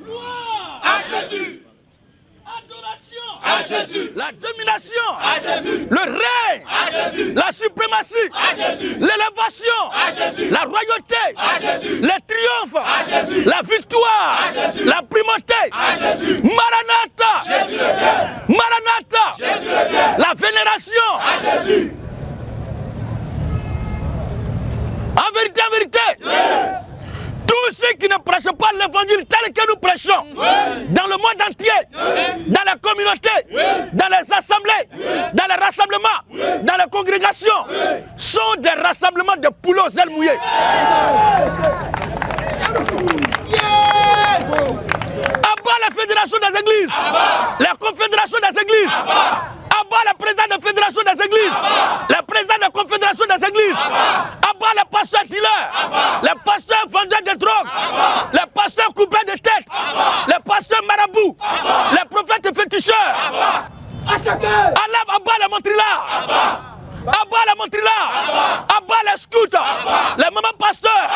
Gloire à Jésus. Adoration À Jésus. La domination À Jésus. Le règne À Jésus. La suprématie À Jésus. L'élévation À Jésus. La royauté À Jésus. Les triomphes À Jésus. La victoire À Jésus. La primauté À Jésus. Maranatha Jésus le vient. Maranatha Jésus le vient. La vénération À Jésus. En vérité, Yes. tous ceux qui ne prêchent pas l'évangile tel que nous prêchons, dans le monde entier, dans la communauté, dans les assemblées, dans les rassemblements, dans les congrégations, sont des rassemblements de poules aux ailes mouillées. Abat la fédération des églises, la confédération des églises, abat le président de la fédération des églises, le président de la confédération des églises, abat les pasteurs dealers, les pasteurs vendeurs de drogue, les pasteurs coupés de tête, les pasteurs marabouts, les prophètes féticheurs. Allah abat les montrilards, abat les montrilards, abat les scouts, les mamans pasteurs.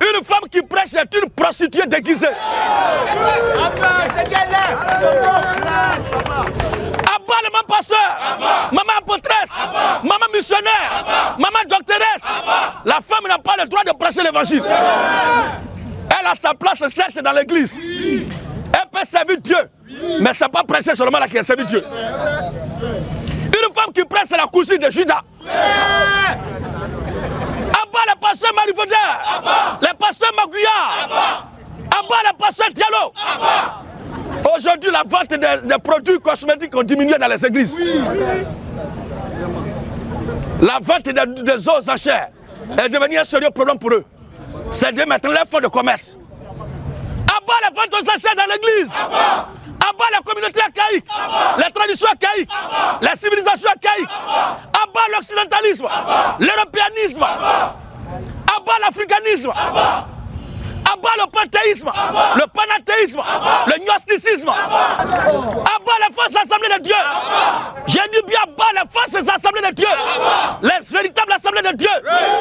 Une femme qui prêche est une prostituée déguisée. Abat les mamans pasteurs, maman apôtresse, maman missionnaire, maman doctoresse. La femme n'a pas le droit de prêcher l'évangile. Elle a sa place certes dans l'église. Elle peut servir Dieu, mais ce n'est pas prêcher seulement là qui a servi Dieu. Une femme qui prêche, c'est la cousine de Judas. Abat les pasteurs marivaudeurs, les pasteurs magouillards, abat les pasteurs Diallo. Aujourd'hui, la vente des produits cosmétiques ont diminué dans les églises. La vente des eaux aux enchères est devenue un sérieux problème pour eux. C'est de mettre leur fonds de commerce. Abat les ventes aux enchères dans l'église. Abat la communauté archaïque, les traditions archaïques, la civilisation archaïque, abat l'occidentalisme, l'européanisme, abat l'africanisme, abat le panthéisme, le panathéisme, le gnosticisme, abat les fausses assemblées de Dieu. J'ai dit bien abat les fausses assemblées de Dieu. Les véritables assemblées de Dieu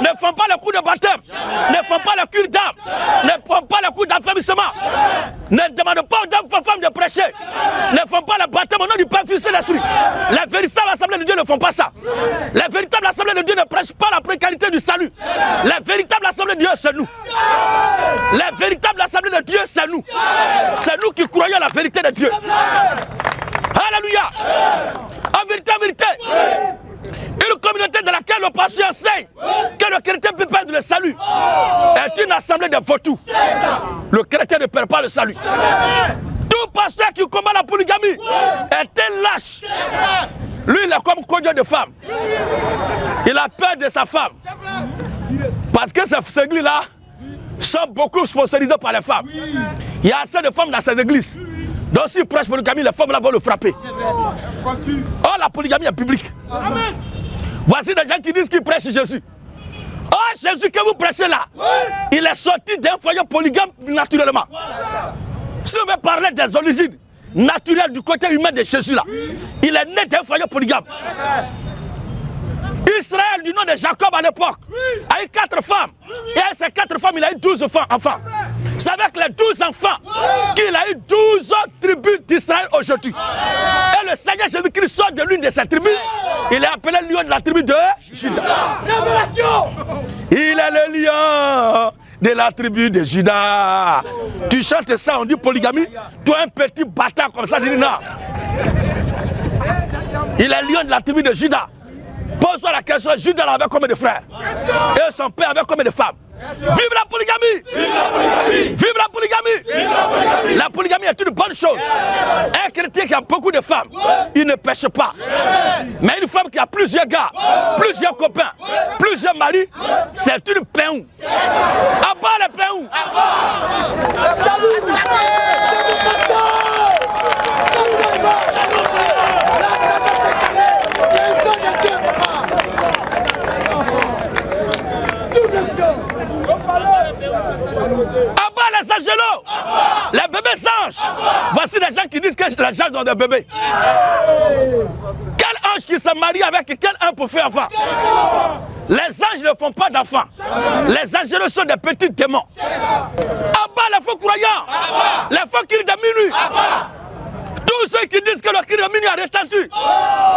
ne font pas le coup de baptême, ne font pas le cure d'âme, ne font pas le coup d'affermissement, ne demandent pas aux femmes de prêcher, ne font pas le baptême au nom du Père, Fils et l'Esprit. Les véritables assemblées de Dieu ne font pas ça. Les véritables assemblées de Dieu ne prêchent pas la précarité du salut. Les véritables assemblées de Dieu, c'est nous. Les véritables assemblées de Dieu, c'est nous. C'est nous qui croyons la vérité de Dieu. Alléluia. En vérité, une communauté dans laquelle le pasteur enseigne que le chrétien peut perdre le salut est une assemblée de vautours. Le chrétien ne perd pas le salut. Tout pasteur qui combat la polygamie est un lâche. Lui, il est comme conduit de femme. Il a peur de sa femme. Parce que ces églises-là sont beaucoup sponsorisées par les femmes. Il y a assez de femmes dans ces églises. Donc s'il prêche polygamie, les femmes là vont le frapper. Oh, la polygamie est publique. Voici des gens qui disent qu'ils prêchent Jésus. Oh, Jésus que vous prêchez là, il est sorti d'un foyer polygame naturellement. Si on veut parler des origines naturelles du côté humain de Jésus là, il est né d'un foyer polygame. Israël, du nom de Jacob à l'époque, a eu 4 femmes. Et à ces 4 femmes, il a eu 12 enfants. C'est avec les 12 enfants qu'il a eu 12 autres tribus d'Israël aujourd'hui. Et le Seigneur Jésus-Christ sort de l'une de ces tribus. Il est appelé le lion de la tribu de Judas. Révélation. Il est le lion de la tribu de Judas. Tu chantes ça, on dit polygamie. Toi, un petit bâtard comme ça, tu dis non. Il est le lion de la tribu de Judas. Pose-toi la question, Judas avait combien de frères? Et son père avait combien de femmes? Vive la polygamie! Vive la polygamie! Vive la polygamie! Vive la polygamie! La polygamie est une bonne chose. Un chrétien qui a beaucoup de femmes, il ne pêche pas. Mais une femme qui a plusieurs gars, plusieurs copains, plusieurs maris, c'est une péou. Abat les péou! Salut! Abat les angelots, les bébés anges. Voici des gens qui disent que les anges ont des bébés. Quel ange qui se marie avec quel ange pour faire enfant? Les anges ne font pas d'enfants. Les angelots sont des petits démons. Abat les faux croyants, les faux cris qui disent que le cri de minuit a retenti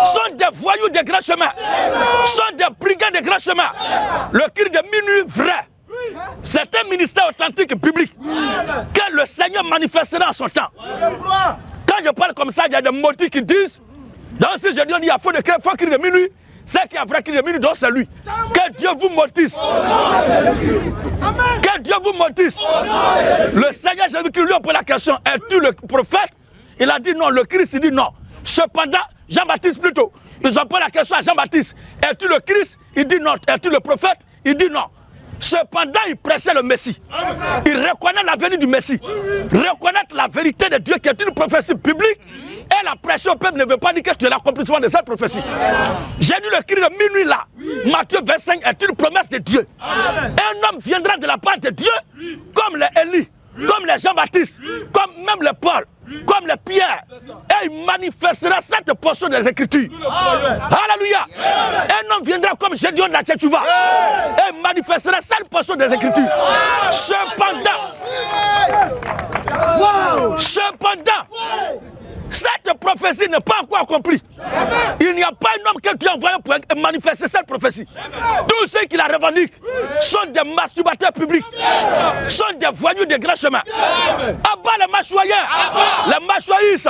sont des voyous des grands chemins, sont des brigands des grands chemins. Le cri de minuit vrai, c'est un ministère authentique et public que le Seigneur manifestera en son temps. Quand je parle comme ça, il y a des maudits qui disent, donc si je dis il y a faux cri de minuit, c'est qu'il y a vrai cri de minuit, donc c'est lui. Que Dieu vous maudisse. Que Dieu vous maudisse. Le Seigneur Jésus-Christ lui a posé la question, es-tu le prophète? Il a dit non, le Christ, il dit non. Cependant, Jean-Baptiste plutôt, ils ont posé la question à Jean-Baptiste, es-tu le Christ? Il dit non. Es-tu le prophète? Il dit non. Cependant, il prêchait le Messie. Il reconnaît la venue du Messie. Reconnaître la vérité de Dieu qui est une prophétie publique. Et la prêcher au peuple ne veut pas dire que tu es l'accomplissement de cette prophétie. J'ai dit le cri de minuit là. Matthieu 25 est une promesse de Dieu. Un homme viendra de la part de Dieu comme les Élie, comme les Jean-Baptiste, comme même les Paul, comme les Pierre. Et il manifestera cette portion des Écritures. Alléluia. Un homme viendra comme Gédéon de la Tchétchouva. Et il manifestera cette portion des Écritures. Cependant, cette prophétie n'est pas encore accomplie. Il n'y a pas un homme que Dieu a envoyé pour manifester cette prophétie. Tous ceux qui la revendiquent sont des masturbateurs publics, sont des voyous des grands chemins. Abat les mâchoyens, les mâchoyistes.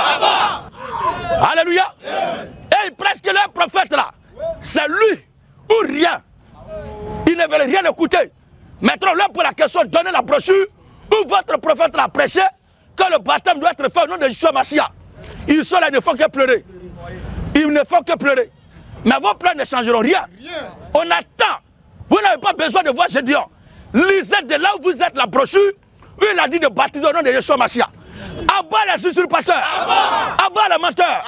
Alléluia. Et il prêche que leur prophète là, c'est lui ou rien. Ils ne veulent rien écouter. Maintenant, là pour la question, donnez la brochure où votre prophète l'a prêché que le baptême doit être fait au nom de Yeshua Mashiach. Ils sont là, ils ne font que pleurer. Ils ne font que pleurer. Mais vos pleurs ne changeront rien. On attend. Vous n'avez pas besoin de voir Gédéon. Lisez de là où vous êtes la brochure où il a dit de baptiser au nom de Yeshua Mashiach. Abat les usurpateurs, abat les menteurs,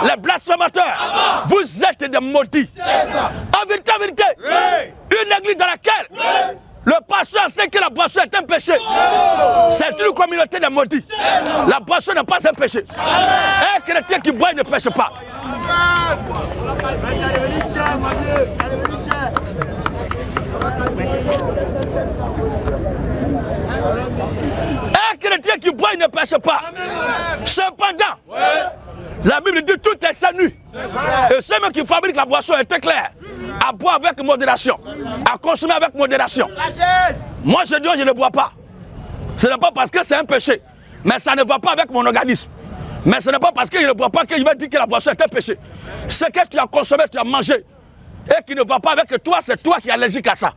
les blasphémateurs. Vous êtes des maudits. En vérité, une église dans laquelle le pasteur sait que la boisson est un péché. C'est une communauté de maudits. La boisson n'est pas un péché. Un chrétien qui boit ne pêche pas. Un chrétien qui boit ne pêche pas. Cependant, la Bible dit tout est sans nu. Et ceux qui fabriquent la boisson est très clair. À boire avec modération, à consommer avec modération. Moi je dis je ne bois pas. Ce n'est pas parce que c'est un péché, mais ça ne va pas avec mon organisme. Mais ce n'est pas parce que je ne bois pas que je vais dire que la boisson est un péché. Ce que tu as consommé, tu as mangé, et qui ne va pas avec toi, c'est toi qui es allergique à ça.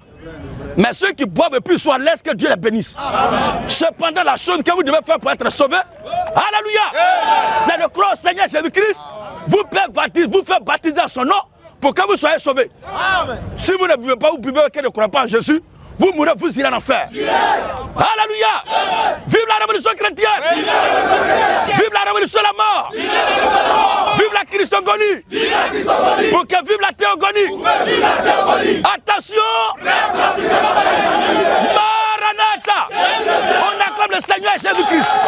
Mais ceux qui boivent et puis soient laisse que Dieu les bénisse. Cependant, la chose que vous devez faire pour être sauvé, alléluia, c'est de croire au Seigneur Jésus-Christ, vous faire baptiser en son nom, pour que vous soyez sauvés. Si vous ne buvez pas, vous buvez que ne croyez pas en Jésus, vous mourrez, vous irez en enfer. Alléluia. Vive la révolution chrétienne. Vive la révolution de la mort. Vive la christogonie. Pour que vive la théogonie. Attention. Maranatha. On acclame le Seigneur Jésus-Christ.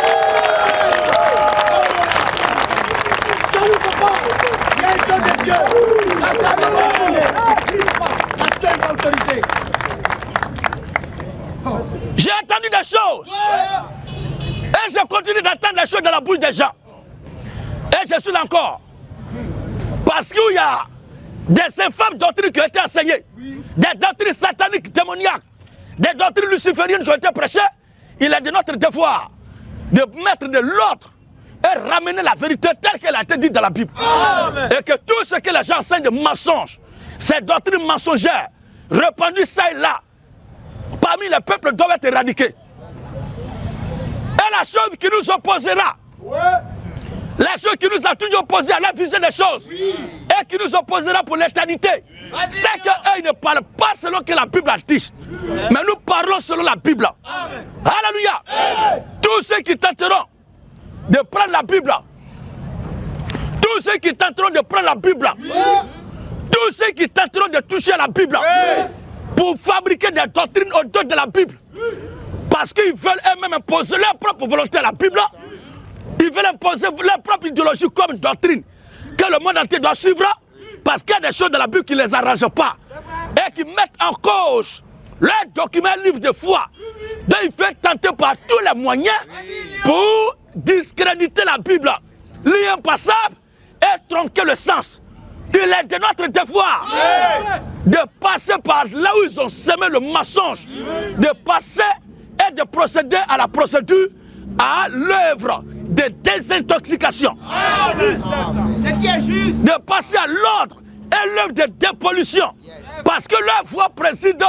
De Dieu, la seule autorisée. J'ai entendu des choses et je continue d'entendre les choses dans la bouche des gens. Et je suis là encore. Parce qu'il y a des infâmes doctrines qui ont été enseignées, des doctrines sataniques, démoniaques, des doctrines lucifériennes qui ont été prêchées. Il est de notre devoir de mettre de l'ordre et ramener la vérité telle qu'elle a été dite dans la Bible. Amen. Et que tout ce que les gens enseignent de mensonges, ces doctrines mensongères, répandues ça et là, parmi les peuples doivent être éradiquées. Et la chose qui nous opposera, la chose qui nous a toujours opposés à la vision des choses, et qui nous opposera pour l'éternité, c'est qu'eux ne parlent pas selon que la Bible a dit, mais nous parlons selon la Bible. Amen. Alléluia. Amen. Tous ceux qui tenteront de prendre la Bible, tous ceux qui tenteront de prendre la Bible, tous ceux qui tenteront de toucher à la Bible pour fabriquer des doctrines au-delà de la Bible, parce qu'ils veulent eux-mêmes imposer leur propre volonté à la Bible, ils veulent imposer leur propre idéologie comme doctrine que le monde entier doit suivre, parce qu'il y a des choses de la Bible qui ne les arrangent pas et qui mettent en cause leurs documents, livres de foi. Donc il fait tenter par tous les moyens pour discréditer la Bible. l'impassable et tronquer le sens. Il est de notre devoir de passer par là où ils ont semé le mensonge, de passer et de procéder à la procédure, à l'œuvre de désintoxication, de passer à l'ordre et l'œuvre de dépollution, parce que leur voie préside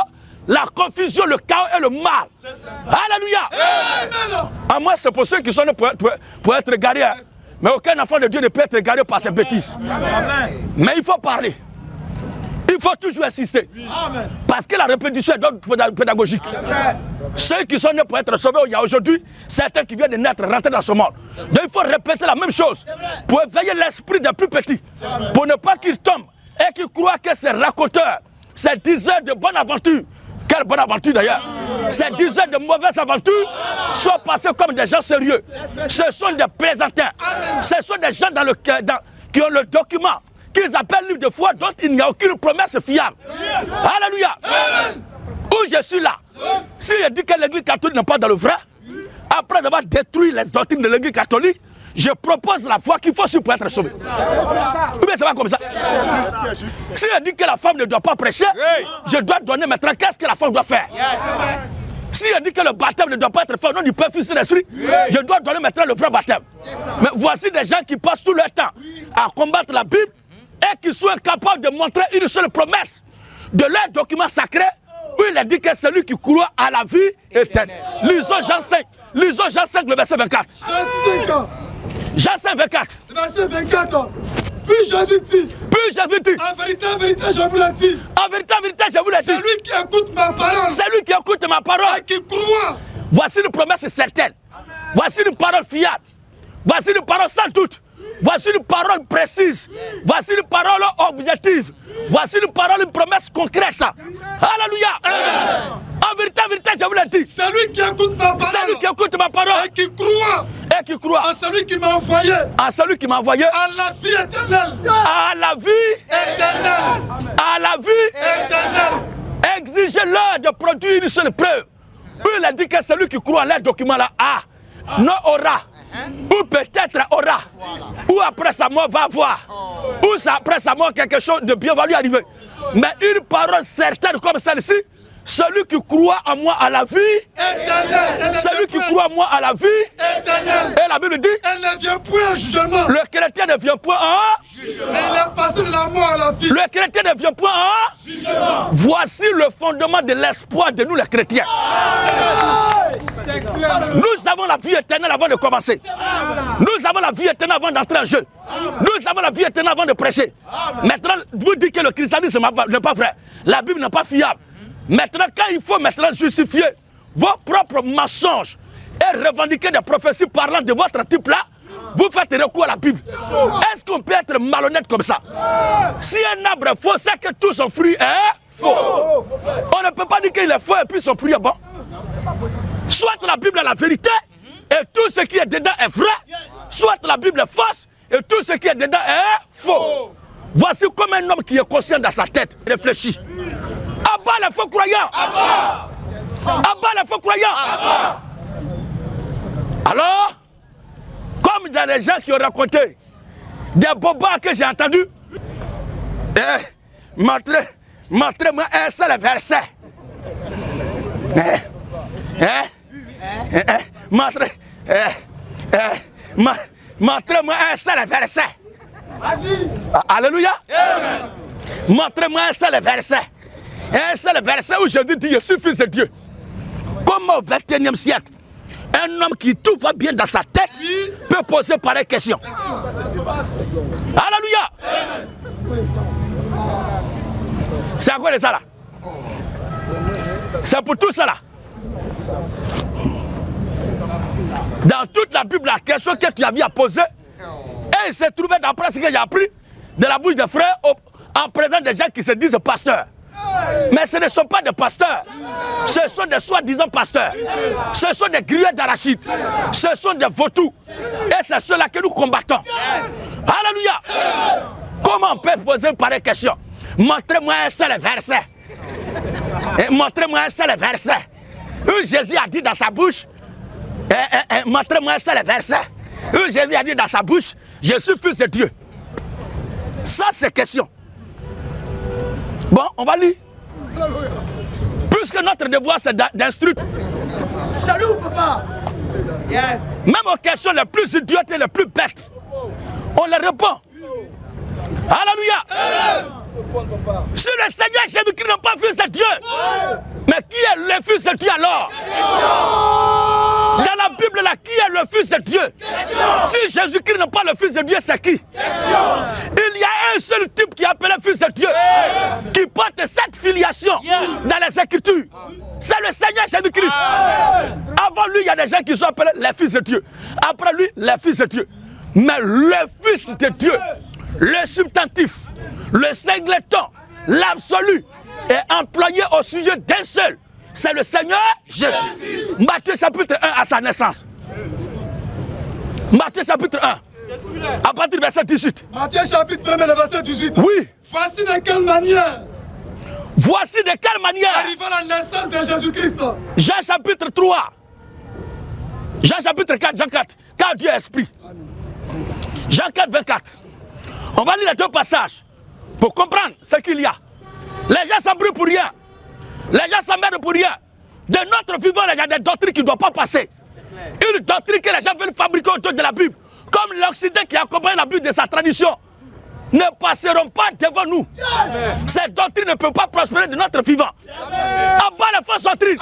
la confusion, le chaos et le mal. Alléluia. À moi, c'est pour ceux qui sont nés pour être égarés. Mais aucun enfant de Dieu ne peut être égaré par ses bêtises. Mais il faut parler. Il faut toujours insister. Parce que la répétition est d'ordre pédagogique. Ceux qui sont nés pour être sauvés, il y a aujourd'hui certains qui viennent de naître, rentrer dans ce monde. Donc il faut répéter la même chose pour éveiller l'esprit des plus petits. Pour ne pas qu'ils tombent et qu'ils croient que ces raconteurs, ces diseurs de bonne aventure, quelle bonne aventure d'ailleurs, ces diseurs de mauvaises aventures sont passés comme des gens sérieux. Ce sont des plaisantins. Ce sont des gens qui ont le document qu'ils appellent livre de foi dont il n'y a aucune promesse fiable. Alléluia. Où je suis là, si je dis que l'église catholique n'est pas dans le vrai, après avoir détruit les doctrines de l'église catholique, je propose la foi qu'il faut suivre pour être sauvé. Ou bien c'est pas comme ça. Si je dis que la femme ne doit pas prêcher, je dois donner maintenant qu'est-ce que la femme doit faire. Si je dis que le baptême ne doit pas être fait au nom du Père, Fils et l'Esprit, je dois donner maintenant le vrai baptême. Mais voici des gens qui passent tout leur temps à combattre la Bible et qui sont incapables de montrer une seule promesse de leur document sacré où il est dit que celui qui croit à la vie éternelle. Lisons Jean 5. Lisons Jean 5, le verset 24. Jean 5, 24. Verset 24. Puis Jésus dit. En vérité, je vous l'ai dit. En vérité, je vous l'ai dit. Celui qui écoute ma parole. Celui qui écoute ma parole. Et qui croit. Voici une promesse certaine. Voici une parole fiable. Voici une parole sans doute. Voici une parole précise. Voici une parole objective. Voici une parole, une promesse concrète. Alléluia. Amen. En vérité, je vous l'ai dit. Celui qui écoute ma parole. Celui qui écoute ma parole. Et qui croit. Et qui croit. En celui qui m'a envoyé. En celui qui m'a envoyé. À la vie éternelle. À la vie éternelle. À la vie éternelle. Exigez-leur de produire une seule preuve. Il a dit que celui qui croit à leur document là a, non aura. Ou peut-être aura. Ou après sa mort va avoir. Ou après sa mort quelque chose de bien va lui arriver. Mais une parole certaine comme celle-ci, celui qui croit en moi à la vie éternelle. Celui qui croit en moi à la vie éternelle. Et la Bible dit, elle ne vient point en jugement. Le chrétien ne vient point en jugement. Mais il est passé de la mort à la vie. Le chrétien ne vient point en jugement. Voici le fondement de l'espoir de nous les chrétiens. Nous avons la vie éternelle avant de commencer. Nous avons la vie éternelle avant d'entrer en jeu. Nous avons la vie éternelle avant de prêcher. Maintenant, vous dites que le christianisme n'est pas vrai. La Bible n'est pas fiable. Maintenant, quand il faut maintenant justifier vos propres mensonges et revendiquer des prophéties parlant de votre type là, vous faites recours à la Bible. Est-ce qu'on peut être malhonnête comme ça? Si un arbre est faux, c'est que tout son fruit est faux. On ne peut pas dire qu'il est faux et puis son fruit est bon. Soit la Bible est la vérité et tout ce qui est dedans est vrai, soit la Bible est fausse et tout ce qui est dedans est faux. Voici comme un homme qui est conscient dans sa tête, réfléchit. Abat les faux croyants. Abat les faux croyants. Alors, comme il y a des gens qui ont raconté des bobas que j'ai entendus, montrez-moi un seul verset. Montrez-moi un seul verset. Alléluia. Montrez-moi un seul verset. Un seul verset où je dis je suis fils de Dieu. Comme au 21e siècle, un homme qui tout va bien dans sa tête peut poser pareille question. Alléluia. C'est à quoi de ça là? C'est pour tout ça là. Dans toute la Bible, la question que tu avais à poser, et il s'est trouvé d'après ce que j'ai appris de la bouche des frères en présence des gens qui se disent pasteurs. Mais ce ne sont pas des pasteurs, ce sont des soi-disant pasteurs, ce sont des grillés d'arachides, ce sont des vautours, et c'est ceux-là que nous combattons. Alléluia. Comment on peut poser une pareille question? Montrez-moi un seul verset. Montrez-moi un seul verset où Jésus a dit dans sa bouche, montrez-moi un seul verset. Jésus a dit dans sa bouche, je suis fils de Dieu. Ça, c'est question. Bon, on va lire. Puisque notre devoir, c'est d'instruire. Salut, papa. Yes. Même aux questions les plus idiotes et les plus bêtes, on les répond. Alléluia. Si le Seigneur Jésus-Christ n'est pas fils de Dieu, mais qui est le fils de Dieu alors? Dans la Bible, là, qui est le fils de Dieu? Si Jésus-Christ n'est pas le fils de Dieu, c'est qui? Il y a un seul type qui est appelé fils de Dieu, qui porte cette filiation dans les Écritures. C'est le Seigneur Jésus-Christ. Avant lui, il y a des gens qui sont appelés les fils de Dieu. Après lui, les fils de Dieu. Mais le fils de Dieu, le substantif, le singleton, l'absolu est employé au sujet d'un seul. C'est le Seigneur Jésus. Matthieu chapitre 1 à sa naissance. Matthieu chapitre 1. À partir du verset 18. Matthieu chapitre 1, verset 18. Oui. Voici de quelle manière. Voici de quelle manière. Arriva la naissance de Jésus-Christ. Jean chapitre 3. Jean chapitre 4, Jean 4. Car Dieu est esprit. Jean 4, 24. On va lire les deux passages pour comprendre ce qu'il y a. Les gens s'embrouillent pour rien. Les gens s'emmerdent pour rien. De notre vivant, il y a des doctrines qui ne doivent pas passer. Une doctrine que les gens veulent fabriquer autour de la Bible, comme l'Occident qui accompagne la Bible de sa tradition, ne passeront pas devant nous. Ces doctrines ne peuvent pas prospérer de notre vivant. Abat les fausses doctrines.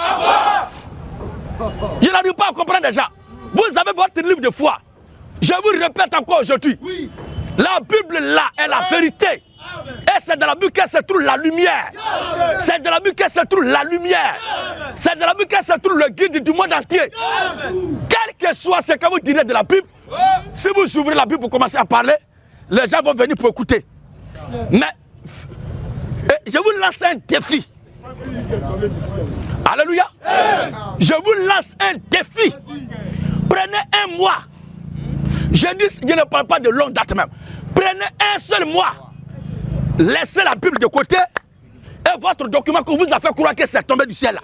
Je n'arrive pas à comprendre déjà. Vous avez votre livre de foi. Je vous répète encore aujourd'hui. La Bible là est la vérité. Et c'est dans la Bible que se trouve la lumière. C'est dans la Bible que se trouve la lumière. C'est dans la Bible que se trouve le guide du monde entier. Quel que soit ce que vous direz de la Bible, si vous ouvrez la Bible pour commencer à parler, les gens vont venir pour écouter. Mais je vous lance un défi. Alléluia. Je vous lance un défi. Prenez un mois. Je ne parle pas de longue date même. Prenez un seul mois. Laissez la Bible de côté. Et votre document qu'on vous a fait croire que c'est tombé du ciel.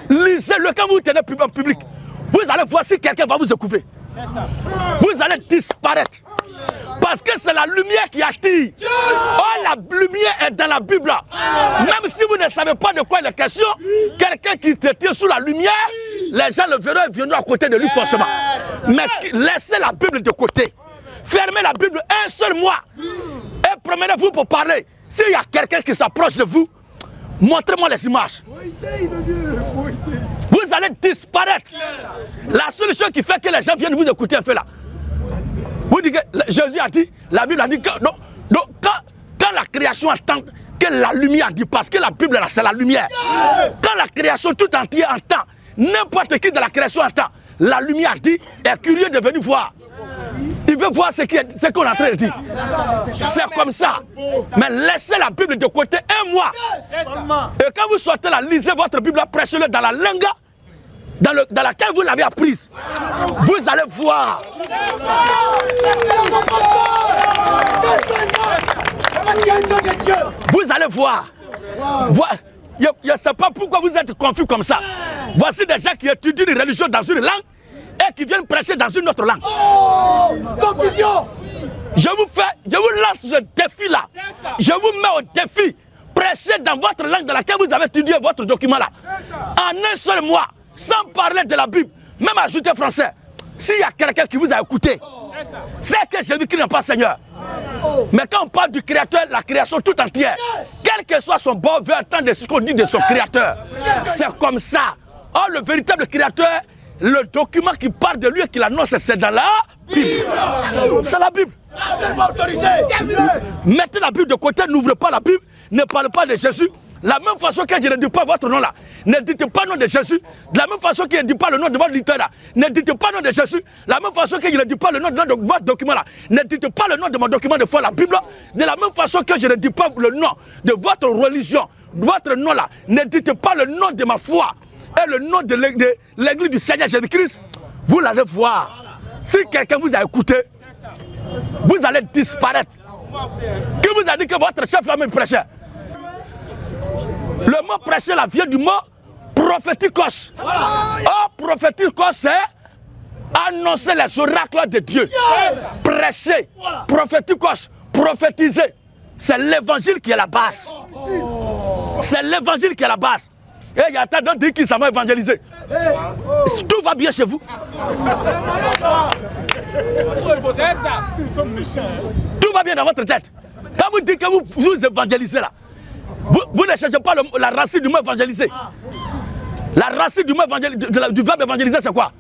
Lisez-le quand vous tenez en public. Vous allez voir si quelqu'un va vous écouter. Vous allez disparaître. Parce que c'est la lumière qui attire. Oh, la lumière est dans la Bible. Même si vous ne savez pas de quoi il est question, quelqu'un qui te tient sous la lumière, les gens le verront et viendront à côté de lui forcément. Mais laissez la Bible de côté. Fermez la Bible un seul mois. Et promenez-vous pour parler. S'il y a quelqu'un qui s'approche de vous, montrez-moi les images. Vous allez disparaître. La seule chose qui fait que les gens viennent vous écouter un peu là. Vous dites que Jésus a dit, la Bible a dit que non, quand la création attend que la lumière dit, parce que la Bible là c'est la lumière. Quand la création tout entière entend, n'importe qui de la création entend, la lumière dit, est curieux de venir voir. Il veut voir ce qu'on est en train de dire. C'est comme ça. Mais laissez la Bible de côté un mois. Et quand vous sortez là, lisez votre Bible, prêchez-le dans la langue dans laquelle vous l'avez apprise. Vous allez voir. Vous allez voir. Je ne sais pas pourquoi vous êtes confus comme ça. Voici des gens qui étudient une religion dans une langue et qui viennent prêcher dans une autre langue. Confusion. Je vous lance ce défi-là. Je vous mets au défi. Prêchez dans votre langue dans laquelle vous avez étudié votre document-là. En un seul mois, sans parler de la Bible, même ajouter français. S'il y a quelqu'un qui vous a écouté, c'est que Jésus-Christ n'est pas Seigneur. Mais quand on parle du Créateur, la création tout entière, quel que soit son bon veut entendre ce qu'on dit de son Créateur. C'est comme ça. Or, le véritable Créateur, le document qui parle de lui et qui l'annonce, c'est dans la Bible. C'est la Bible. Mettez la Bible de côté, n'ouvrez pas la Bible, ne parlez pas de Jésus. La même façon que je ne dis pas votre nom là, ne dites pas le nom de Jésus. De la même façon que je ne dis pas le nom de votre leader là, ne dites pas le nom de Jésus. De la même façon que je ne dis pas le nom de votre document là, ne dites pas le nom de mon document de foi, la Bible. De la même façon que je ne dis pas le nom de votre religion, de votre nom là, ne dites pas le nom de ma foi et le nom de l'église du Seigneur Jésus-Christ. Vous allez voir. Si quelqu'un vous a écouté, vous allez disparaître. Qui vous a dit que votre chef là même prêchait? Le mot prêcher là vient du mot prophétikos. Oh, prophétikos, c'est annoncer les oracles de Dieu, prêcher, prophétiser. C'est l'évangile qui est la base. C'est l'évangile qui est la base. Et il y a tant d'autres qui s'en vont évangéliser. Tout va bien chez vous. Tout va bien dans votre tête. Quand vous dites que vous évangélisez là, vous ne cherchez pas la racine du mot évangéliser. La racine du mot du verbe évangéliser, c'est quoi?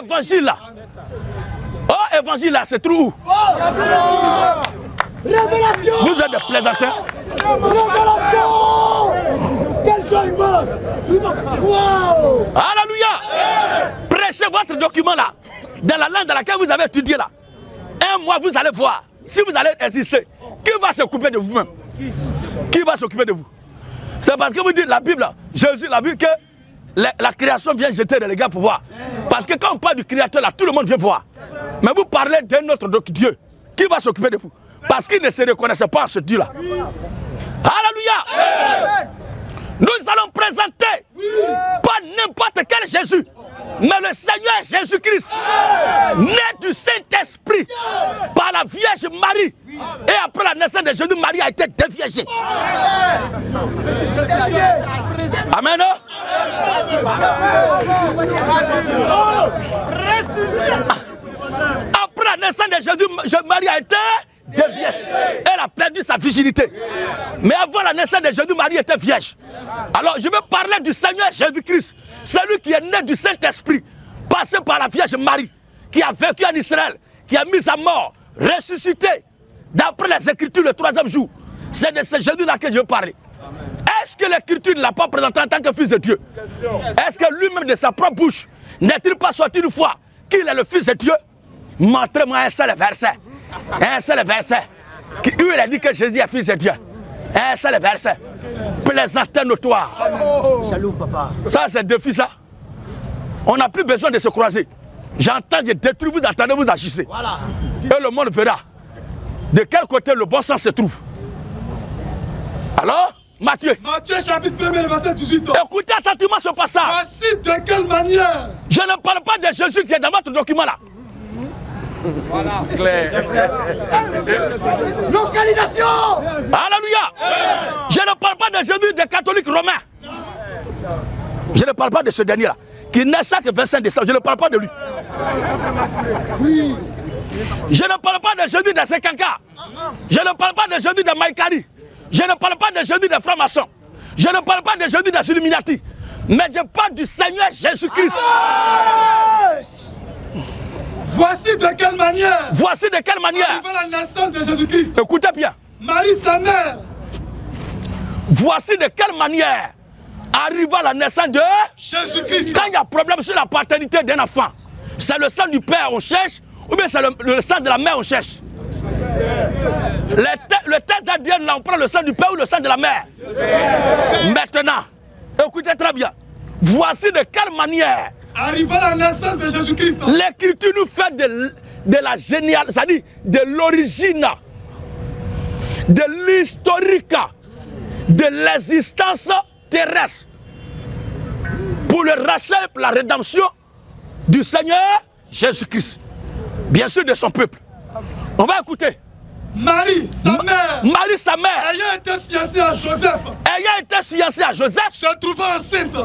Évangile là. Oh, évangile là, c'est trou où? Révélation. Vous êtes des plaisantins. Révélation. Quelqu'un il bosse. Wow. Alléluia. Prêchez votre document là, dans la langue dans laquelle vous avez étudié là. Un mois, vous allez voir. Si vous allez exister, qui va s'occuper de vous-même? Qui va s'occuper de vous? C'est parce que vous dites la Bible, Jésus, la Bible, que la création vient jeter les gars pour voir. Parce que quand on parle du créateur là, tout le monde vient voir. Mais vous parlez d'un autre Dieu. Qui va s'occuper de vous? Parce qu'il ne se reconnaissait pas en ce Dieu là. Alléluia. Nous allons présenter pas n'importe quel Jésus, mais le Seigneur Jésus-Christ, né du Saint-Esprit par la Vierge Marie. Et après la naissance de Jésus, Marie a été déviergée. Amen. Après la naissance de Jésus, Marie a été vierge. Elle a perdu sa virginité. Mais avant la naissance de Jésus, Marie était vierge. Alors je vais parler du Seigneur Jésus-Christ, celui qui est né du Saint-Esprit, passé par la Vierge Marie, qui a vécu en Israël, qui a mis à mort, ressuscité, d'après les Écritures le 3e jour. C'est de ce Jésus-là que je veux parler. Est-ce que l'Écriture ne l'a pas présenté en tant que fils de Dieu? Est-ce que lui-même de sa propre bouche n'est-il pas sorti une fois qu'il est le fils de Dieu? Montrez-moi un seul verset. Un seul verset. Où il a dit que Jésus est fils de Dieu. Un seul verset. Plaisantin notoire. Jaloux, papa. Ça, c'est défi, ça. On n'a plus besoin de se croiser. J'entends, je détruis, vous attendez, vous agissez. Voilà. Et le monde verra de quel côté le bon sens se trouve. Alors, Matthieu. Matthieu chapitre 1er, verset 18. Écoutez attentivement ce passage. Voici de quelle manière. Je ne parle pas de Jésus qui est dans votre document là. Voilà, clair. Localisation. Alléluia. Je ne parle pas de Jésus des catholiques romains. Je ne parle pas de ce dernier là, qui naît chaque 25 décembre. Je ne parle pas de lui. Oui. Je ne parle pas de Jésus de Sekanka. Je ne parle pas de Jésus de Maïkari. Je ne parle pas de Jésus des francs-maçons. Je ne parle pas de Jésus des Illuminati. Mais je parle du Seigneur Jésus-Christ. Voici de quelle manière. Voici de quelle manière. Arriva la naissance de Jésus-Christ. Écoutez bien. Marie, sa mère. Voici de quelle manière arriva la naissance de Jésus-Christ. Quand il y a problème sur la paternité d'un enfant, c'est le sang du père on cherche, ou bien c'est le sang de la mère on cherche. Le test d'ADN là, on prend le sang du père ou le sang de la mère. Maintenant, écoutez très bien. Voici de quelle manière Arriva la naissance de Jésus-Christ. l'Écriture nous fait de la géniale, c'est-à-dire de l'origine, de l'historique, de l'existence terrestre pour le rachat et pour la rédemption du Seigneur Jésus-Christ. Bien sûr de son peuple. On va écouter. Marie, sa mère. Marie, sa mère. Ayant été fiancée à Joseph. Ayant été fiancée à Joseph. Se trouvant enceinte.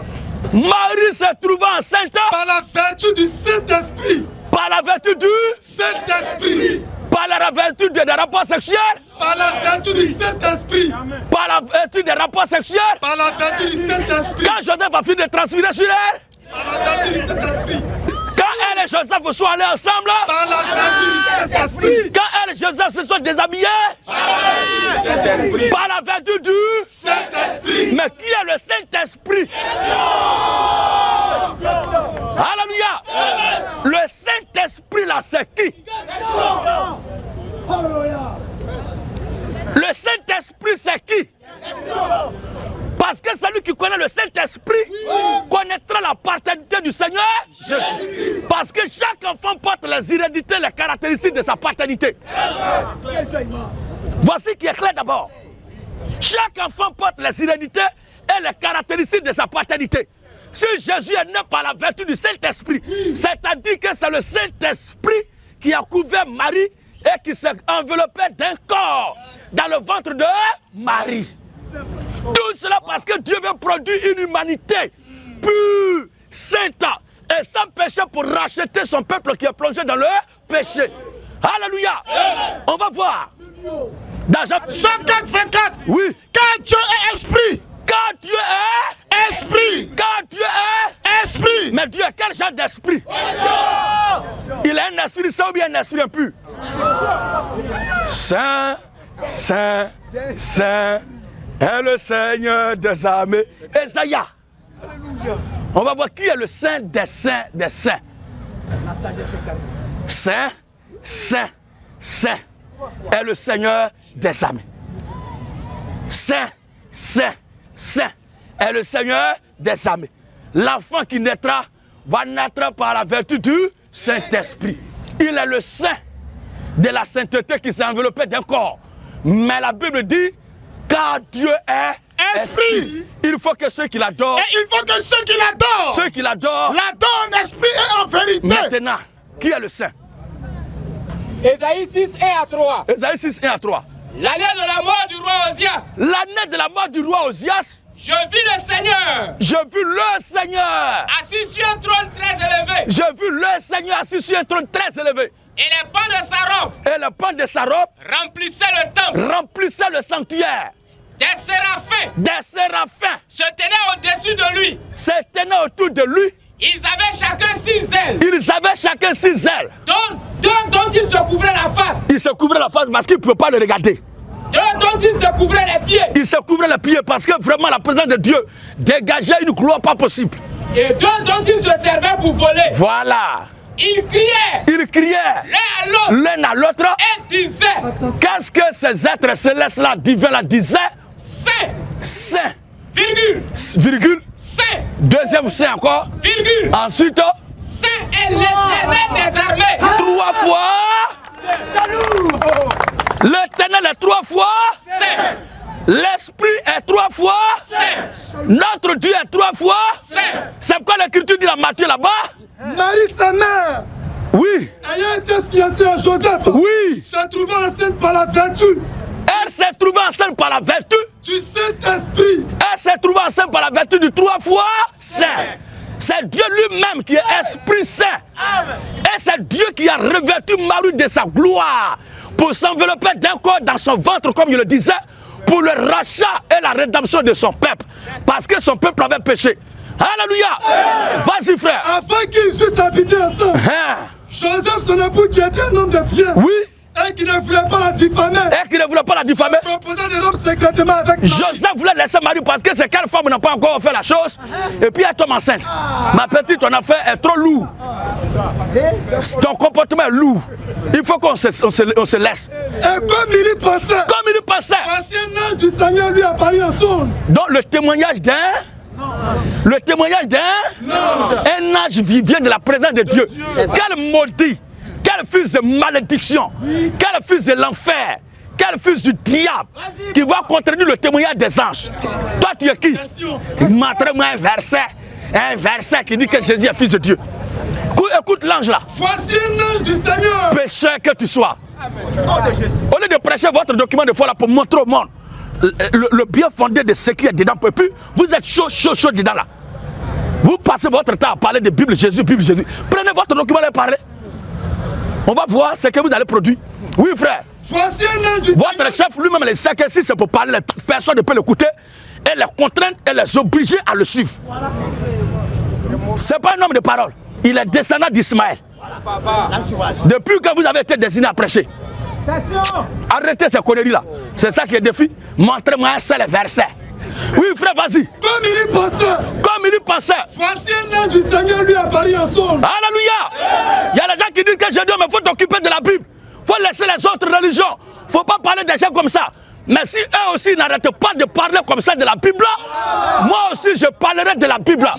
Marie se trouvant enceinte. Par la vertu du Saint-Esprit. Par la vertu du Saint-Esprit. Par la vertu des rapports sexuels. Par la vertu du Saint-Esprit. Par la vertu des rapports sexuels. Par la vertu du Saint-Esprit. Quand Joseph a fini de transpirer sur elle. Par la vertu du Saint-Esprit. Quand elle et Joseph sont allés ensemble. Par la vertu du Saint-Esprit. Quand elle et Joseph se sont déshabillés. Par la vertu du Saint-Esprit. Mais qui est le Saint-Esprit? Alléluia. Le Saint-Esprit là, c'est qui? Le Saint-Esprit, c'est qui? Parce que celui qui connaît le Saint-Esprit connaîtra la paternité du Seigneur Jésus. Parce que chaque enfant porte les hérédités, les caractéristiques de sa paternité. Voici qui est clair d'abord. Chaque enfant porte les hérédités et les caractéristiques de sa paternité. Si Jésus est né par la vertu du Saint-Esprit, c'est-à-dire que c'est le Saint-Esprit qui a couvert Marie et qui s'est enveloppé d'un corps dans le ventre de Marie. Tout cela parce que Dieu veut produire une humanité pure, sainte et sans péché pour racheter son peuple qui est plongé dans le péché. Alléluia. On va voir. Dans Jean 4, 24. Oui. Quand Dieu est esprit. Quand Dieu est esprit. Quand Dieu est esprit. Mais Dieu est quel genre d'esprit? Il est un esprit saint ou bien un esprit impur? Saint, Saint, Saint est le Seigneur des armées. Esaïa. On va voir qui est le Saint des saints des saints. Saint, Saint, Saint est le Seigneur des armées. Saint, Saint, Saint est le Seigneur des armées. L'enfant qui naîtra va naître par la vertu du Saint-Esprit. Il est le Saint de la sainteté qui s'est enveloppé d'un corps. Mais la Bible dit, car Dieu est esprit, il faut que ceux qui l'adorent, et il faut que ceux qui l'adorent en esprit et en vérité. Maintenant, qui est le Saint? Ésaïe 6, 1 à 3. Ésaïe 6, 1 à 3. L'année de la mort du roi Osias. L'année de la mort du roi Osias. Je vis le Seigneur. Je vis le Seigneur. Assis sur un trône très élevé. Je vis le Seigneur assis sur un trône très élevé. Et les pans de sa robe. Et le pan de sa robe remplissaient le temple. Remplissait le sanctuaire. Des séraphins. Des séraphins se tenaient au-dessus de lui. Se tenaient autour de lui. Ils avaient chacun 6 ailes. Ils avaient chacun 6 ailes. Dont ils se couvraient la face. Ils se couvraient la face parce qu'ils ne pouvaient pas le regarder. Dont ils se couvraient les pieds. Ils se couvraient les pieds parce que vraiment la présence de Dieu dégageait une gloire pas possible. Et dont ils se servaient pour voler. Voilà. Ils criaient. Ils criaient. L'un à l'autre. Et disaient. Qu'est-ce que ces êtres célestes-là, divins-là, disaient? Saint. Saint. Virgule. Virgule. Saint. Deuxième saint encore. Virgule. Ensuite. Saint est l'Éternel des armées. 3 fois. Salut. L'Éternel est 3 fois. Saint. L'Esprit est 3 fois. Saint. Notre Dieu est 3 fois. Saint. C'est quoi l'Écriture dit dans Matthieu là-bas? Marie, sa mère, oui, ayant été fiancée à Joseph, oui, se trouvant enceinte par la vertu. Elle s'est trouvée enceinte par la vertu du Saint-Esprit. Elle s'est trouvée enceinte par la vertu du 3 fois Saint. C'est Dieu lui-même qui est Esprit Saint. Et c'est Dieu qui a revêtu Marie de sa gloire pour s'envelopper d'un corps dans son ventre, comme je le disais, pour le rachat et la rédemption de son peuple. Parce que son peuple avait péché. Alléluia. Vas-y frère. Afin qu'ils puissent habiter ensemble. Joseph, son époux, qui était un homme de bien. Oui. Et qui ne voulait pas la diffamer. Et qui ne voulait pas la diffamer. Proposant des robes secrètement avec Marie. Joseph voulait laisser Marie parce que ces 4 femmes n'ont pas encore fait la chose. Et puis elle tombe enceinte. Ma petite, ton affaire est trop lourd. Ton comportement est lourd. Il faut qu'on se laisse. Et comme il y pensait. Voici un ange du Seigneur lui apparut en songe. Donc le témoignage d'un. Le témoignage d'un. Un ange vient de la présence de Dieu. Quel maudit. Quel fils de malédiction, quel fils de l'enfer, quel fils du diable qui va contredire le témoignage des anges. Toi tu es qui? Montre-moi un verset qui dit que Jésus est fils de Dieu. Écoute l'ange là. Voici un ange du Seigneur. Pécheur que tu sois. Au lieu de prêcher votre document de foi là pour montrer au monde le bien fondé de ce qui est dedans, et puis vous êtes chaud dedans là. Vous passez votre temps à parler de Bible Jésus, Bible Jésus. Prenez votre document et parlez. On va voir ce que vous allez produire. Oui, frère. Voici un ange du Votre Seigneur. chef lui-même les sait que si c'est pour parler, personne ne peut l'écouter et les contraindre et les obliger à le suivre. C'est pas un homme de parole. Il est descendant d'Ismaël. Depuis que vous avez été désigné à prêcher. Arrêtez ces conneries-là. C'est ça qui est le défi. Montrez-moi un seul verset. Oui, frère, vas-y. Comme il y pensait. Comme il y pensait. Voici un ange du Seigneur lui apparut en songe. Alléluia. Il y a des gens qui disent que j'ai dit, mais il faut t'occuper de la Bible. Il faut laisser les autres religions. Il ne faut pas parler des gens comme ça. Mais si eux aussi n'arrêtent pas de parler comme ça de la Bible, moi aussi je parlerai de la Bible.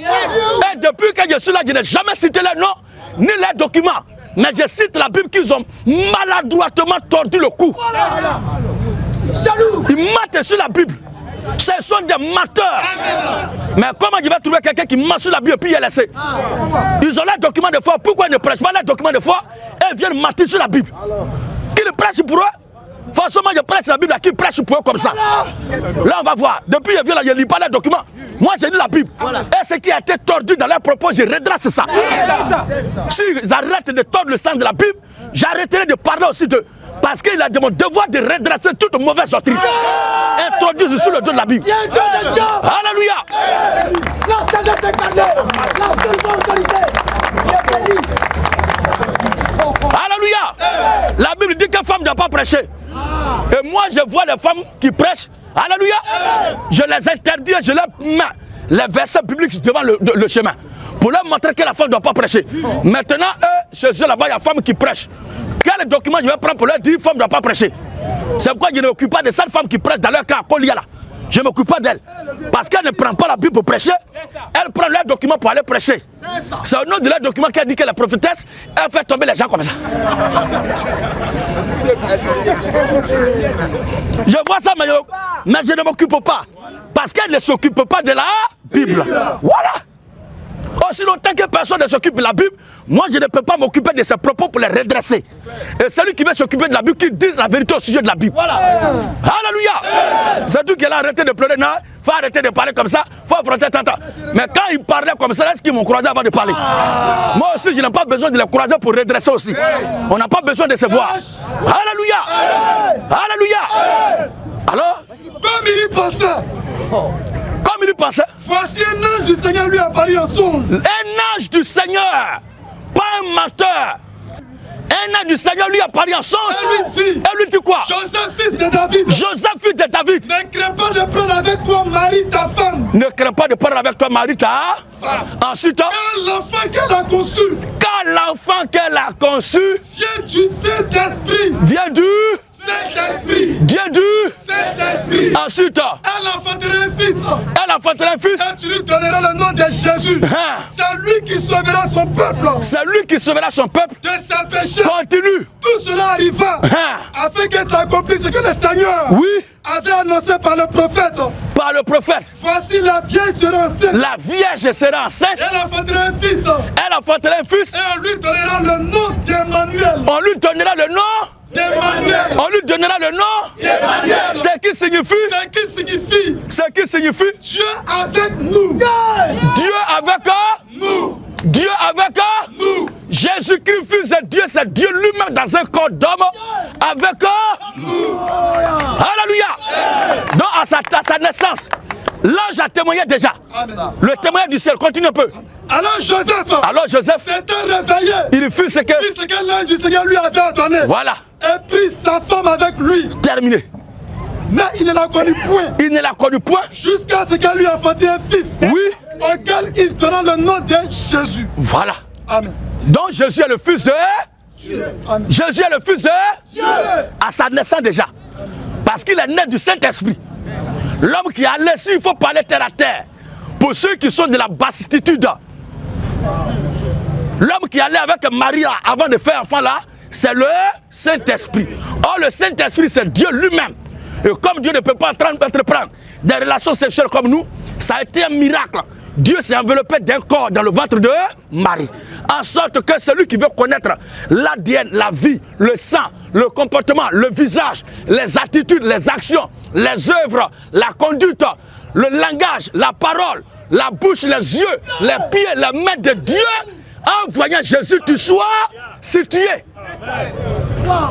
Et depuis que je suis là, je n'ai jamais cité les noms ni les documents. Mais je cite la Bible qu'ils ont maladroitement tordu le cou. Ils matent sur la Bible. Ce sont des menteurs. Mais comment je vais trouver quelqu'un qui ment sur la Bible et puis il est laissé? Ils ont leurs documents de foi. Pourquoi ils ne prêchent pas leurs documents de foi et viennent mentir sur la Bible? Qu'ils prêchent pour eux? Forcément, je prêche la Bible à qui prêche pour eux comme ça. Là, on va voir. Depuis, je viens là, je ne lis pas les documents. Moi, j'ai lu la Bible. Et ce qui a été tordu dans leurs propos, je redresse ça. S'ils arrêtent de tordre le sens de la Bible, j'arrêterai de parler aussi d'eux. Parce qu'il a de mon devoir de redresser toute mauvaise doctrine. Introduire sous le dos de la Bible. Alléluia. Alléluia. La Bible dit que femme ne doit pas prêcher. Et moi, je vois les femmes qui prêchent. Alléluia. Je les interdis, je leur mets les versets bibliques devant le chemin. Pour leur montrer que la femme ne doit pas prêcher. Maintenant, eux, chez eux là-bas, il y a femme qui prêche. Quel document je vais prendre pour leur dire femme ne doit pas prêcher? C'est pourquoi je ne m'occupe pas de cette femme qui prêche dans leur cas, Kolia là. Je ne m'occupe pas d'elle. Parce qu'elle ne prend pas la Bible pour prêcher. Elle prend leurs documents pour aller prêcher. C'est au nom de leurs documents qu'elle dit que la prophétesse, elle fait tomber les gens comme ça. Je vois ça, mais je ne m'occupe pas. Parce qu'elle ne s'occupe pas de la Bible. Voilà. Aussi longtemps que personne ne s'occupe de la Bible, moi je ne peux pas m'occuper de ses propos pour les redresser. Et celui qui veut s'occuper de la Bible, qui dise la vérité au sujet de la Bible. Voilà. Alléluia. C'est tout qu'elle a arrêté de pleurer. Non, il faut arrêter de parler comme ça. Il faut affronter tant. Mais quand ils parlaient comme ça, est-ce qu'ils m'ont croisé avant de parler? Moi aussi, je n'ai pas besoin de les croiser pour redresser aussi. On n'a pas besoin de se voir. Alléluia. Alléluia. Alors, comme il y pensait. Comme il y pensait. Voici un ange du Seigneur lui apparu en songe. Un ange du Seigneur, pas un menteur. Un ange du Seigneur lui apparu en songe. Elle lui dit quoi? Joseph, fils de David. Joseph, fils de David. Ne crains pas de prendre avec toi Marie, ta femme. Ne crains pas de prendre avec toi Marie, ta femme. Ensuite, car l'enfant qu'elle a conçu. Car l'enfant qu'elle a conçu. Vient du Saint-Esprit. Vient du Saint-Esprit. Vient du Saint-Esprit. Ensuite, elle enfantera un fils. Elle enfantera un fils. Et tu lui donneras le nom de Jésus. C'est lui qui sauvera son peuple. C'est lui qui sauvera son peuple. De ses péchés. Continue. Tout cela arriva afin que s'accomplisse ce que le Seigneur avait annoncé par le prophète. Par le prophète. Voici la vierge sera enceinte. La vierge sera enceinte. Elle enfantera un fils. Elle enfantera un fils. Et on lui donnera le nom d'Emmanuel. On lui donnera le nom d'Emmanuel. On lui donnera le nom d'Emmanuel. Ce qui signifie. Ce qui signifie. Ce qui signifie. Dieu avec nous. Dieu avec nous. Dieu avec nous. Jésus-Christ, fils de Dieu, c'est Dieu lui-même dans un corps d'homme avec nous. Alléluia. Donc à sa naissance, l'ange a témoigné déjà. Amen. Le témoignage du ciel, continue un peu. Alors Joseph s'était réveillé. Il fit ce que l'ange du Seigneur lui avait ordonné. Voilà. Et prit sa femme avec lui. Terminé. Mais il ne la connut point. Il ne la connut point. Jusqu'à ce qu'elle lui enfantait un fils. Oui. Auquel il donna le nom de Jésus. Voilà. Amen. Donc Jésus est le fils de Dieu. Jésus est le fils de Dieu. À sa naissance déjà. Parce qu'il est né du Saint-Esprit. L'homme qui a laissé, il faut parler terre à terre. Pour ceux qui sont de la bassitude. L'homme qui allait avec Marie avant de faire enfant là, c'est le Saint-Esprit. Or le Saint-Esprit c'est Dieu lui-même. Et comme Dieu ne peut pas entreprendre des relations sexuelles comme nous, ça a été un miracle. Dieu s'est enveloppé d'un corps dans le ventre de Marie. En sorte que celui qui veut connaître l'ADN, la vie, le sang, le comportement, le visage, les attitudes, les actions, les œuvres, la conduite, le langage, la parole, la bouche, les yeux, les pieds, les mains de Dieu, en voyant Jésus, tu sois situé.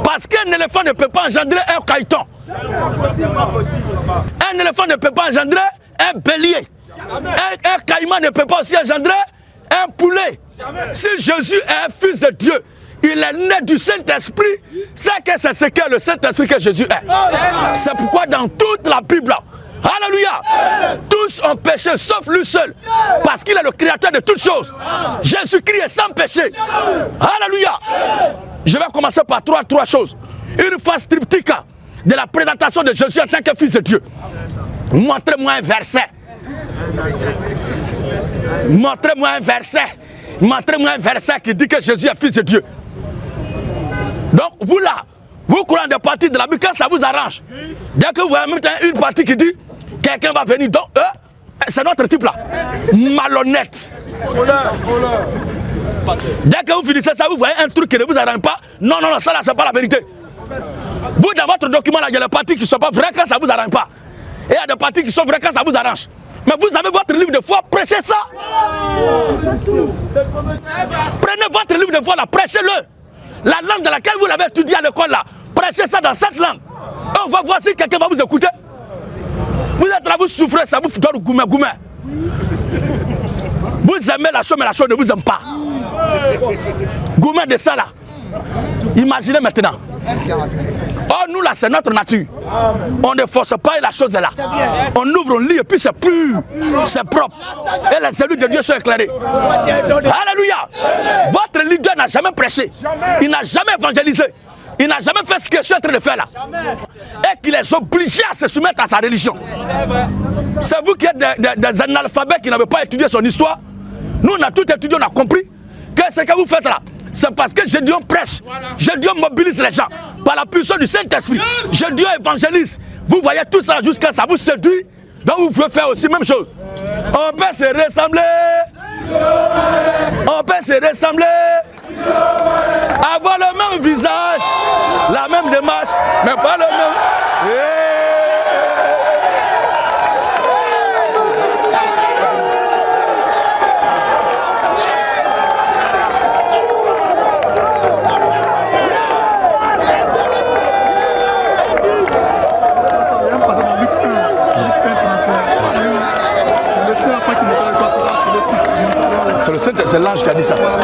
Parce qu'un éléphant ne peut pas engendrer un caïton. Un éléphant ne peut pas engendrer un bélier. Un caïman ne peut pas aussi engendrer un poulet. Si Jésus est fils de Dieu, il est né du Saint-Esprit, c'est que c'est ce qu'est le Saint-Esprit que Jésus est. C'est pourquoi dans toute la Bible, alléluia, tous ont péché sauf lui seul, parce qu'il est le créateur de toutes choses. Jésus-Christ est sans péché. Alléluia. Je vais commencer par trois choses. Une phase triptyque de la présentation de Jésus en tant que fils de Dieu. Montrez-moi un verset. Montrez-moi un verset. Montrez-moi un verset qui dit que Jésus est fils de Dieu. Donc vous là, vous croyez des parties de la Bible quand ça vous arrange. Dès que vous avez une partie qui dit Quelqu'un va venir, donc c'est notre type là. Malhonnête. Dès que vous finissez ça, vous voyez un truc qui ne vous arrange pas. Non, non, non, ça là, c'est pas la vérité. Vous, dans votre document là, il y a des parties qui ne sont pas vraies quand ça ne vous arrange pas. Et il y a des parties qui sont vraies quand ça vous arrange. Mais vous avez votre livre de foi, prêchez ça. Prenez votre livre de foi là, prêchez-le. La langue dans laquelle vous l'avez étudié à l'école là, prêchez ça dans cette langue. Et on va voir si quelqu'un va vous écouter. Vous êtes là, vous souffrez, ça vous donne goumé, goumé. Vous aimez la chose, mais la chose ne vous aime pas. Goumé de ça là. Imaginez maintenant. Oh, nous là, c'est notre nature. On ne force pas et la chose est là. On ouvre, on lit et puis c'est pur, c'est propre. Et les élus de Dieu sont éclairés. Alléluia. Votre leader n'a jamais prêché. Il n'a jamais évangélisé. Il n'a jamais fait ce que je suis en train de faire là. Et qu'il est obligé à se soumettre à sa religion. C'est vous qui êtes des analphabètes qui n'avez pas étudié son histoire. Nous, on a tout étudié, on a compris que ce que vous faites là, c'est parce que Gédéon prêche. Gédéon mobilise les gens par la puissance du Saint-Esprit. Gédéon évangélise. Vous voyez tout ça jusqu'à ça vous séduit. Donc vous pouvez faire aussi la même chose. On peut se ressembler. On peut se ressembler. Avoir le même visage, la même démarche, mais pas le même. C'est l'ange qui a dit ça. Alléluia.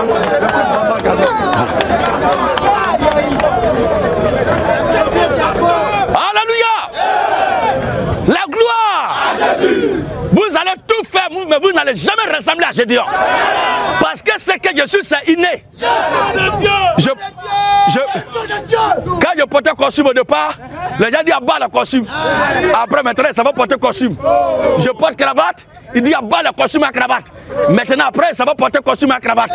La gloire. Vous allez tout faire, mais vous n'allez jamais ressembler à Gédéon. Parce que ce que je suis, c'est inné. Quand je portais costume au départ, les gens disent à bas le costume. Après maintenant, ça va porter costume. Je porte cravate, il dit à bas le costume à cravate. Maintenant après, ça va porter costume à cravate.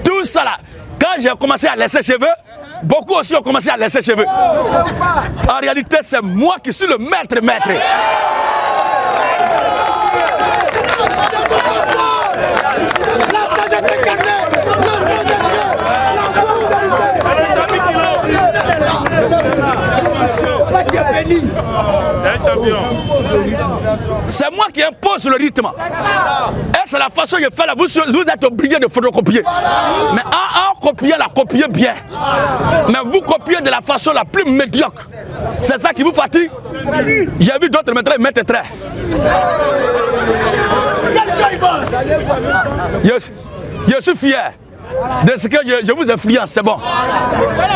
Tout ça là, quand j'ai commencé à laisser cheveux, beaucoup aussi ont commencé à laisser cheveux. En réalité, c'est moi qui suis le maître. C'est moi qui impose le rythme. Et c'est la façon que je fais là. Vous êtes obligé de photocopier. Mais en copier, la copier bien. Mais vous copiez de la façon la plus médiocre. C'est ça qui vous fatigue. J'ai vu d'autres maintenant ils mettent traits. Je suis fier de ce que je vous influence, c'est bon.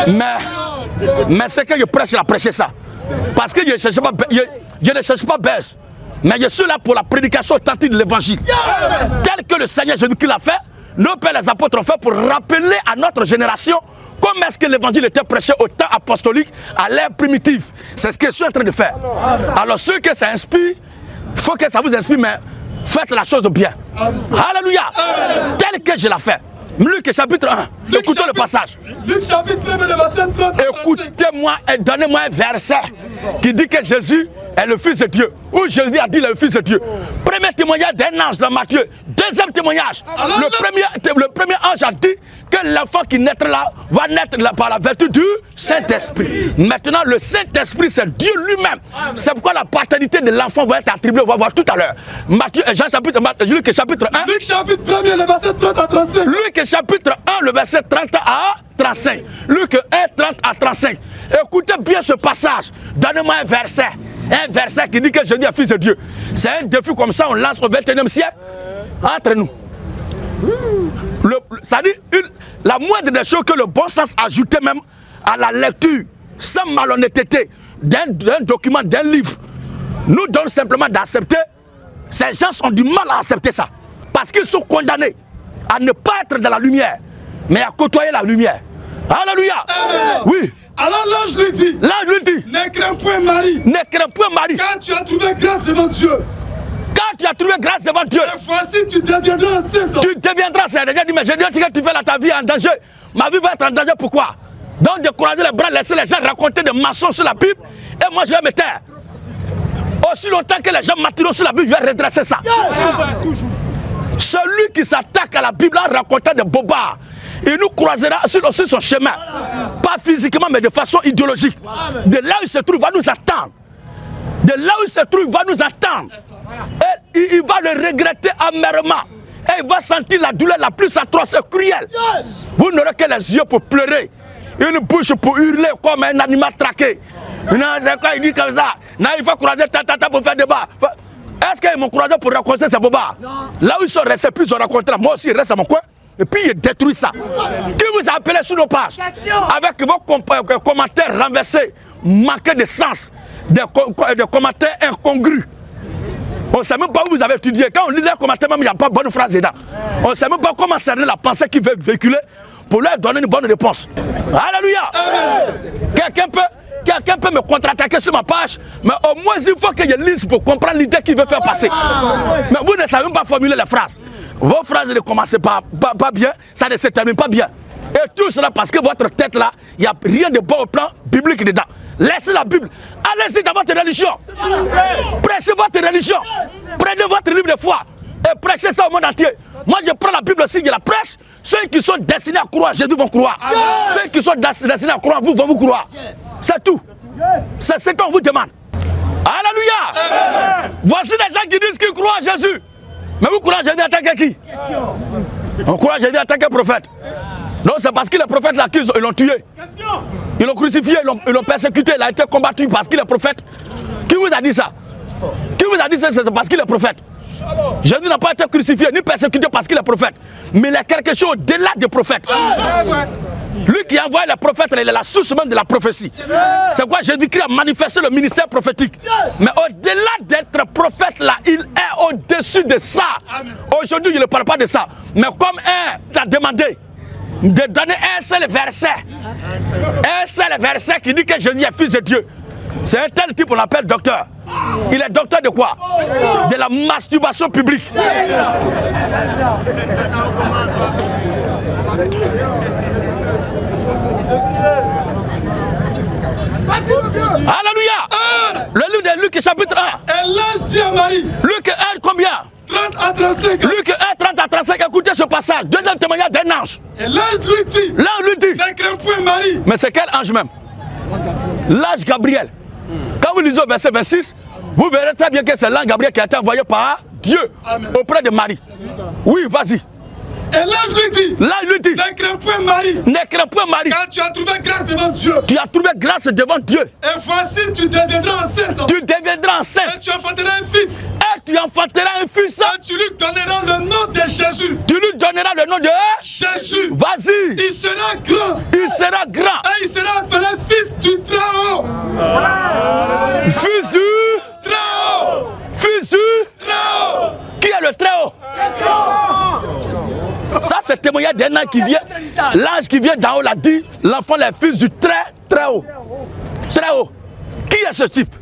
Mais ce que je prêche, je prêche ça. Parce que je ne cherche pas baisse. Mais je suis là pour la prédication authentique de l'évangile. Tel que le Seigneur Jésus-Christ l'a fait, nos pères les apôtres ont fait pour rappeler à notre génération comment est-ce que l'évangile était prêché au temps apostolique, à l'ère primitive. C'est ce que je suis en train de faire. Alors ceux que ça inspire, il faut que ça vous inspire, mais faites la chose bien. Alléluia. Tel que je l'ai fait. Luc chapitre 1, écoutez le passage. Luc chapitre 1, verset 30. Écoutez-moi et donnez-moi un verset qui dit que Jésus est le Fils de Dieu. Ou Jésus a dit le Fils de Dieu. Premier témoignage d'un ange dans Matthieu. Deuxième témoignage. Le premier ange a dit que l'enfant qui naîtra là va naître là par la vertu du Saint-Esprit. Maintenant, le Saint-Esprit, c'est Dieu lui-même. C'est pourquoi la paternité de l'enfant va être attribuée. On va voir tout à l'heure. Luc chapitre 1. Luc chapitre 1, le verset 30 à 35. Luc chapitre 1, le verset 30 à 35. Luc 1, 30 à 35. Écoutez bien ce passage. Donnez-moi un verset. Un verset qui dit que Jésus est Fils de Dieu. C'est un défi comme ça, on lance au 21e siècle. Entre nous. Ça dit la moindre des choses que le bon sens ajoutait même à la lecture, sans malhonnêteté, d'un document, d'un livre, nous donne simplement d'accepter. Ces gens ont du mal à accepter ça. Parce qu'ils sont condamnés à ne pas être dans la lumière, mais à côtoyer la lumière. Alléluia. Oui. Alors l'ange lui dit, ne crains point Marie. Ne crains point Marie. Quand tu as trouvé grâce devant Dieu. Quand tu as trouvé grâce devant Dieu. Et voici, tu deviendras enceinte. Tu deviendras enceinte. Déjà dit, mais je dis que tu fais là, ta vie en danger. Ma vie va être en danger, pourquoi? Donc décourager les bras, laisser les gens raconter des mensonges sur la Bible. Et moi je vais me taire. Aussi longtemps que les gens maturent sur la Bible, je vais redresser ça. Celui qui s'attaque à la Bible en racontant des bobards, il nous croisera sur son chemin. Pas physiquement, mais de façon idéologique. De là où il se trouve, il va nous attendre. De là où il se trouve, il va nous attendre. Et il va le regretter amèrement. Et il va sentir la douleur la plus atroce et cruelle. Vous n'aurez que les yeux pour pleurer. Une bouche pour hurler comme un animal traqué. Non, c'est quoi, il dit comme ça. Non, il faut croiser tata pour faire débat. Est-ce qu'ils m'ont croisé pour raconter ces bobards? Là où ils sont restés, puis ils ont raconté. Moi aussi, il reste à mon coin. Et puis il détruit ça. Qui vous a appelé sur nos pages avec vos commentaires renversés, manqués de sens, des commentaires incongrus. On ne sait même pas où vous avez étudié. Quand on lit les commentaires, même il n'y a pas de bonne phrase dedans. On ne sait même pas comment cerner la pensée qu'ils veulent véhiculer pour leur donner une bonne réponse. Alléluia. Quelqu'un peut me contre-attaquer sur ma page, mais au moins il faut que je lise pour comprendre l'idée qu'il veut faire passer. Mais vous ne savez même pas formuler les phrases. Vos phrases ne commencent pas bien, ça ne se termine pas bien. Et tout cela parce que votre tête là, il n'y a rien de bon au plan biblique dedans. Laissez la Bible, allez-y dans votre religion. Prêchez votre religion. Prenez votre livre de foi et prêchez ça au monde entier. Moi je prends la Bible aussi, je la prêche. Ceux qui sont destinés à croire, Jésus vont croire. Ceux qui sont destinés à croire, vous vont vous croire. C'est tout. C'est ce qu'on vous demande. Alléluia. Voici des gens qui disent qu'ils croient en Jésus. Mais vous croyez en Jésus en tant que qui? On croit en Jésus en tant que prophète. Non, c'est parce que les prophètes l'accusent, ils l'ont tué. Ils l'ont crucifié, ils l'ont persécuté, il a été combattu parce qu'il est prophète. Qui vous a dit ça? Qui vous a dit ça? C'est parce qu'il est prophète. Jésus n'a pas été crucifié ni persécuté parce qu'il est prophète. Mais il y a quelque chose au-delà des prophètes. Lui qui envoie les prophètes, il est la source même de la prophétie. C'est quoi Jésus-Christ a manifesté le ministère prophétique. Mais au-delà d'être prophète là, il est au-dessus de ça. Aujourd'hui, je ne parle pas de ça. Mais comme un t'a demandé de donner un seul verset qui dit que Jésus est fils de Dieu. C'est un tel type, on l'appelle docteur. Il est docteur de quoi? De la masturbation publique. Alléluia. Le livre de Luc chapitre 1. Et l'ange dit à Marie. Luc 1 combien? 30 à 35. Luc 1, 30 à 35. Écoutez ce passage. Deuxième témoignage d'un ange. Et l'ange lui dit. L'ange lui dit. Ne crains point Marie. Mais c'est quel ange même? L'ange Gabriel. Quand vous lisez au verset 26, vous verrez très bien que c'est l'ange Gabriel qui a été envoyé par Dieu auprès de Marie. Oui, vas-y. Et l'ange lui dit. L'ange lui dit. Ne crains point Marie. Ne crains point Marie. Car tu as trouvé grâce devant Dieu. Tu as trouvé grâce devant Dieu. Et voici, tu deviendras enceinte. Tu deviendras enceinte. Et tu enfanteras un fils. Et tu enfanteras un fils. Et tu lui donneras le nom de Jésus. Tu lui donneras le nom de Jésus. Vas-y. Il sera grand. Il sera grand. Et il sera appelé fils du Très-Haut. Fils du Très-Haut. Fils du Très-Haut. Qui est le Très-Haut? Ça, c'est le témoignage d'un ange qui vient. L'ange qui vient d'en haut l'a dit. L'enfant est fils du Très-Haut. Très-Haut. Qui est ce type?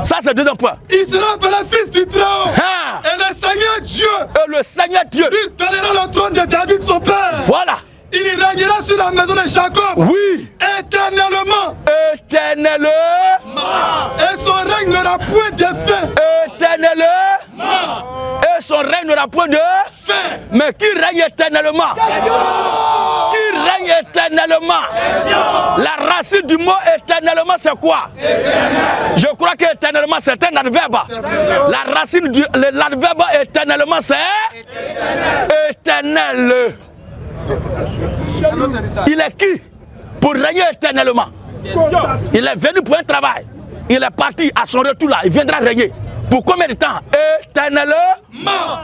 Ça, c'est le deuxième point. Il sera appelé fils du Très-Haut. Ah. Et le Seigneur Dieu. Et le Seigneur Dieu lui donnera le trône de David, son père. Voilà. Il régnera sur la maison de Jacob. Oui. Éternellement. Éternellement. Et son règne n'aura point de fin. Éternellement. Et son règne n'aura point de fin. Mais qui règne éternellement? Qui règne éternellement? La racine du mot éternellement, c'est quoi? Je crois que éternellement, c'est un adverbe. La racine du l'adverbe éternellement, c'est éternel. Il est qui pour régner éternellement? Il est venu pour un travail. Il est parti à son retour là. Il viendra régner. Pour combien de temps? Éternellement.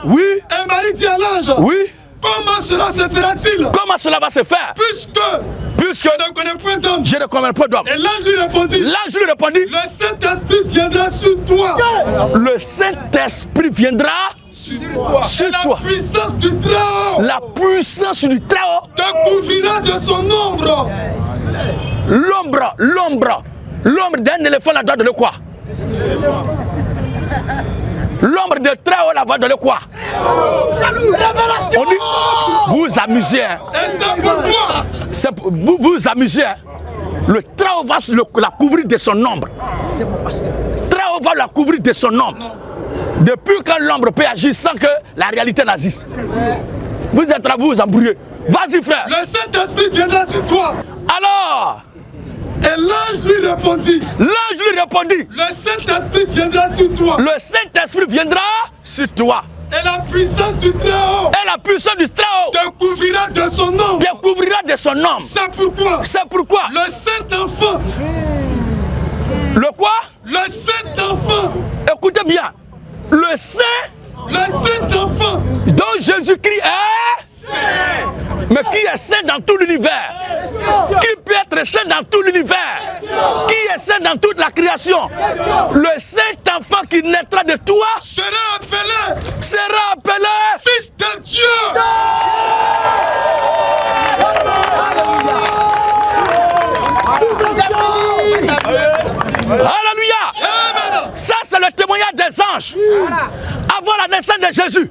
Oui. Et Marie dit à l'ange. Oui. Comment cela se fera-t-il? Comment cela va se faire? Puisque je ne connais point d'homme. Je ne connais point d'homme. Et l'ange lui répondit. L'ange lui répondit. Le Saint-Esprit viendra sur toi. Le Saint-Esprit viendra sur toi. La puissance du Très-Haut. La puissance du Très-Haut te couvrira de son ombre. L'ombre d'un éléphant, la doit donner quoi? L'ombre de Très-Haut, la doit donner quoi? On dit, vous vous amusez. Hein? Et c'est pourquoi vous vous amusez. Hein? Le Très-Haut va la couvrir de son ombre. Très-Haut va la couvrir de son ombre. Depuis quand l'ombre peut agir sans que la réalité n'agisse. Vous êtes là, vous vous embrouillez. Vas-y frère. Le Saint-Esprit viendra sur toi. Alors, et l'ange lui répondit. L'ange lui répondit. Le Saint-Esprit viendra sur toi. Le Saint-Esprit viendra sur toi. Et la puissance du Très-Haut. Et la puissance du Très-Haut. Te couvrira de son ombre. Te couvrira de son ombre. C'est pourquoi. C'est pourquoi. Le Saint-Enfant. Le quoi? Le Saint-Enfant. Écoutez bien. Le Saint-Enfant dont Jésus-Christ est saint. Mais qui est saint dans tout l'univers? Qui peut être saint dans tout l'univers? Qui est saint dans toute la création? Le Saint-Enfant qui naîtra de toi sera appelé Fils de Dieu. Alléluia. Ça c'est le témoignage des anges. Avant la naissance de Jésus.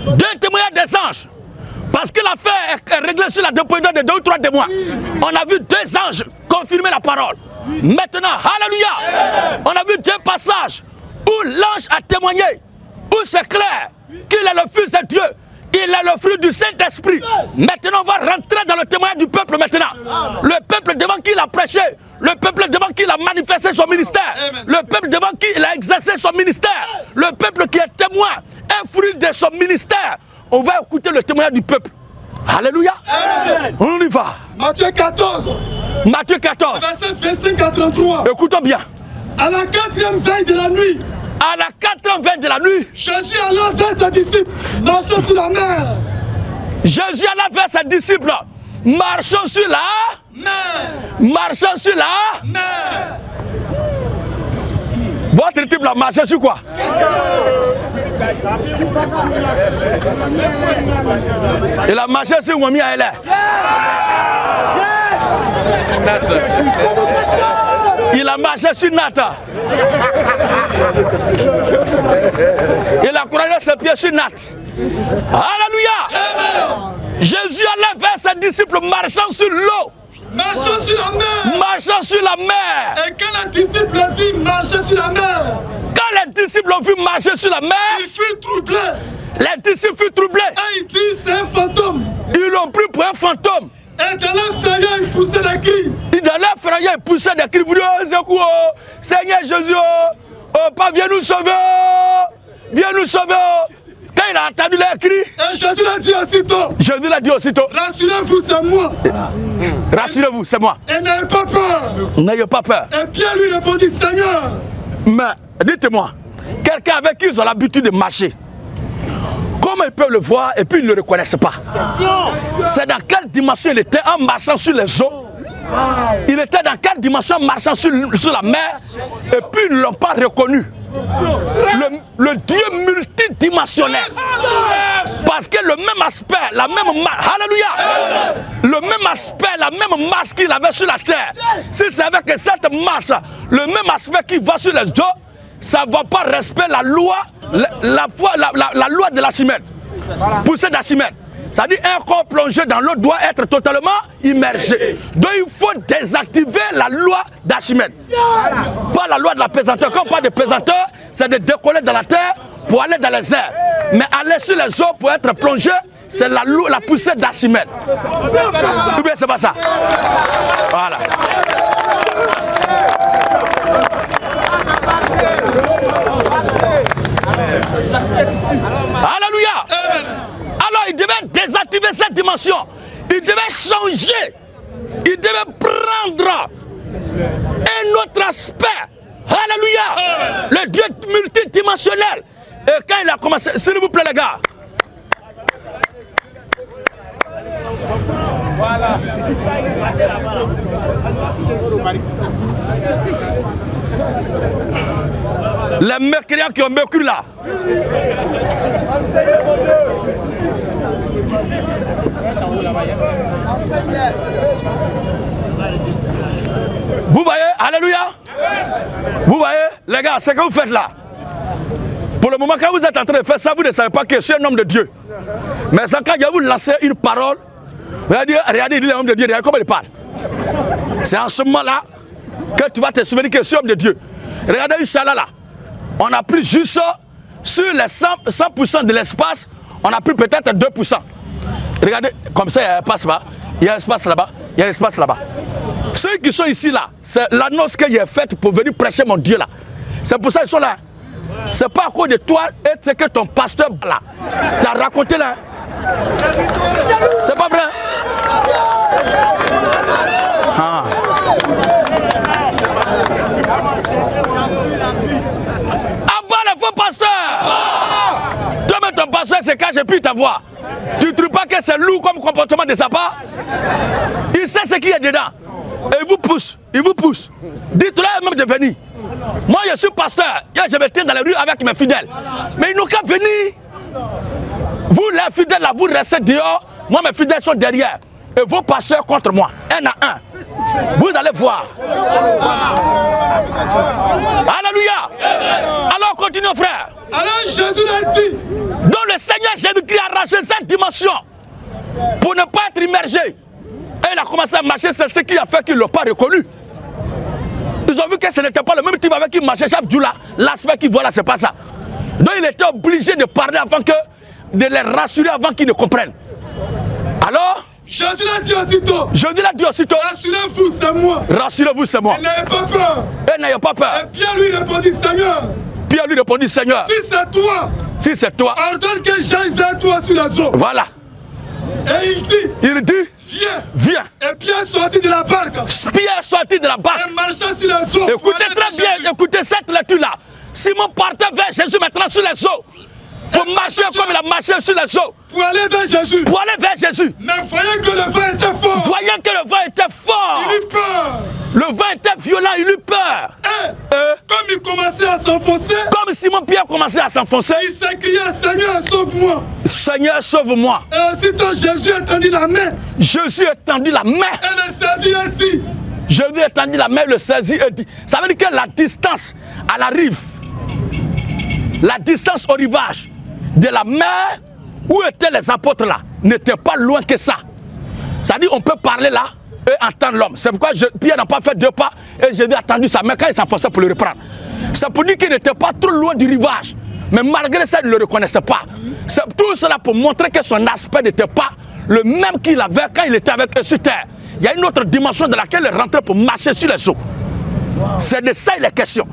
Deux témoignages des anges. Parce que l'affaire est réglée sur la dépendance de 2 ou 3 témoins. On a vu 2 anges confirmer la parole. Maintenant, alléluia, on a vu 2 passages où l'ange a témoigné, où c'est clair qu'il est le Fils de Dieu. Il est le fruit du Saint-Esprit. Maintenant, on va rentrer dans le témoignage du peuple maintenant. Le peuple devant qui il a prêché. Le peuple devant qui il a manifesté son ministère. Le peuple devant qui il a exercé son ministère. Le peuple qui est témoin, un fruit de son ministère. On va écouter le témoignage du peuple. Alléluia. Amen. On y va. Matthieu 14. Matthieu 14. Verset 25 à 33. Écoutons bien. À la 4e veille de la nuit. À la 4e veille de la nuit. Jésus alla vers ses disciples, marchant sur la mer. Jésus alla vers ses disciples, marchant sur la mer. Marchant sur la mer. Votre disciple a marché sur quoi? Il a marché sur Wami Aélé. Il a marché sur Nata. Il a croisé ses pieds sur Nat. Alléluia. Jésus allait vers ses disciples marchant sur l'eau. Marchant sur la mer. Marchant sur la mer. Et quand les disciples virent marcher sur la mer. Quand les disciples ont vu marcher sur la mer, ils furent troublés. Les disciples furent troublés. Et ils disent c'est un fantôme. Ils l'ont pris pour un fantôme. Et dans leur frayeur, ils poussaient des cris. Et dans leur frayeur, ils poussaient des cris. Vous dites, oh, c'est quoi? Seigneur Jésus, oh, pas viens nous sauver. Viens nous sauver. Quand il a entendu les cris, et Jésus l'a dit aussitôt. Jésus l'a dit aussitôt. Rassurez-vous, c'est moi. Rassurez-vous, c'est moi. Et n'ayez pas peur. N'ayez pas peur. Et Pierre lui répondit, Seigneur. Mais dites-moi, quelqu'un avec qui ils ont l'habitude de marcher, comment ils peuvent le voir et puis ils ne le reconnaissent pas? C'est dans quelle dimension il était en marchant sur les eaux? Il était dans quelle dimension en marchant sur la mer? Et puis ils ne l'ont pas reconnu. Le Dieu multidimensionnel. Parce que le même aspect, la même masse, alléluia, le même aspect, la même masse qu'il avait sur la terre, si c'est avec cette masse, le même aspect qui va sur les eaux, ça ne va pas respecter la loi, la loi de l'Archimède. Poussée d'Archimède. C'est-à-dire un corps plongé dans l'eau doit être totalement immergé. Donc il faut désactiver la loi d'Archimède. Pas la loi de la pesanteur. Quand on parle de pesanteur, c'est de décoller dans la terre pour aller dans les airs. Mais aller sur les eaux pour être plongé, c'est la poussée d'Archimède. Ou bien c'est pas ça? Voilà. Alléluia. Alors il devait désactiver cette dimension. Il devait changer. Il devait prendre un autre aspect. Alléluia. Le Dieu multidimensionnel. Et quand il a commencé, s'il vous plaît les gars. Voilà. Les mécréants qui ont mécru là. Vous voyez, alléluia. Vous voyez, les gars, ce que vous faites là. Pour le moment, quand vous êtes en train de faire ça, vous ne savez pas que je suis un homme de Dieu. Mais quand il vous lancer une parole, regardez, il dit l'homme de Dieu, regardez comment il parle. C'est en ce moment-là que tu vas te souvenir que je suis homme de Dieu. Regardez Inch'Allah là. On a pris juste sur les 100% de l'espace, on a pris peut-être 2%. Regardez, comme ça, il y a un espace là-bas, il y a un espace là-bas, il y a un espace là-bas. Ceux qui sont ici là, c'est l'annonce que j'ai faite pour venir prêcher mon Dieu là. C'est pour ça qu'ils sont là. C'est pas à cause de toi et c'est que ton pasteur là t'a raconté là. C'est pas vrai. Ah. Abat le faux pasteur. Toi-même ton pasteur se cache et puis ta voix. Tu ne trouves pas que c'est lourd comme comportement de sa part? Il sait ce qu'il y a dedans. Et il vous pousse, il vous pousse. Dites-le même de venir. Moi je suis pasteur, je me tiens dans la rue avec mes fidèles. Mais ils n'ont qu'à venir. Vous les fidèles là, vous restez dehors. Moi mes fidèles sont derrière. Et vos pasteurs contre moi, un à un. Vous allez voir. Alléluia. Alors continuons frère. Alors Jésus l'a dit. Donc le Seigneur Jésus-Christ a arraché cette dimension pour ne pas être immergé. Et il a commencé à marcher, c'est ce qui a fait qu'ils ne l'ont pas reconnu. Ils ont vu que ce n'était pas le même type avec qui il marchait chaque jour là. L'aspect qu'ils voient là, c'est pas ça. Donc il était obligé de parler avant que, de les rassurer avant qu'ils ne comprennent. Alors, Jésus l'a dit aussitôt. Jésus l'a dit aussitôt. Rassurez-vous, c'est moi. Rassurez-vous, c'est moi. Et n'ayez pas peur. Et n'ayez pas peur. Et Pierre lui répondit, Seigneur. Pierre lui répondit, Seigneur. Si c'est toi. Si c'est toi. Ordonne que j'aille vers toi sur la zone. Voilà. Et il dit. Viens. Viens. Et Pierre sortit de la barque. Pierre sortit de la barque. Et marcha sur les eaux. Écoutez très bien, écoutez cette lecture-là. Simon partait vers Jésus maintenant sur les eaux. Pour marcher comme il a marché sur les eaux. Pour aller vers Jésus. Pour aller vers Jésus. Mais voyant que le vent était fort. Voyant que le vent était fort. Il eut peur. Le vent était violent, il eut peur. Comme il commençait à s'enfoncer. Comme Simon Pierre commençait à s'enfoncer. Il s'écria, Seigneur, sauve-moi. Seigneur, sauve-moi. Et aussitôt Jésus étendit la main. Jésus étendit la main. Et le saisit et dit. Jésus étendit la main, le saisit et dit. Ça veut dire que la distance à la rive, la distance au rivage de la mer où étaient les apôtres là, n'était pas loin que ça. Ça dit on peut parler là et entendre l'homme. C'est pourquoi Pierre n'a pas fait 2 pas et Jésus a tendu sa main quand il s'enfonçait pour le reprendre. C'est pour dire qu'il n'était pas trop loin du rivage. Mais malgré ça, il ne le reconnaissait pas. C'est tout cela pour montrer que son aspect n'était pas le même qu'il avait quand il était avec eux sur terre. Il y a une autre dimension dans laquelle il rentrait pour marcher sur les eaux. C'est de ça il est question.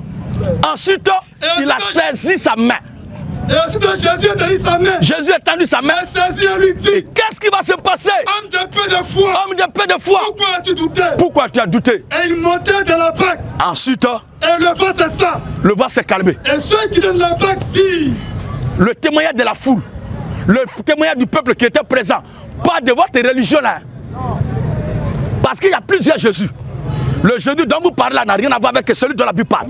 Ensuite, il a saisi sa main. Et aussitôt Jésus étendit sa main. Jésus étendit sa main. Il a saisi et lui dit. Qu'est-ce qui va se passer? Homme de peu de foi. Homme de peu de foi. Pourquoi as-tu douté? Pourquoi tu as douté? Et il montait dans la barque. Ensuite, et le vent cessa. Le vent s'est calmé. Et ceux qui dans la barque virent le témoignage de la foule, le témoignage du peuple qui était présent, pas de votre religion là. Parce qu'il y a plusieurs Jésus. Le Jésus dont vous parlez là n'a rien à voir avec celui dont la Bible parle.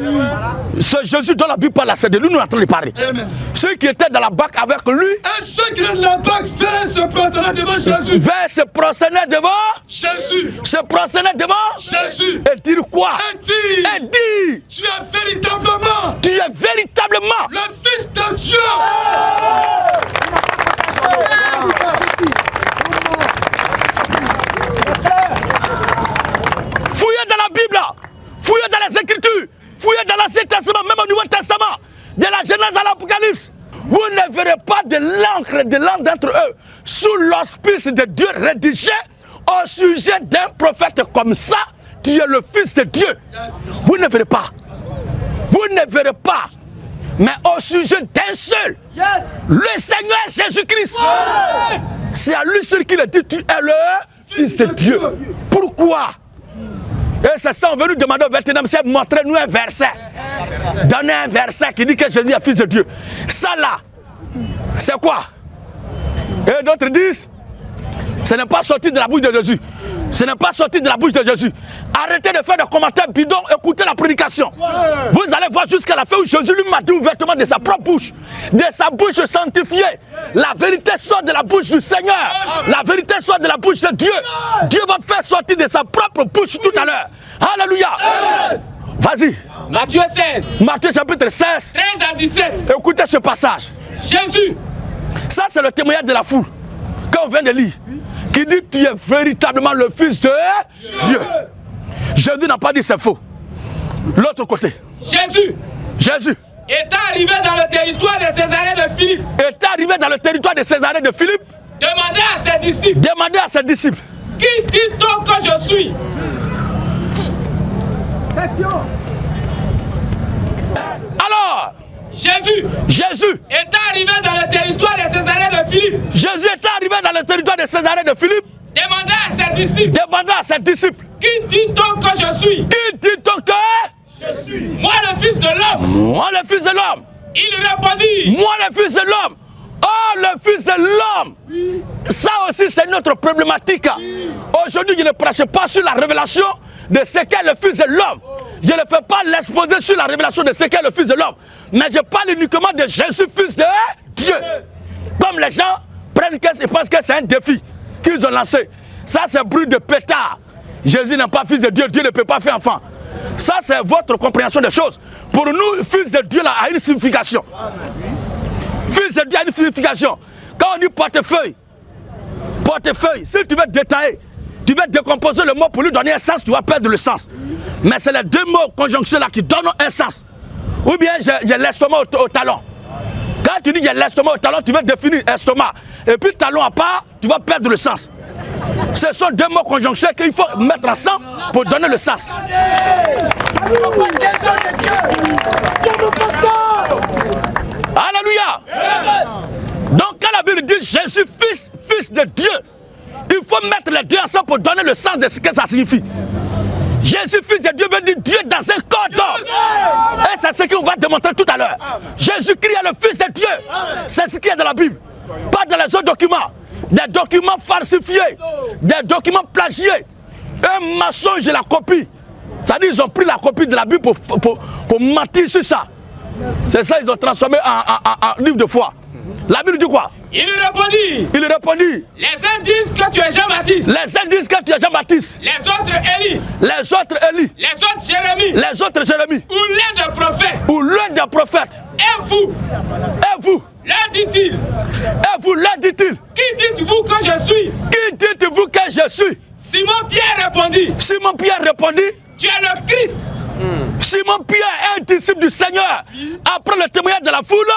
Ce Jésus dont la Bible parle là, c'est de lui nous sommes en train de parler. Amen. Ceux qui étaient dans la barque avec lui. Et ceux qui étaient dans la barque vinrent se prosterner devant Jésus. Vers se prosterner devant Jésus. Se prosterner devant Jésus. Et dire quoi? Et dire. Tu es véritablement. Tu es véritablement le Fils de Dieu. Fouillez dans la Bible, fouillez dans les Écritures, fouillez dans l'Ancien Testament, même au Nouveau Testament, de la Genèse à l'Apocalypse. Vous ne verrez pas de l'encre de l'un d'entre eux sous l'auspice de Dieu rédigé au sujet d'un prophète comme ça. Tu es le Fils de Dieu. Vous ne verrez pas. Vous ne verrez pas. Mais au sujet d'un seul, le Seigneur Jésus-Christ. C'est à lui seul qu'il a dit, tu es le Fils de Dieu. Pourquoi? Et c'est ça, on veut nous demander au 21e siècle, montrez-nous un verset. Donnez un verset qui dit que Jésus est Fils de Dieu. Ça là, c'est quoi? Et d'autres disent, ce n'est pas sorti de la bouche de Jésus. Ce n'est pas sorti de la bouche de Jésus. Arrêtez de faire des commentaires bidons, écoutez la prédication. Vous allez voir jusqu'à la fin où Jésus lui m'a dit ouvertement de sa propre bouche, de sa bouche sanctifiée. La vérité sort de la bouche du Seigneur. La vérité sort de la bouche de Dieu. Dieu va faire sortir de sa propre bouche tout à l'heure. Alléluia. Vas-y. Matthieu 16. Matthieu chapitre 16. 13 à 17. Écoutez ce passage. Jésus. Ça c'est le témoignage de la foule. Quand on vient de lire. Qui dit tu es véritablement le Fils de Dieu. Jésus n'a pas dit c'est faux. L'autre côté. Jésus est arrivé dans le territoire de Césarée de Philippe. Est arrivé dans le territoire de Césarée de Philippe. Demandez à ses disciples. Demandez à ses disciples. Qui dit-on que je suis? Alors, Jésus est arrivé dans le territoire de Césarée de Philippe. Jésus est arrivé dans le territoire de Césarée de Philippe. Demandez à ses disciples. Demandez à ses disciples. Qui dit-on que je suis? Qui dit-on que je suis? Moi le Fils de l'homme. Moi le Fils de l'homme. Il répondit. Moi le Fils de l'homme. Oh, le Fils de l'homme. Oui. Ça aussi, c'est notre problématique. Oui. Aujourd'hui, je ne prêche pas sur la révélation de ce qu'est le Fils de l'homme. Je ne fais pas l'exposé sur la révélation de ce qu'est le Fils de l'homme. Mais je parle uniquement de Jésus, Fils de Dieu. Comme les gens prennent et pensent que c'est un défi qu'ils ont lancé. Ça, c'est bruit de pétard. Jésus n'est pas Fils de Dieu. Dieu ne peut pas faire enfant. Ça, c'est votre compréhension des choses. Pour nous, Fils de Dieu là, a une signification. Fils de Dieu a une signification. Quand on dit portefeuille, si tu veux détailler, tu veux décomposer le mot pour lui donner un sens, tu vas perdre le sens. Mais c'est les deux mots conjonctions là qui donnent un sens. Ou bien j'ai l'estomac au talon. Quand tu dis j'ai l'estomac au talon, tu veux définir estomac. Et puis talon à part, tu vas perdre le sens. Ce sont deux mots conjonctions qu'il faut mettre ensemble pour donner le sens. Alléluia. Donc quand la Bible dit Jésus fils de Dieu, il faut mettre les deux ensemble pour donner le sens de ce que ça signifie. Jésus fils de Dieu veut dire Dieu dans un corps d'homme. Et c'est ce qu'on va démontrer tout à l'heure. Jésus-Christ est le Fils de Dieu. C'est ce qu'il y a dans la Bible. Pas dans les autres documents. Des documents falsifiés. Des documents plagiés. Un mensonge et la copie. C'est-à-dire qu'ils ont pris la copie de la Bible pour mentir sur ça. C'est ça ils ont transformé en livre de foi. La Bible dit quoi? Il répondit. Les uns disent que tu es Jean-Baptiste. Les uns disent que tu es Jean-Baptiste. Les autres Élie. Les autres Élie. Les autres Jérémie. Les autres Jérémie. Ou l'un des prophètes. Ou l'un des prophètes. Et vous. Leur dit-il. Et vous, leur dit-il. Qui dites-vous que je suis? Qui dites-vous que je suis? Simon-Pierre répondit. Simon-Pierre répondit. Tu es le Christ. Simon-Pierre, un disciple du Seigneur, après le témoignage de la foule,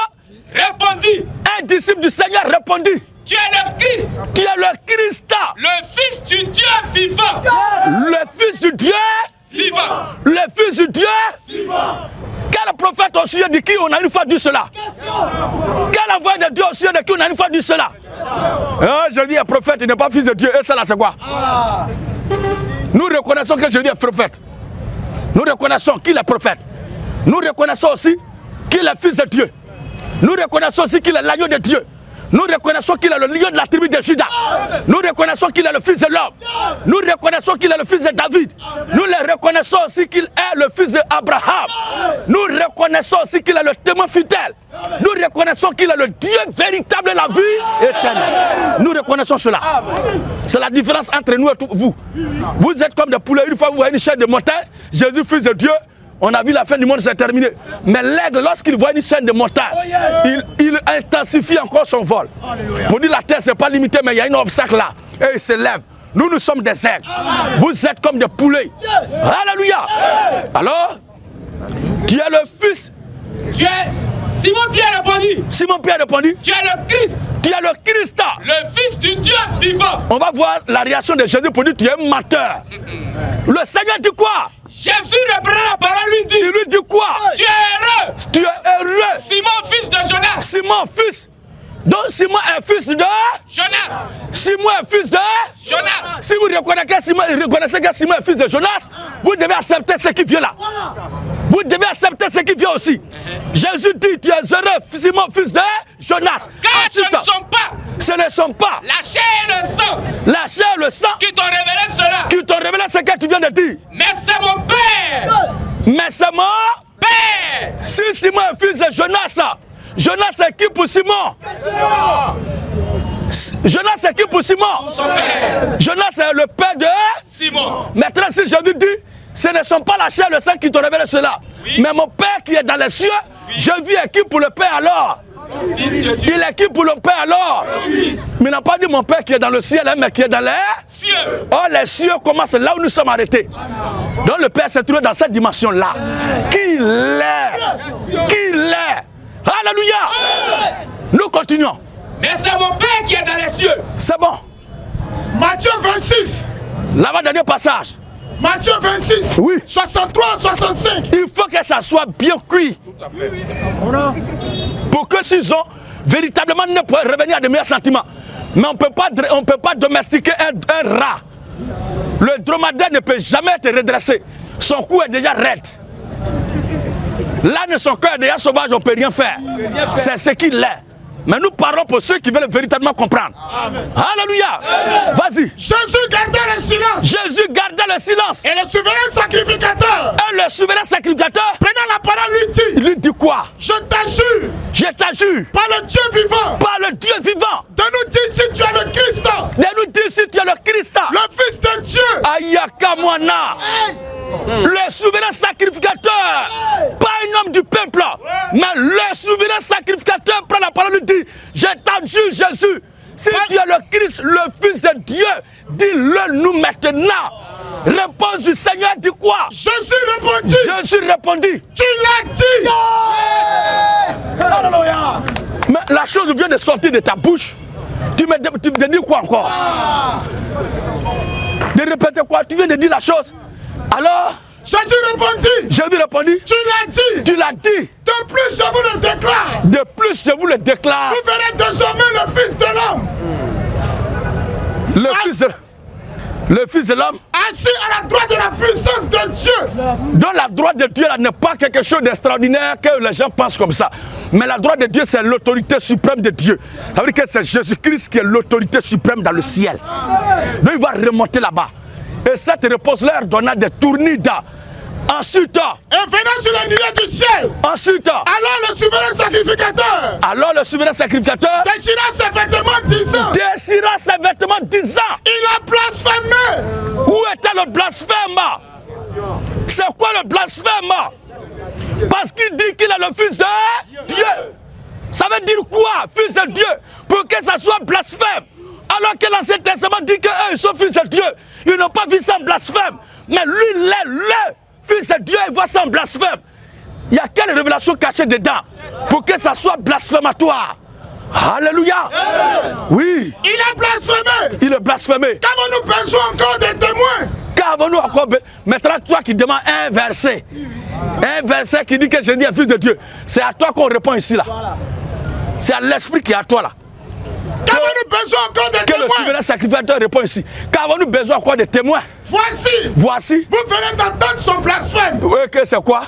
répondit. Un disciple du Seigneur répondit. Tu es le Christ. Tu es le Christ. Le Fils du Dieu vivant. Le Fils du Dieu vivant. Le Fils du Dieu vivant. Quel prophète au sujet de qui on a une fois dit cela? Quel envoyé de Dieu au sujet de qui on a une fois dit cela? Je dis un prophète, il n'est pas fils de Dieu. Et cela c'est quoi? Nous reconnaissons que Jésus est prophète. Nous reconnaissons qu'il est prophète. Nous reconnaissons aussi qu'il est fils de Dieu. Nous reconnaissons aussi qu'il est l'agneau de Dieu. Nous reconnaissons qu'il est le lion de la tribu de Juda. Nous reconnaissons qu'il est le fils de l'homme. Nous reconnaissons qu'il est le fils de David. Nous le reconnaissons aussi qu'il est le fils d'Abraham. Nous reconnaissons aussi qu'il est le témoin fidèle. Nous reconnaissons qu'il est le Dieu véritable de la vie éternelle. Nous reconnaissons cela. C'est la différence entre nous et vous. Vous êtes comme des poulets. Une fois vous voyez une chaîne de montagne, Jésus fils de Dieu, on a vu la fin du monde, c'est terminé. Mais l'aigle, lorsqu'il voit une chaîne de montagne, il intensifie encore son vol. Pour dire la terre, ce n'est pas limité, mais il y a un obstacle là. Et il se lève. Nous sommes des aigles. Vous êtes comme des poulets. Alléluia. Alors, tu es le fils. Tu es... Simon-Pierre répondit. Simon-Pierre répondit. Tu es le Christ. Tu es le Christ. Le Fils du Dieu vivant. On va voir la réaction de Jésus pour dire tu es un menteur. Le Seigneur dit quoi? Jésus reprenant la parole lui dit. Il lui dit quoi? Tu es heureux. Tu es heureux. Simon fils de Jonas. Simon fils. Donc Simon est fils de Jonas. Simon est fils de Jonas. Si vous reconnaissez que Simon est fils de Jonas, vous devez accepter ce qui vient là. Vous devez accepter ce qui vient aussi. Jésus dit, tu es heureux, Simon, fils de Jonas. Car ensuite, ce ne sont pas la chair et le sang. La chair et le sang qui t'ont révélé cela. Qui t'ont révélé ce que tu viens de dire. Mais c'est mon Père. Mais c'est mon Père. Si Simon est fils de Jonas, Jonas c'est qui pour Simon? Jonas c'est qui pour Simon? Son père. Jonas c'est le père de Simon. Maintenant si Jésus dit, ce ne sont pas la chair et le sang qui t'ont révélé cela. Oui. Mais mon Père qui est dans les cieux, oui. Je vis à qui pour le Père alors? Il est qui pour le Père alors? Mais il n'a pas dit mon Père qui est dans le ciel, hein, mais qui est dans les cieux. Or les cieux commencent là où nous sommes arrêtés. Donc le Père s'est trouvé dans cette dimension-là. Qu'il est. Qu'il est. Alléluia. Nous continuons. Mais c'est mon Père qui est dans les cieux. C'est bon. Matthieu 26. L'avant-dernier passage. Matthieu 26. Oui. 63, 65. Il faut que ça soit bien cuit. Pour que s'ils ont véritablement ne pourraient revenir à de meilleurs sentiments. Mais on ne peut pas domestiquer un rat. Le dromadaire ne peut jamais être redressé. Son cou est déjà raide. L'âne, son cœur est déjà sauvage, on ne peut rien faire. C'est ce qu'il est. Mais nous parlons pour ceux qui veulent véritablement comprendre. Amen. Alléluia. Vas-y. Jésus gardait le silence. Jésus gardait le silence. Et le souverain sacrificateur. Et le souverain sacrificateur. Prenant la parole lui dit. Il lui dit quoi? Je t'assure. Je t'assure. Par le Dieu vivant. Par le Dieu vivant. De nous dire si tu es le Christ. De nous dire si tu es le Christ. Le Fils de Dieu. Ayaka Mwana. Le souverain sacrificateur. Pas un homme du peuple. Mais le souverain sacrificateur prend la parole et dit. Je t'adjure Jésus, si tu es le Christ, le Fils de Dieu, dis-le nous maintenant. Réponse du Seigneur dit quoi? Jésus répondit. Jésus répondit. Tu l'as dit. Alléluia. Mais la chose vient de sortir de ta bouche. Tu me dis quoi encore? De répéter quoi? Tu viens de dire la chose. Alors? Jésus répondit. Jésus répondit. Tu l'as dit. Tu l'as dit. De plus je vous le déclare. De plus je vous le déclare. Vous verrez désormais le Fils de l'homme. Le Fils de l'homme. Assis à la droite de la puissance de Dieu. Donc la droite de Dieu n'est pas quelque chose d'extraordinaire que les gens pensent comme ça. Mais la droite de Dieu, c'est l'autorité suprême de Dieu. Ça veut dire que c'est Jésus-Christ qui est l'autorité suprême dans le ciel. Donc il va remonter là-bas. Et cette réponse leur donna des tournidas. Ensuite, et venant sur les nuées du ciel. Ensuite, alors le souverain sacrificateur. Alors le souverain sacrificateur déchira ses vêtements disant. Déchira ses vêtements disant. Il a blasphémé. Où était le blasphème? C'est quoi le blasphème? Parce qu'il dit qu'il est le Fils de Dieu. Ça veut dire quoi, Fils de Dieu? Pour que ça soit blasphème. Alors que l'Ancien Testament dit qu'eux, ils sont fils de Dieu. Ils n'ont pas vu sans blasphème. Mais lui, il est le Fils de Dieu, il voit sans blasphème. Il y a quelle révélation cachée dedans pour que ça soit blasphématoire? Alléluia. Oui. Il est blasphémé. Il est blasphémé. Qu'avons-nous besoin encore des témoins? Qu'avons-nous encore besoin? Maintenant, toi qui demandes un verset qui dit que Jésus est Fils de Dieu, c'est à toi qu'on répond ici là. C'est à l'esprit qui est à toi là. Qu'avons-nous besoin encore de témoins? Que le souverain sacrificateur répond ici. Qu'avons-nous besoin encore de témoins? Voici. Vous venez d'entendre son blasphème. Oui, que c'est quoi?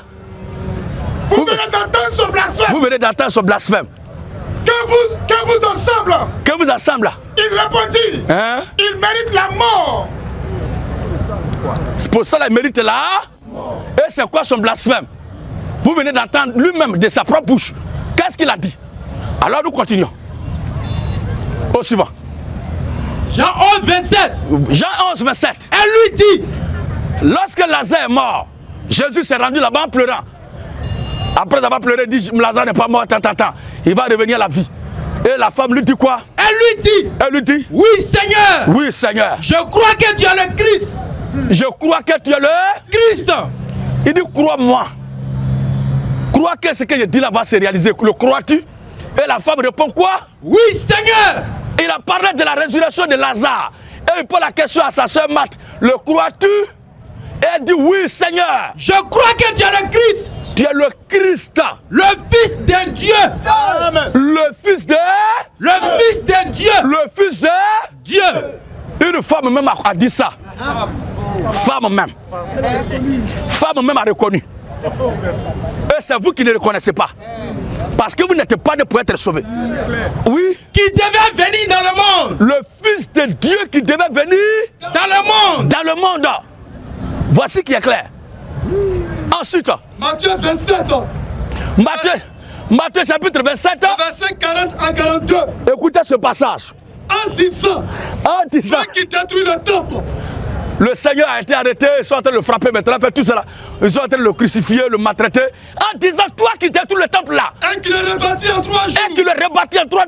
Vous venez d'entendre son blasphème. Vous venez d'entendre son blasphème. Que vous ensemble. Que vous ensemble. Il répondit. Hein? Il mérite la mort. C'est pour ça qu'il mérite la mort. Et c'est quoi son blasphème? Vous venez d'entendre lui-même de sa propre bouche. Qu'est-ce qu'il a dit? Alors nous continuons. Au suivant. Jean 11, 27. Jean 11, 27. Elle lui dit. Lorsque Lazare est mort, Jésus s'est rendu là-bas en pleurant. Après avoir pleuré, il dit Lazare n'est pas mort, attends. Il va revenir à la vie. Et la femme lui dit quoi? Elle lui dit. Oui, Seigneur. Oui, Seigneur. Je crois que tu es le Christ. Je crois que tu es le Christ. Il dit crois-moi. Crois que ce que je dis là va se réaliser. Le crois-tu? Et la femme répond quoi? Oui, Seigneur. Il a parlé de la résurrection de Lazare. Et il pose la question à sa soeur Marthe. Le crois-tu? Et elle dit oui, Seigneur. Je crois que tu es le Christ. Tu es le Christ. Le Fils de Dieu. Amen. Le Fils de Dieu. Le Fils de Dieu. Une femme même a dit ça. Femme même a reconnu. Et c'est vous qui ne reconnaissez pas. Parce que vous n'êtes pas né pour être sauvé. Oui. Qui devait venir dans le monde. Le Fils de Dieu qui devait venir dans le monde. Dans le monde. Voici qui est clair. Ensuite. Matthieu 27. Matthieu chapitre 27. Verset 40 à 42. Écoutez ce passage. En disant. Celui qui détruit le temple. Le Seigneur a été arrêté, ils sont en train de le frapper maintenant, faire tout cela. Ils sont en train de le crucifier, le maltraiter, en disant, toi qui détruis le temple là. Et qu'il le rebâtit en 3 jours. Et qu'il le rebâtit en 3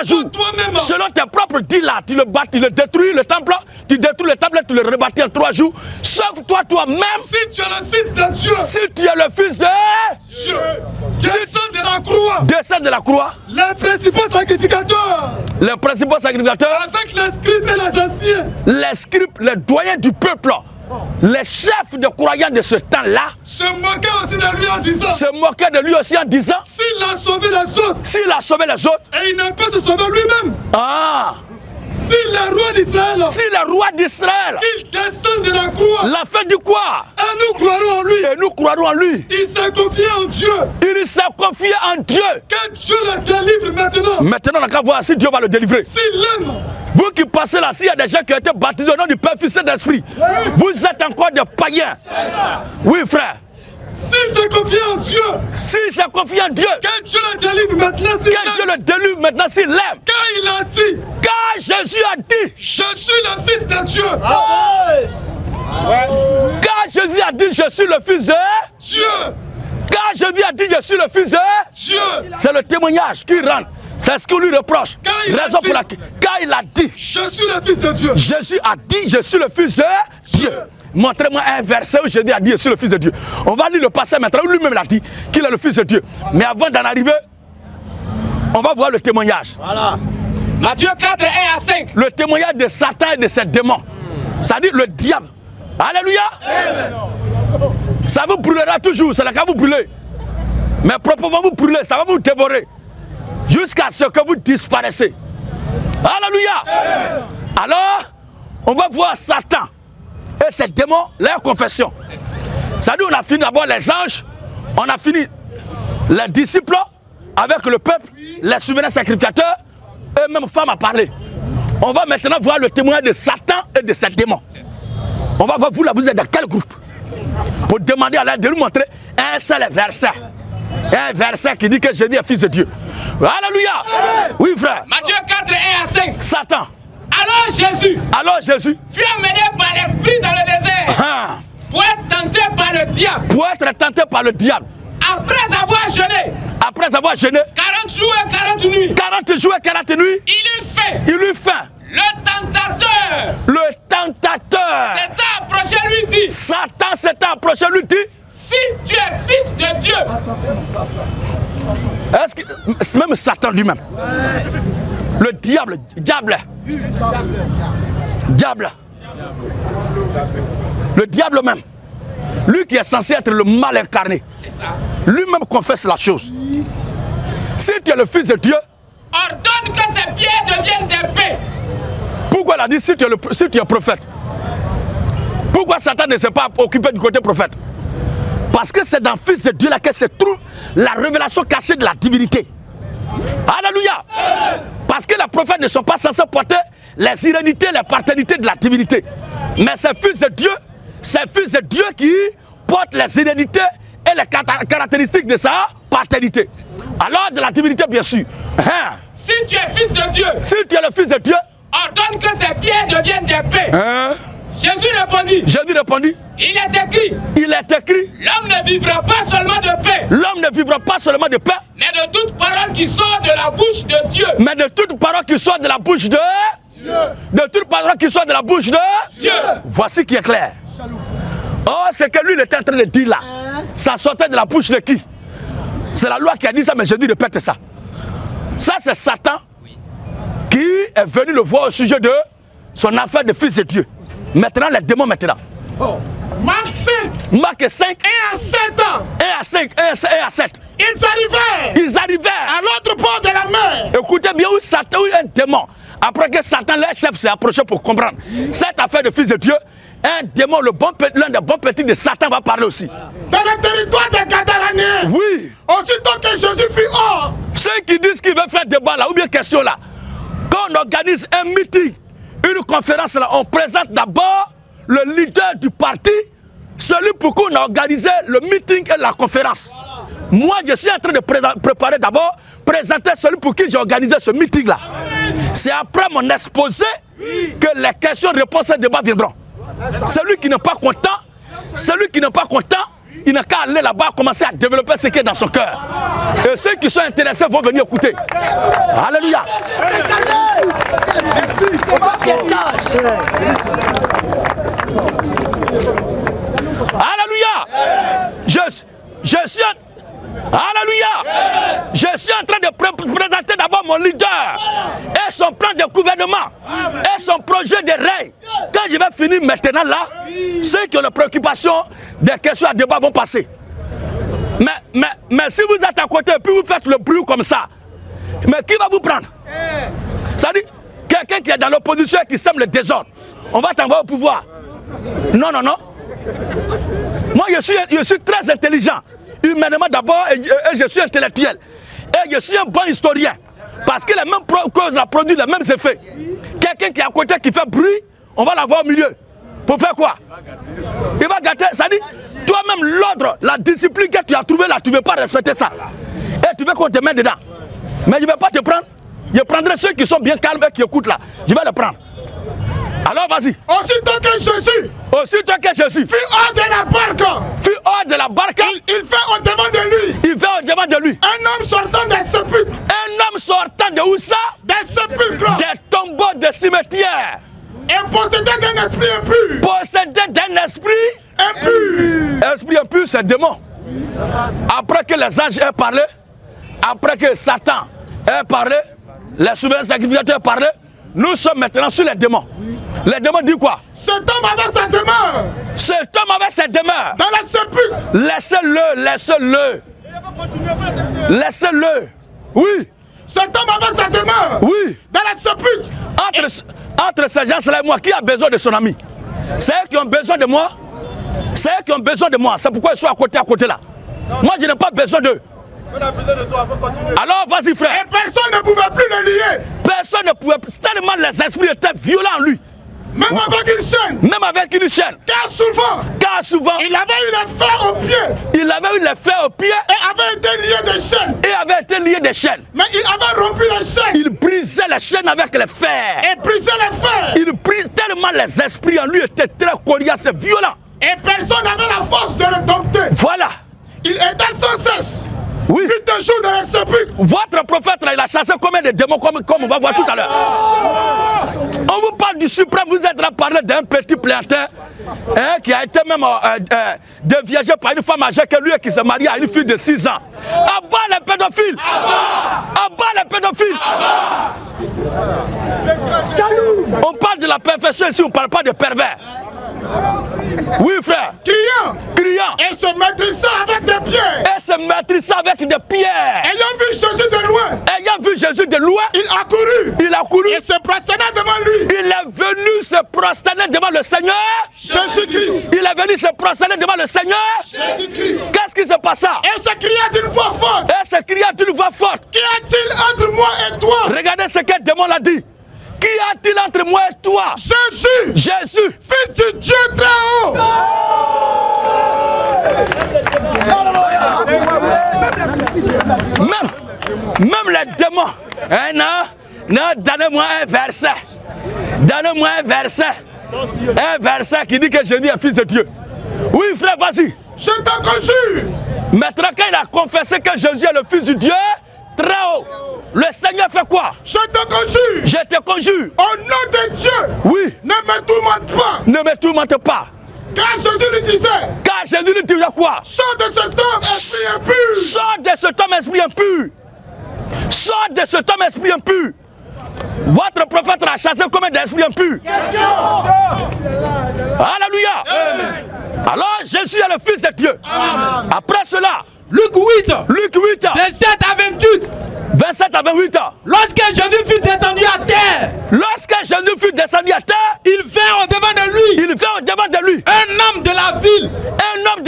jours. Toi-même. Selon tes propres dits là, tu le bâtis, tu le détruis le temple, tu détruis le temple, tu le rebâtis en 3 jours. Sauf toi-même. Si tu es le fils de Dieu. Si tu es le fils de Dieu. Descends de la croix. Descends de la croix. Les principaux sacrificateurs. Les principaux sacrificateurs. Avec les scribes et les anciens. Les scribes, les doyens du peuple. Les chefs de croyants de ce temps-là se moquaient aussi de lui en disant. Se moquaient de lui aussi en disant. S'il a sauvé les autres. S'il a sauvé les autres. Et il ne peut se sauver lui-même. Ah. Si le roi d'Israël. Si le roi d'Israël. Il descend de la croix. La fin du quoi? Et nous croirons en lui. Et nous croirons en lui. Il s'est confié en Dieu. Il s'est confié en Dieu. Que Dieu le délivre maintenant. Maintenant, on a qu'à voir si Dieu va le délivrer. S'il l'aime. Vous qui passez là, s'il y a des gens qui ont été baptisés au nom du Père, Fils et d'Esprit, vous êtes encore des païens. Oui, frère. S'il s'est confié en Dieu. S'il s'est confié en Dieu. Que Dieu le délivre maintenant s'il l'aime. Que Dieu le délivre maintenant s'il l'aime. Car il a dit. Car Jésus a dit. Je suis le fils de Dieu. Car Jésus a dit, je suis le fils de Dieu. Car Jésus a dit, je suis le fils de Dieu. C'est le témoignage qui rend. C'est ce qu'on lui reproche. Raison pour laquelle. Car il a dit. Je suis le fils de Dieu. Jésus a dit, je suis le fils de Dieu. Montrez-moi un verset où Jésus a dit, je suis le fils de Dieu. On va lire le passage maintenant où lui-même a dit qu'il est le fils de Dieu. Mais avant d'en arriver, on va voir le témoignage. Voilà. Matthieu 4, 1 à 5. Le témoignage de Satan et de ses démons. Ça dit le diable. Alléluia. Ça vous brûlera toujours, c'est là qu'à vous brûler. Mais proprement vous brûler, ça va vous dévorer. Jusqu'à ce que vous disparaissez. Alléluia. Alors, on va voir Satan et ses démons, leur confession. Ça dit, on a fini d'abord les anges, on a fini les disciples avec le peuple, les souverains sacrificateurs, et même femmes à parler. On va maintenant voir le témoignage de Satan et de ses démons. On va voir, vous là, vous êtes dans quel groupe? Pour demander à l'aide de nous montrer un seul verset. Un verset qui dit que Jésus est fils de Dieu. Alléluia. Oui, frère. Matthieu 4, 1 à 5. Satan. Alors Jésus fut amené par l'esprit dans le désert pour être tenté par le diable. Pour être tenté par le diable. Après avoir jeûné 40 jours et 40 nuits. 40 jours et 40 nuits. Il eut faim. Le tentateur s'est approché, lui dit. Satan s'est approché, lui dit. Si tu es fils de Dieu. Est-ce que c'est même Satan lui-même? Le diable. Le diable même. Lui qui est censé être le mal incarné. C'est ça. Lui-même confesse la chose. Si tu es le fils de Dieu, ordonne que ces pierres deviennent des pains. Pourquoi il a dit si tu es prophète? Pourquoi Satan ne s'est pas occupé du côté prophète? Parce que c'est dans le fils de Dieu là que se trouve la révélation cachée de la divinité. Alléluia. Parce que les prophètes ne sont pas censés porter les irrédités, les paternités de la divinité. Mais c'est fils de Dieu qui porte les irrédités et les caractéristiques de sa paternité. Alors de la divinité bien sûr. Si tu es fils de Dieu. Si tu es le fils de Dieu. Ordonne que ces pierres deviennent des pains. Jésus répondit. Il est écrit. L'homme ne vivra pas seulement de pain. L'homme ne vivra pas seulement de pain. Mais de toute parole qui sort de la bouche de Dieu. Mais de toute parole qui sort de la bouche de Dieu. De toute parole qui sort de la bouche de Dieu. Voici qui est clair. Oh, c'est que lui il était en train de dire là. Ça sortait de la bouche de qui? C'est la loi qui a dit ça, mais Jésus répète ça. Ça c'est Satan qui est venu le voir au sujet de son affaire de fils de Dieu. Maintenant les démons maintenant. Marc 5. Marc 5. 1 à 7 ans. 1 à 5, 1 à 7. Ils arrivèrent à l'autre bord de la mer. Écoutez bien où Satan, où un démon. Après que Satan, leur chef, s'est approché pour comprendre cette affaire de fils de Dieu, un démon, l'un des bons petits de Satan va parler aussi. Dans le territoire des Gadaréens. Oui. Aussitôt que Jésus fut hors. Ceux qui disent qu'ils veulent faire débat là, ou bien question là, quand on organise un meeting, une conférence là, on présente d'abord le leader du parti, celui pour qui on a organisé le meeting et la conférence. Moi, je suis en train de préparer d'abord, présenter celui pour qui j'ai organisé ce meeting là. C'est après mon exposé que les questions, réponses et débats viendront. Celui qui n'est pas content, il n'a qu'à aller là-bas, commencer à développer ce qui est dans son cœur. Et ceux qui sont intéressés vont venir écouter. Alléluia. Alléluia. Alléluia. Je suis en train de présenter d'abord mon leader et son plan de gouvernement et son projet de règne. Quand je vais finir maintenant là, ceux qui ont des préoccupations, des questions à débat vont passer. Mais si vous êtes à côté et puis vous faites le bruit comme ça, mais qui va vous prendre? Ça dit, quelqu'un qui est dans l'opposition et qui sème le désordre, on va t'envoyer au pouvoir. Non. Moi, je suis très intelligent. Humainement d'abord, et je suis intellectuel. Et je suis un bon historien. Parce que les mêmes causes ont produit les mêmes effets. Quelqu'un qui est à côté, qui fait bruit, on va l'avoir au milieu. Pour faire quoi? Il va gâter. Ça dit, toi-même, l'ordre, la discipline que tu as trouvée là, tu ne veux pas respecter ça. Et tu veux qu'on te mette dedans. Mais je ne vais pas te prendre. Je prendrai ceux qui sont bien calmes et qui écoutent là. Je vais les prendre. Alors vas-y. Aussitôt que Jésus fut hors de la barque, il fait au-devant de lui. Un homme sortant des sépulcres. Un homme sortant de où ça? Des sépulcres. Des tombeaux de cimetières. Et possédé d'un esprit impur. Esprit impur, c'est démon. Après que les anges aient parlé, après que Satan ait parlé, les souverains sacrificateurs aient parlé, nous sommes maintenant sur les démons. Les démons disent quoi? Cet homme avait sa demeure. Dans la sépulcre. Laissez-le. Oui. Cet homme avait sa demeure. Oui. Dans la sépulcre. Entre ces gens-là et moi, qui a besoin de son ami? C'est eux qui ont besoin de moi. C'est pourquoi ils sont à côté là. Moi, je n'ai pas besoin d'eux. Alors, vas-y, frère. Et personne ne pouvait plus le lier. Personne ne pouvait plus. Tellement les esprits étaient violents en lui. Même avec une chaîne. Car souvent, il avait eu les fers aux pieds. Et avait été lié des chaînes. Mais il avait rompu les chaînes. Il brisait les chaînes avec les fers. Il brise tellement les esprits en lui étaient très coriaces et violents. Et personne n'avait la force de le dompter. Voilà. Il était sans cesse. Oui. Vite de jour dans les sépulcres. Votre prophète là, il a chassé combien de démons comme on va voir tout à l'heure. On vous parle du suprême, vous êtes là parler d'un petit plantain qui a été même déviagé par une femme âgée que lui qui s'est marié à une fille de 6 ans. Abat les pédophiles. Abat les pédophiles. On parle de la perfection ici, on ne parle pas de pervers. Oui, frère. Criant. Et se maîtrisant avec des pierres. Ayant vu Jésus de loin. Il a couru. Et se prosternant devant lui. Il est venu se prosterner devant le Seigneur. Jésus-Christ. Il est venu se prosterner devant le Seigneur. Jésus-Christ. Qu'est-ce qui se passa? Et se cria d'une voix forte. Qu'y a-t-il entre moi et toi? Regardez ce que le démon a dit. Qu'y a-t-il entre moi et toi? Jésus. Fils du Dieu très haut. Même les démons. Non, donnez-moi un verset. Un verset qui dit que Jésus est fils de Dieu. Oui, frère, vas-y. Je t'en conjure. Maintenant, quand il a confessé que Jésus est le fils du Dieu très haut, le Seigneur fait quoi? Je te conjure. Au nom de Dieu. Oui. Ne me tourmente pas. Car Jésus lui disait quoi? Sors de cet homme, esprit impur. Sors de cet homme, esprit impur. Votre prophète a chassé combien d'esprits impurs? Alléluia. Alors Jésus est le fils de Dieu. Après cela, Luc 8, 27 à 28. Lorsque Jésus fut descendu à terre, il vint au-devant de lui. Un homme de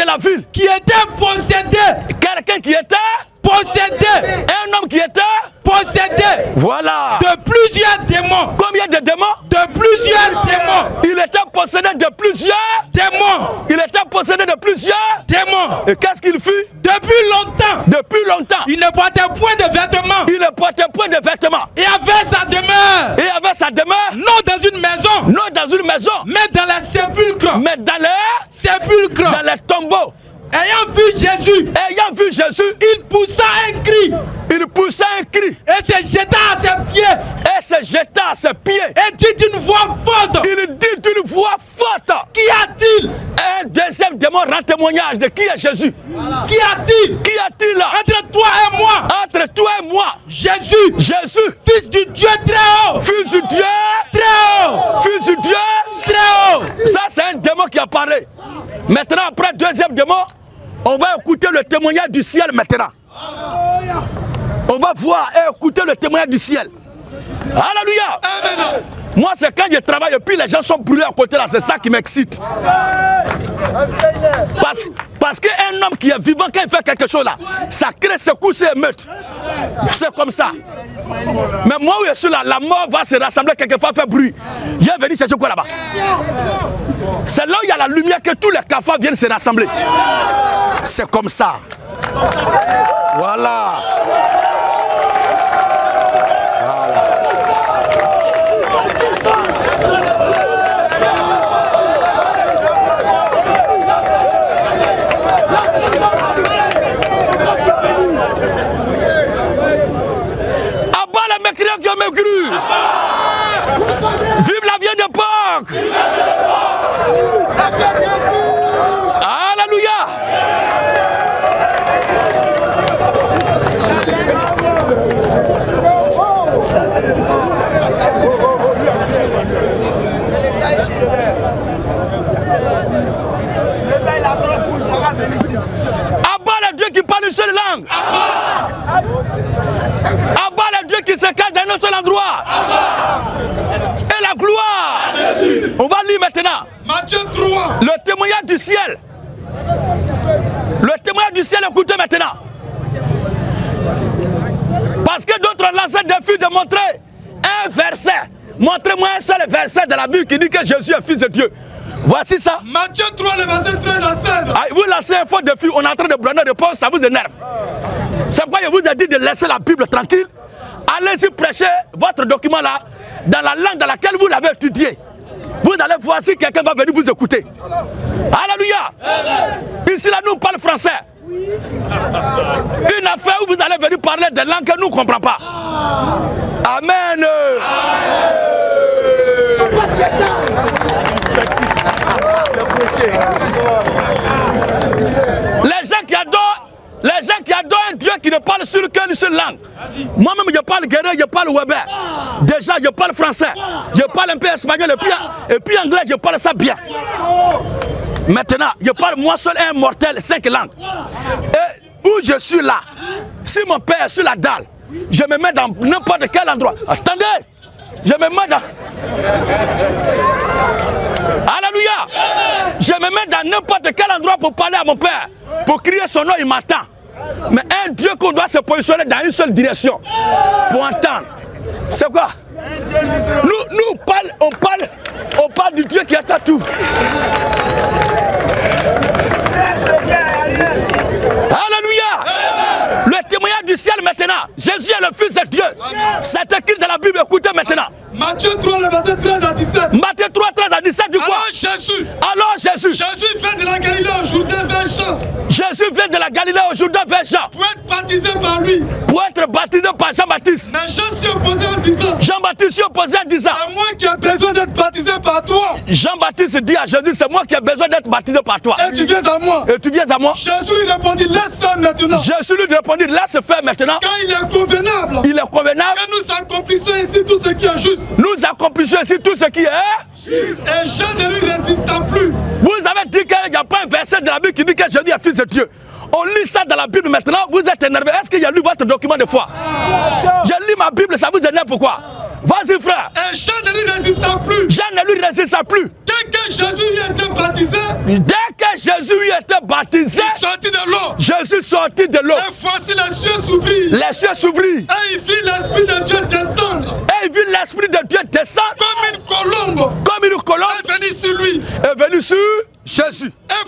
la ville. Qui était possédé. Quelqu'un qui était possédé. Un homme qui était possédé voilà, de plusieurs démons. Combien de démons? De plusieurs démons. Il était possédé de plusieurs démons. Il était possédé de plusieurs démons. Et qu'est-ce qu'il fit? Depuis longtemps. Depuis longtemps. Il ne portait point de vêtements. Il ne portait point de vêtements. Et avait sa demeure. Et avait sa demeure. Non dans une maison. Non dans une maison. Mais dans les sépulcres. Mais dans les sépulcres. Dans les tombeaux. Ayant vu Jésus. Ayant vu Jésus. Il poussa un cri. Il poussa un cri. Et se jeta à ses pieds. Et se jeta à ses pieds. Et dit d'une voix forte. Il dit d'une voix forte. Qu'y a-t-il? Un deuxième démon rend témoignage de qui est Jésus. Qu'y a-t-il? Qu'y a-t-il entre toi et moi? Entre toi et moi. Jésus. Jésus. Fils du Dieu très haut. Fils du Dieu très haut. Fils du Dieu très haut. Ça c'est un démon qui a parlé. Maintenant après deuxième démon, on va écouter le témoignage du ciel maintenant. On va voir et écouter le témoignage du ciel. Alléluia. Amen. Moi c'est quand je travaille et puis les gens sont brûlés à côté là, c'est ça qui m'excite. Parce qu'un homme qui est vivant, quand il fait quelque chose là, ça crée secousses et émeutes. C'est comme ça. Mais moi où je suis là, la mort va se rassembler quelquefois, faire bruit. Je vais venir chercher quoi là-bas? C'est là où il y a la lumière que tous les cafards viennent se rassembler. C'est comme ça. Voilà. Qui ont mécru. Vive la vieille époque. Alléluia. Abat le Dieu qui parle une seule langue. Abat le Dieu qui se cache dans un seul endroit. Et la gloire. On va lire maintenant. Matthieu 3. Le témoignage du ciel. Le témoignage du ciel, écoutez maintenant. Parce que d'autres lançaient des défi de montrer un verset. Montrez-moi un seul verset de la Bible qui dit que Jésus est fils de Dieu. Voici ça. Matthieu 3, le verset 13 à 16. Ah, vous lancez un faux défi, on est en train de prendre une réponse, ça vous énerve. C'est pourquoi je vous ai dit de laisser la Bible tranquille. Allez-y prêcher votre document là, dans la langue dans laquelle vous l'avez étudié. Vous allez voir si quelqu'un va venir vous écouter. Alléluia. Ici là, nous on parle français. Une affaire où vous allez venir parler des langues que nous ne comprenons pas. Amen. Les gens qui adorent un Dieu qui ne parle sur qu'une seule langue. Moi-même, je parle guerre, je parle webber. Déjà, je parle français. Je parle un peu espagnol et puis anglais, je parle ça bien. Maintenant, je parle moi seul un mortel, 5 langues. Et où je suis là, si mon père est sur la dalle, je me mets dans n'importe quel endroit. Attendez, je me mets dans... Alléluia. Je me mets dans n'importe quel endroit pour parler à mon père. Pour crier son nom, il m'attend. Mais un Dieu qu'on doit se positionner dans une seule direction pour entendre. C'est quoi? Nous on parle du Dieu qui attend tout. Alléluia. Le témoignage du ciel maintenant. Jésus est le Fils de Dieu. C'est écrit dans la Bible, écoutez maintenant. Matthieu 3, le verset 13 à 17. Matthieu 3, 13 à 17 du quoi? Alors Jésus. Jésus vient de la Galilée au Jourdain vers Jean. Jésus vient de la Galilée au Jourdain vers Jean. Pour être baptisé par lui. Pour être baptisé par Jean-Baptiste. Mais Jean s'y opposait en disant. Jean-Baptiste s'y opposait en disant. C'est moi qui ai besoin d'être baptisé par toi. Jean-Baptiste dit à Jésus, c'est moi qui ai besoin d'être baptisé par toi. Et tu viens à moi. Et tu viens à moi. Jésus lui répondit, laisse faire maintenant. Jésus lui répondit, laisse faire maintenant. Car il est convenable. Il est convenable. Que nous accomplissions ici tout ce qui est juste. Nous accomplissons ici tout ce qui est Et Jean ne lui résista plus. Vous avez dit qu'il n'y a pas un verset de la Bible qui dit que Jésus est fils de Dieu. On lit ça dans la Bible maintenant, vous êtes énervé. Est-ce qu'il y a lu votre document de foi? Je lis ma Bible, ça vous énerve pourquoi? Vas-y frère. Et Jean ne lui résista plus. Jean ne lui résista plus. Dès que Jésus y était baptisé, il sortit de l'eau. Jésus sortit de l'eau. Et voici les cieux s'ouvrirent. Les cieux s'ouvrirent. Et il vit l'Esprit de Dieu descendre. Et il vit l'Esprit de Dieu descendre. Comme une colombe. Comme une colombe. Est venu sur lui. Est venu sur Jésus. Et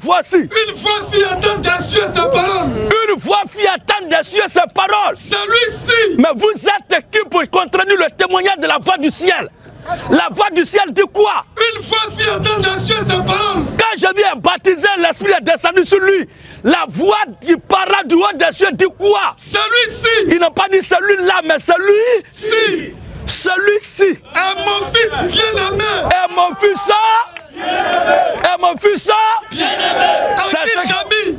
voici. Une voix fit entendre des cieux ces paroles. Une voix fit entendre des cieux ces paroles. Celui-ci. Mais vous êtes qui pour contredire le témoignage de la voix du ciel? La voix du ciel dit quoi? Une voix fit entendre des cieux ces paroles. Quand Jésus est baptisé, l'Esprit est descendu sur lui. La voix qui parla du haut des cieux dit quoi? Celui-ci. Il n'a pas dit celui-là, mais celui-ci. Celui-ci. Et mon fils bien-aimé. Et mon fils Et mon fils bien-aimé.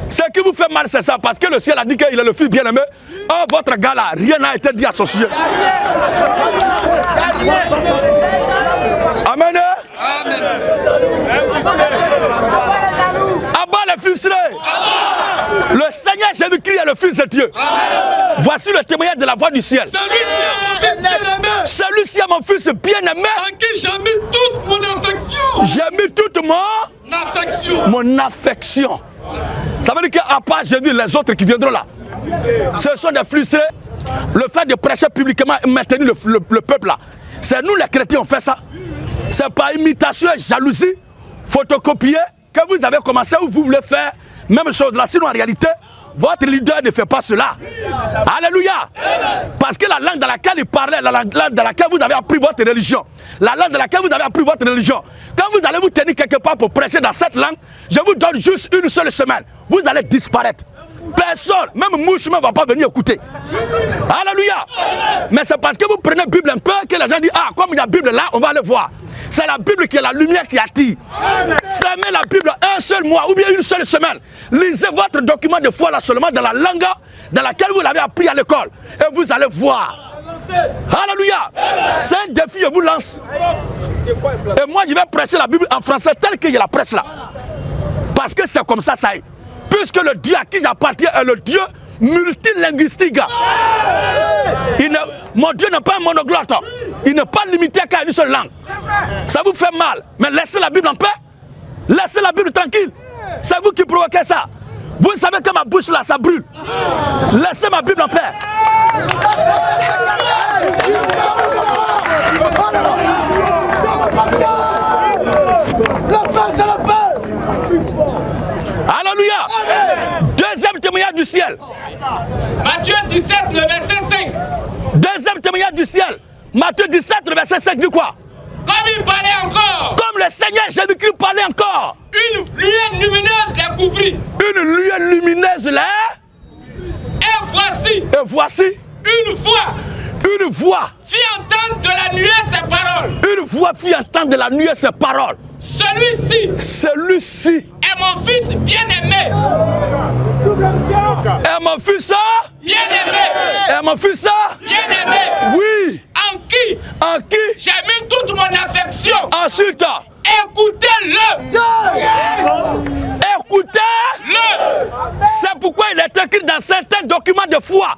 Ce qui vous fait mal, c'est ça, parce que le ciel a dit qu'il est le fils bien-aimé. Oh, votre gars là, rien n'a été dit à son sujet. Amen. Amen. Abba les frustrés. Le Seigneur Jésus-Christ est le Fils de Dieu. Amen. Voici le témoignage de la voix du ciel. Celui-ci est mon fils bien-aimé. Celui-ci est mon fils bien-aimé. En qui j'ai mis toute mon affection. J'ai mis toute mon affection. Mon affection. Ça veut dire qu'à part Jésus, les autres qui viendront là, ce sont des frustrés. Le fait de prêcher publiquement et maintenir le peuple là, c'est nous les chrétiens on fait ça. C'est par imitation et jalousie, photocopier, que vous avez commencé ou vous voulez faire même chose là. Sinon en réalité, votre leader ne fait pas cela. Alléluia. Parce que la langue dans laquelle il parlait, la langue dans laquelle vous avez appris votre religion, la langue dans laquelle vous avez appris votre religion, quand vous allez vous tenir quelque part pour prêcher dans cette langue, je vous donne juste une seule semaine, vous allez disparaître. Personne, même mouche ne va pas venir écouter. Alléluia. Mais c'est parce que vous prenez la Bible un peu que les gens disent, ah, comme il y a la Bible là, on va aller voir. C'est la Bible qui est la lumière qui attire. Fermez la Bible un seul mois ou bien une seule semaine. Lisez votre document de foi là seulement dans la langue dans laquelle vous l'avez appris à l'école. Et vous allez voir. Alléluia. C'est un défi, je vous lance. Et moi, je vais prêcher la Bible en français tel que je la prêche là. Parce que c'est comme ça, ça est. Puisque le Dieu à qui j'appartiens est le Dieu multilinguistique. Mon Dieu n'est pas un monoglotte. Il n'est pas limité qu'à une seule langue. Ça vous fait mal. Mais laissez la Bible en paix. Laissez la Bible tranquille. C'est vous qui provoquez ça. Vous savez que ma bouche là, ça brûle. Laissez ma Bible en paix. Alléluia. Deuxième témoignage du ciel. Matthieu 17, le verset 5. Deuxième témoignage du ciel. Matthieu 17, le verset 5 dit quoi? Comme il parlait encore. Comme le Seigneur Jésus-Christ parlait encore. Une lueur lumineuse les couvrit. Une lueur lumineuse là. Et voici. Une voix. Fit entendre de la nuée ses paroles. Une voix fit entendre de la nuée ses paroles. Celui-ci est mon fils bien-aimé. Et mon fils bien-aimé. Et mon fils bien-aimé. Oui. En qui j'ai mis toute mon affection. Ensuite, écoutez-le. Écoutez-le. C'est pourquoi il est écrit dans certains documents de foi.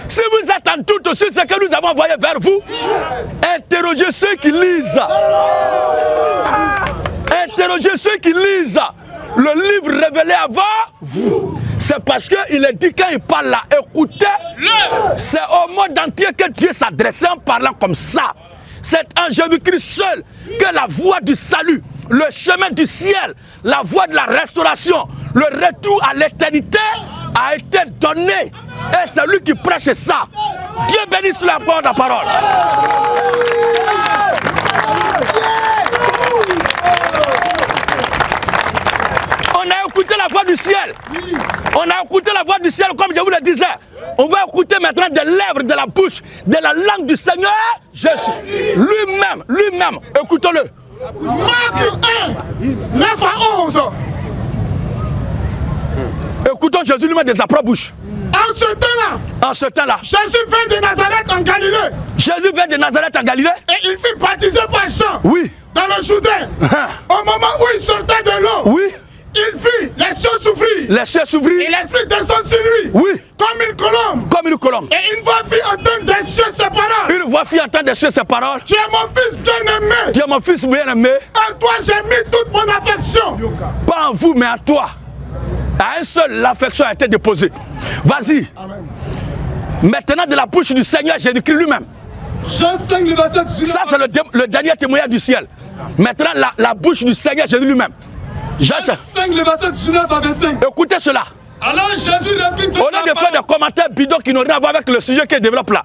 Si vous êtes en doute sur ce que nous avons envoyé vers vous, interrogez ceux qui lisent. Interrogez ceux qui lisent le livre révélé avant vous. C'est parce qu'il est dit quand il parle là, écoutez-le. C'est au monde entier que Dieu s'adressait en parlant comme ça. C'est en Jésus-Christ seul que la voie du salut, le chemin du ciel, la voie de la restauration, le retour à l'éternité a été donné. Et c'est lui qui prêche ça. Dieu bénisse la parole. On a écouté la voix du ciel. On a écouté la voix du ciel comme je vous le disais. On va écouter maintenant des lèvres, de la bouche, de la langue du Seigneur Jésus. Lui-même, écoutons-le. Marc 1, 9 à 11. Écoutons Jésus lui-même de sa propre bouche. En ce temps-là, Jésus vint de Nazareth en Galilée. Jésus vint de Nazareth en Galilée. Et il fut baptisé par Jean. Oui. Dans le Jourdain. Au moment où il sortait de l'eau. Oui. Il vit les cieux s'ouvrir. Les cieux s'ouvrir. Et l'Esprit descend sur lui. Oui. Comme une colombe. Comme une colombe. Et une voix fit entendre des cieux ses paroles. Une voix fit entendre des cieux ses paroles. Tu es mon fils bien-aimé. Tu es mon fils bien-aimé. En toi j'ai mis toute mon affection. Pas en vous, mais en toi. À un seul, l'affection a été déposée. Vas-y. Maintenant, de la bouche du Seigneur Jésus-Christ lui-même. Jean 5, le verset 19. Ça, c'est le dernier témoignage du ciel. Maintenant, la bouche du Seigneur Jésus lui-même. Jean 5, le verset 19 à 25. Écoutez cela. Alors Jésus reprit toute au lieu de faire des commentaires bidons qui n'ont rien à voir avec le sujet qu'il développe là,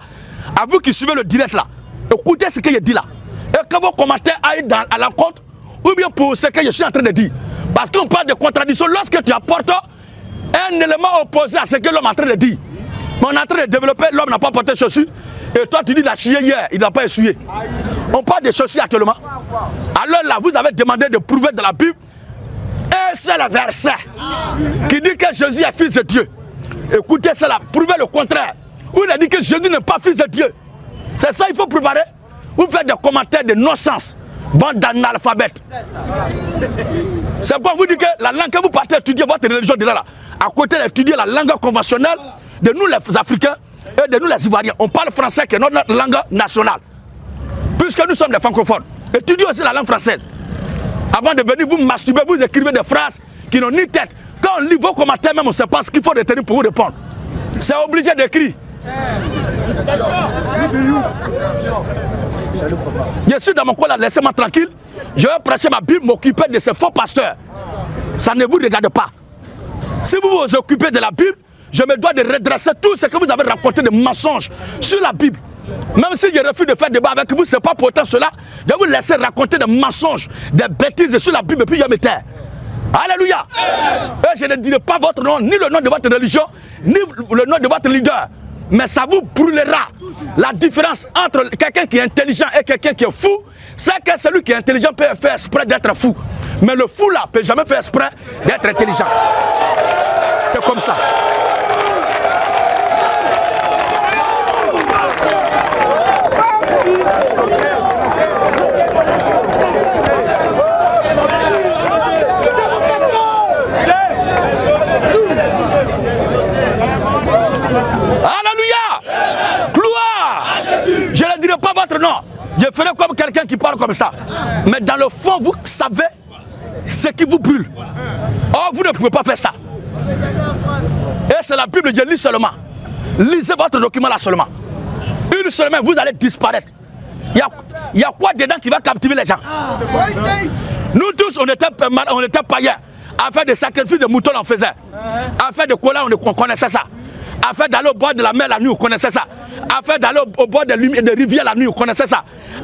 à vous qui suivez le direct là, écoutez ce qu'il dit là. Et que vos commentaires aillent à l'encontre ou bien pour ce que je suis en train de dire. Parce qu'on parle de contradiction lorsque tu apportes un élément opposé à ce que l'homme est en train de dire. Mais on est en train de développer, l'homme n'a pas porté chaussures. Et toi tu dis il a chié hier, il n'a pas essuyé. On parle de chaussures actuellement. Alors là, vous avez demandé de prouver de la Bible un seul verset qui dit que Jésus est fils de Dieu. Écoutez cela, prouvez le contraire. Où il a dit que Jésus n'est pas fils de Dieu. C'est ça il faut préparer. Vous faites des commentaires de non-sens. Bande d'analphabètes. C'est pourquoi vous dites que la langue que vous partez étudier votre religion de là, à côté d'étudier la langue conventionnelle de nous les Africains et de nous les Ivoiriens. On parle français qui est notre langue nationale. Puisque nous sommes des francophones. Étudiez aussi la langue française. Avant de venir vous masturber, vous écrivez des phrases qui n'ont ni tête. Quand on lit vos commentaires, même on ne sait pas ce qu'il faut retenir pour vous répondre. C'est obligé d'écrire. Je suis dans mon coin là, laissez-moi tranquille. Je vais prêcher ma Bible, m'occuper de ces faux pasteurs. Ça ne vous regarde pas. Si vous vous occupez de la Bible, je me dois de redresser tout ce que vous avez raconté de mensonges sur la Bible. Même si je refuse de faire débat avec vous, ce n'est pas pourtant cela. Je vais vous laisser raconter des mensonges, des bêtises sur la Bible et puis je me taire. Alléluia. Et je ne dirai pas votre nom, ni le nom de votre religion, ni le nom de votre leader. Mais ça vous brûlera. La différence entre quelqu'un qui est intelligent et quelqu'un qui est fou, c'est que celui qui est intelligent peut faire exprès d'être fou. Mais le fou là ne peut jamais faire exprès d'être intelligent. C'est comme ça. Je ne dirai pas votre nom. Je ferai comme quelqu'un qui parle comme ça. Mais dans le fond, vous savez ce qui vous brûle. Or, vous ne pouvez pas faire ça. Et c'est la Bible, je lis seulement. Lisez votre document là seulement. Une semaine, vous allez disparaître. Il y a quoi dedans qui va captiver les gens? Nous tous, on était païens. À faire des sacrifices de moutons, on faisait. À faire de cola, on connaissait ça. À faire d'aller au bord de la mer la nuit, on connaissait ça. À faire d'aller au bord des rivières la nuit, on connaissait ça.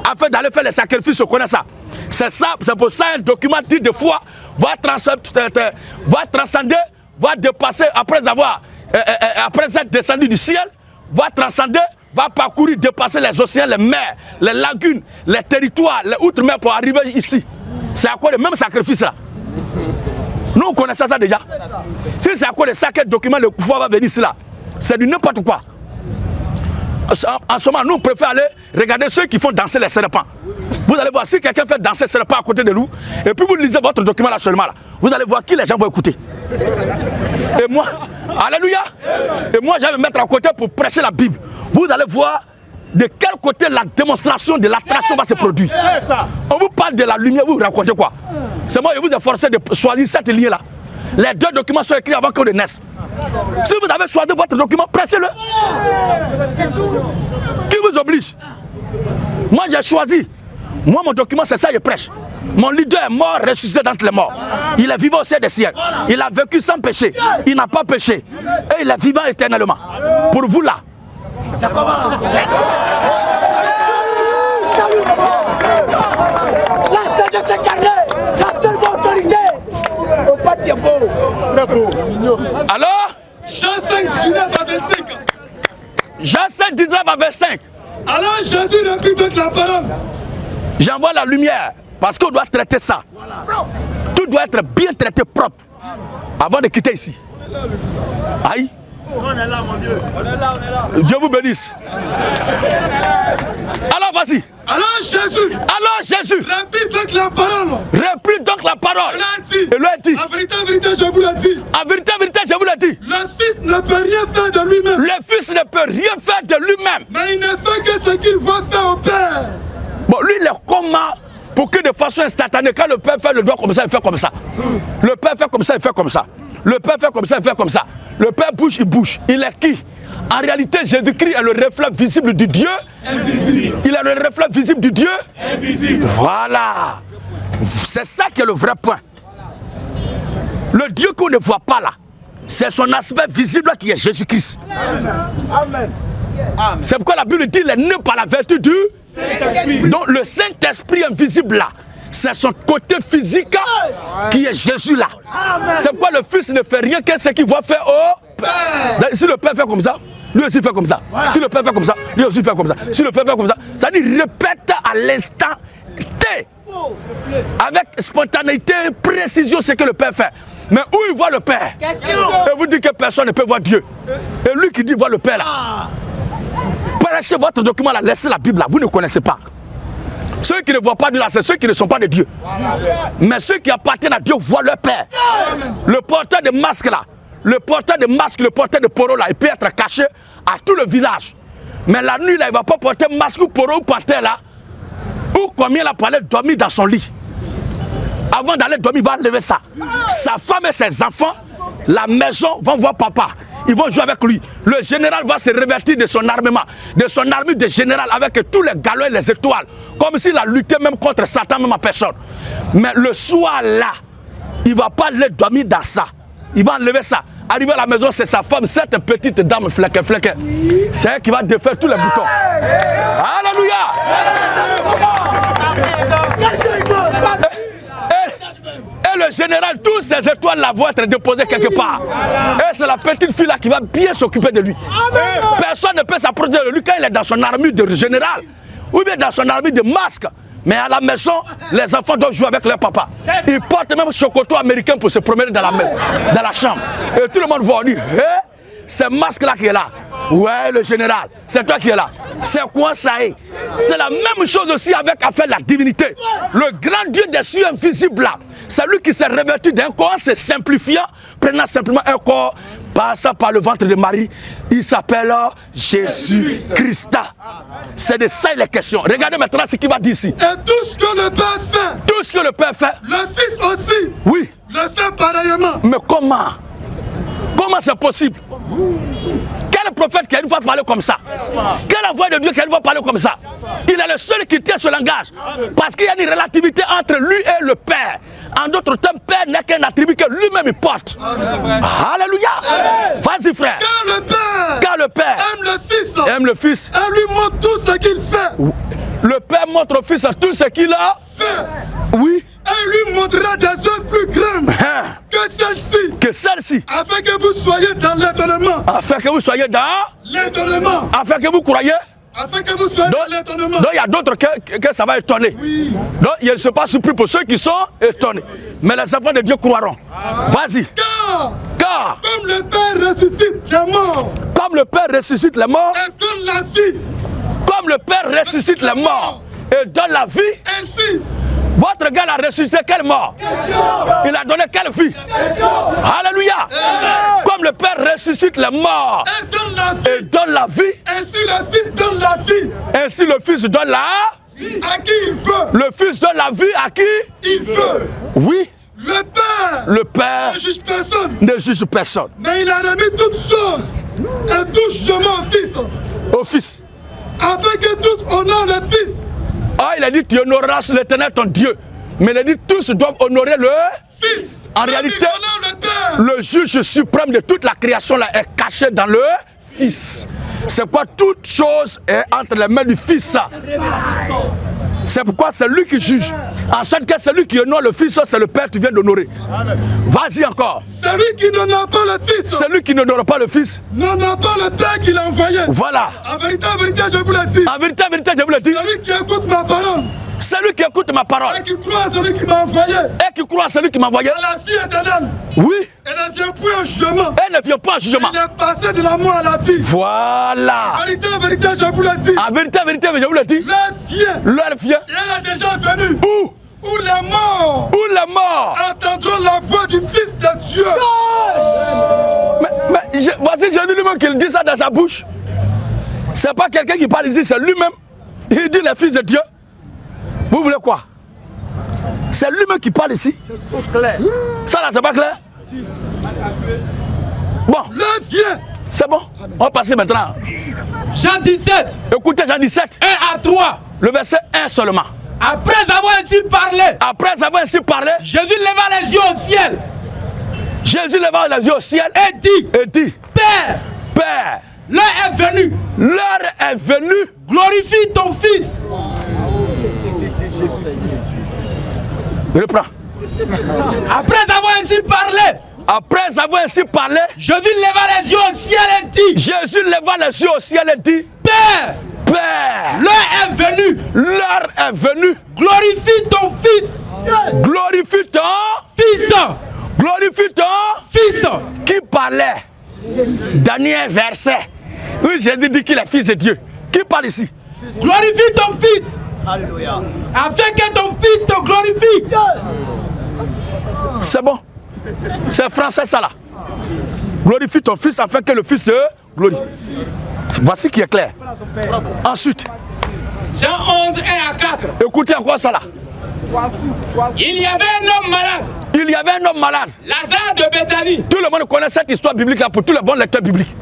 À faire d'aller faire les sacrifices, on connaissait ça. C'est ça, c'est pour ça un document dit de foi va transcender, va dépasser après être descendu du ciel, va transcender, va parcourir, dépasser les océans, les mers, les lagunes, les territoires, les outre-mer pour arriver ici. C'est à quoi le même sacrifice là. Nous on connaissait ça déjà. Si c'est à quoi le sacré document, le pouvoir va venir ici là. C'est du n'importe quoi. En ce moment, nous on préfère aller regarder ceux qui font danser les serpents. Vous allez voir, si quelqu'un fait danser les serpents à côté de nous, et puis vous lisez votre document là seulement là, vous allez voir qui les gens vont écouter. Et moi, alléluia. Et moi, je vais me mettre à côté pour prêcher la Bible. Vous allez voir de quel côté la démonstration de l'attraction va se produire. On vous parle de la lumière, vous racontez quoi? C'est moi, je vous ai forcé de choisir cette ligne là. Les deux documents sont écrits avant qu'on ne naisse. Si vous avez choisi votre document, prêchez-le. Qui vous oblige? Moi, j'ai choisi. Moi, mon document, c'est ça, je prêche. Mon leader est mort, ressuscité d'entre les morts. Il est vivant au ciel des ciels. Il a vécu sans péché. Il n'a pas péché. Et il est vivant éternellement. Pour vous là. La seule de ce carnet, la seule autorisée. Au pas de beau. Alors Jean 5, 19 à 25. Jean 5, 19 à 25. Alors Jésus reprit toute la parole. J'envoie la lumière parce qu'on doit traiter ça. Tout doit être bien traité, propre, avant de quitter ici. Aïe. On est là, mon Dieu. On est là, on est là. Dieu vous bénisse. Alors, vas-y. Alors Jésus. Répète donc la parole. Répète donc la parole. Il lui a dit. En vérité, je vous l'ai dit. En vérité, je vous l'ai dit. Le Fils ne peut rien faire de lui-même. Le Fils ne peut rien faire de lui-même. Mais il ne fait que ce qu'il voit faire au Père. Bon, lui, il est comment pour que de façon instantanée, quand le Père fait le doigt comme ça, il fait comme ça. Le Père fait comme ça, il fait comme ça. Le Père fait comme ça, il fait comme ça. Le Père bouge, il bouge. Il est qui? En réalité, Jésus-Christ est le reflet visible du Dieu invisible. Il est le reflet visible du Dieu invisible. Voilà. C'est ça qui est le vrai point. Le Dieu qu'on ne voit pas là, c'est son aspect visible qui est Jésus-Christ. Amen. C'est pourquoi la Bible dit qu'il est né par la vertu du Saint-Esprit. Donc le Saint-Esprit invisible là, c'est son côté physique qui est Jésus là. C'est pourquoi le Fils ne fait rien que ce qu'il va faire au Père. Si le Père fait comme ça, lui aussi fait comme ça. Voilà. Si le Père fait comme ça, lui aussi fait comme ça. Si le Père fait comme ça, ça dit répète à l'instant T. Avec spontanéité, précision, ce que le Père fait. Mais où il voit le Père? Et vous dites que personne ne peut voir Dieu. Et lui qui dit voir le Père là. Prêchez votre document là, laissez la Bible là, vous ne connaissez pas. Ceux qui ne voient pas Dieu là, c'est ceux qui ne sont pas de Dieu. Mais ceux qui appartiennent à Dieu voient leur Père. Le porteur de masque là, le porteur de masque, le porteur de poro là, il peut être caché à tout le village. Mais la nuit là, il ne va pas porter masque ou poro ou porter là. Ou combien là pour aller dormir dans son lit. Avant d'aller dormir, il va lever ça. Sa femme et ses enfants, la maison, vont voir papa. Ils vont jouer avec lui. Le général va se revêtir de son armement, de son armure de général avec tous les galons et les étoiles. Comme s'il a lutté même contre Satan, même en personne. Mais le soir là, il ne va pas aller dormir dans ça. Il va enlever ça. Arrivé à la maison, c'est sa femme, cette petite dame fleque. C'est elle qui va défaire tous les boutons. Alléluia! Et le général, tous ces étoiles là vont être déposées quelque part. Et c'est la petite fille là qui va bien s'occuper de lui. Personne ne peut s'approcher de lui quand il est dans son armure de général. Ou bien dans son armure de masque. Mais à la maison, les enfants doivent jouer avec leur papa. Ils portent même chocoto américain pour se promener dans la chambre. Et tout le monde va dire, hey, c'est masque là qui est là. Ouais, le général, c'est toi qui es là. C'est quoi ça est? C'est la même chose aussi avec affaire de la divinité. Le grand Dieu des cieux invisibles là, c'est lui qui s'est revêtu d'un corps, se simplifiant, prenant simplement un corps, passant par le ventre de Marie. Il s'appelle Jésus-Christ. C'est de ça les questions. Regardez maintenant ce qu'il va dire ici. Et tout ce que le Père fait. Tout ce que le Père fait. Le Fils aussi. Oui. Le fait pareillement. Mais comment? Comment c'est possible? Quel prophète qui a une fois parlé comme ça? Quel envoyé de Dieu qui a une fois parlé comme ça? Il est le seul qui tient ce langage. Parce qu'il y a une relativité entre lui et le Père. En d'autres termes, Père n'est qu'un attribut que lui-même il porte. Alléluia. Vas-y frère. Car le Père aime le Fils. Et lui montre tout ce qu'il fait. Le Père montre au Fils tout ce qu'il a fait. Oui. Et lui montrera des œuvres plus grandes que celle-ci. Afin que vous soyez dans l'étonnement. Afin que vous soyez dans l'étonnement. Afin que vous croyez. Afin que vous soyez dans l'étonnement. Donc il y a d'autres que ça va étonner. Oui. Donc il ne se passe surpris pour ceux qui sont étonnés. Mais les enfants de Dieu croiront. Vas-y. Car comme le Père ressuscite les morts. Comme le Père ressuscite les morts. Et donne la vie. Comme le Père ressuscite les morts. Et donne la vie. Ainsi. Votre gars a ressuscité quelle mort? Il a donné quelle vie? Alléluia. Comme le Père ressuscite les morts et donne la vie. Ainsi le Fils donne la vie. Ainsi le Fils donne la vie à qui il veut. Le Fils donne la vie à qui il veut. Oui. Le Père ne juge personne. Ne juge personne. Mais il a remis toutes choses et tout jugement au Fils. Au Fils. Afin que tous honorent le Fils. Ah, il a dit tu honoreras l'Éternel ton Dieu. Mais il a dit tous doivent honorer le Fils. En réalité, le juge suprême de toute la création là est caché dans le Fils. C'est quoi? Toute chose est entre les mains du Fils. C'est pourquoi c'est lui qui juge. En sorte que celui qui honore le Fils, c'est le Père que tu viens d'honorer. Vas-y encore. Celui qui n'honore pas le Fils. Celui qui n'honore pas le Fils. N'honore pas le Père qui l'a envoyé. Voilà. En vérité, je vous l'ai dit. En vérité, je vous l'ai dit. Celui qui écoute ma parole. Celui qui écoute ma parole. Et qui croit à celui qui m'a envoyé. Et qui croit à celui qui m'a envoyé. La vie éternelle. Oui. Elle ne vient point au jugement. Elle ne vient pas au jugement. Il est passé de la mort à la vie. Voilà. En vérité, je vous le dis. En vérité, je vous le dis. L'heure vient. Et elle est déjà venue. Où les morts. Entendront la voix du Fils de Dieu. Mais voici Jésus lui-même qui dit ça dans sa bouche. C'est pas quelqu'un qui parle ici, c'est lui-même. Il dit le Fils de Dieu. Vous voulez quoi? C'est lui-même qui parle ici. C'est so clair. Ça là, c'est pas clair? Si. Bon. L'heure vient. C'est bon. On va passer maintenant. Jean 17. Écoutez Jean 17. 1 à 3. Le verset 1 seulement. Après avoir ainsi parlé. Jésus leva les yeux au ciel. Jésus leva les yeux au ciel et dit. Père. L'heure est venue. Glorifie ton Fils. Reprends. Après avoir ainsi parlé. Jésus leva les yeux au ciel et dit. Père. L'heure est venue. Glorifie ton Fils. Yes. Glorifie ton Fils. Qui parlait? Dernier verset. Oui, Jésus dit qu'il est Fils de Dieu. Qui parle ici? Glorifie ton Fils. Alléluia. Afin que ton Fils te glorifie. Yes. C'est bon. C'est français ça là. Glorifie ton Fils afin que le Fils te glorifie. Voici qui est clair. Ensuite. Jean 11, 1 à 4. Écoutez encore ça là. Il y avait un homme malade. Lazare de Béthanie. Tout le monde connaît cette histoire biblique là pour tous les bons lecteurs bibliques.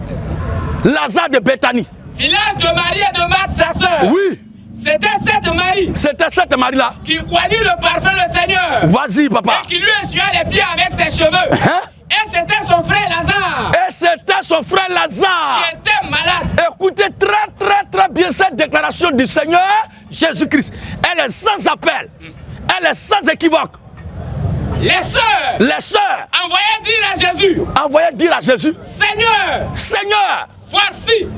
Lazare de Béthanie. Village de Marie et de Marthe, sa sœur. Oui. C'était cette Marie là qui oignit le parfum du Seigneur. Vas-y papa. Et qui lui essuya les pieds avec ses cheveux. Hein? Et c'était son frère Lazare. Qui était malade. Écoutez très bien cette déclaration du Seigneur Jésus-Christ. Elle est sans appel. Elle est sans équivoque. Les sœurs envoyaient dire à Jésus. Seigneur,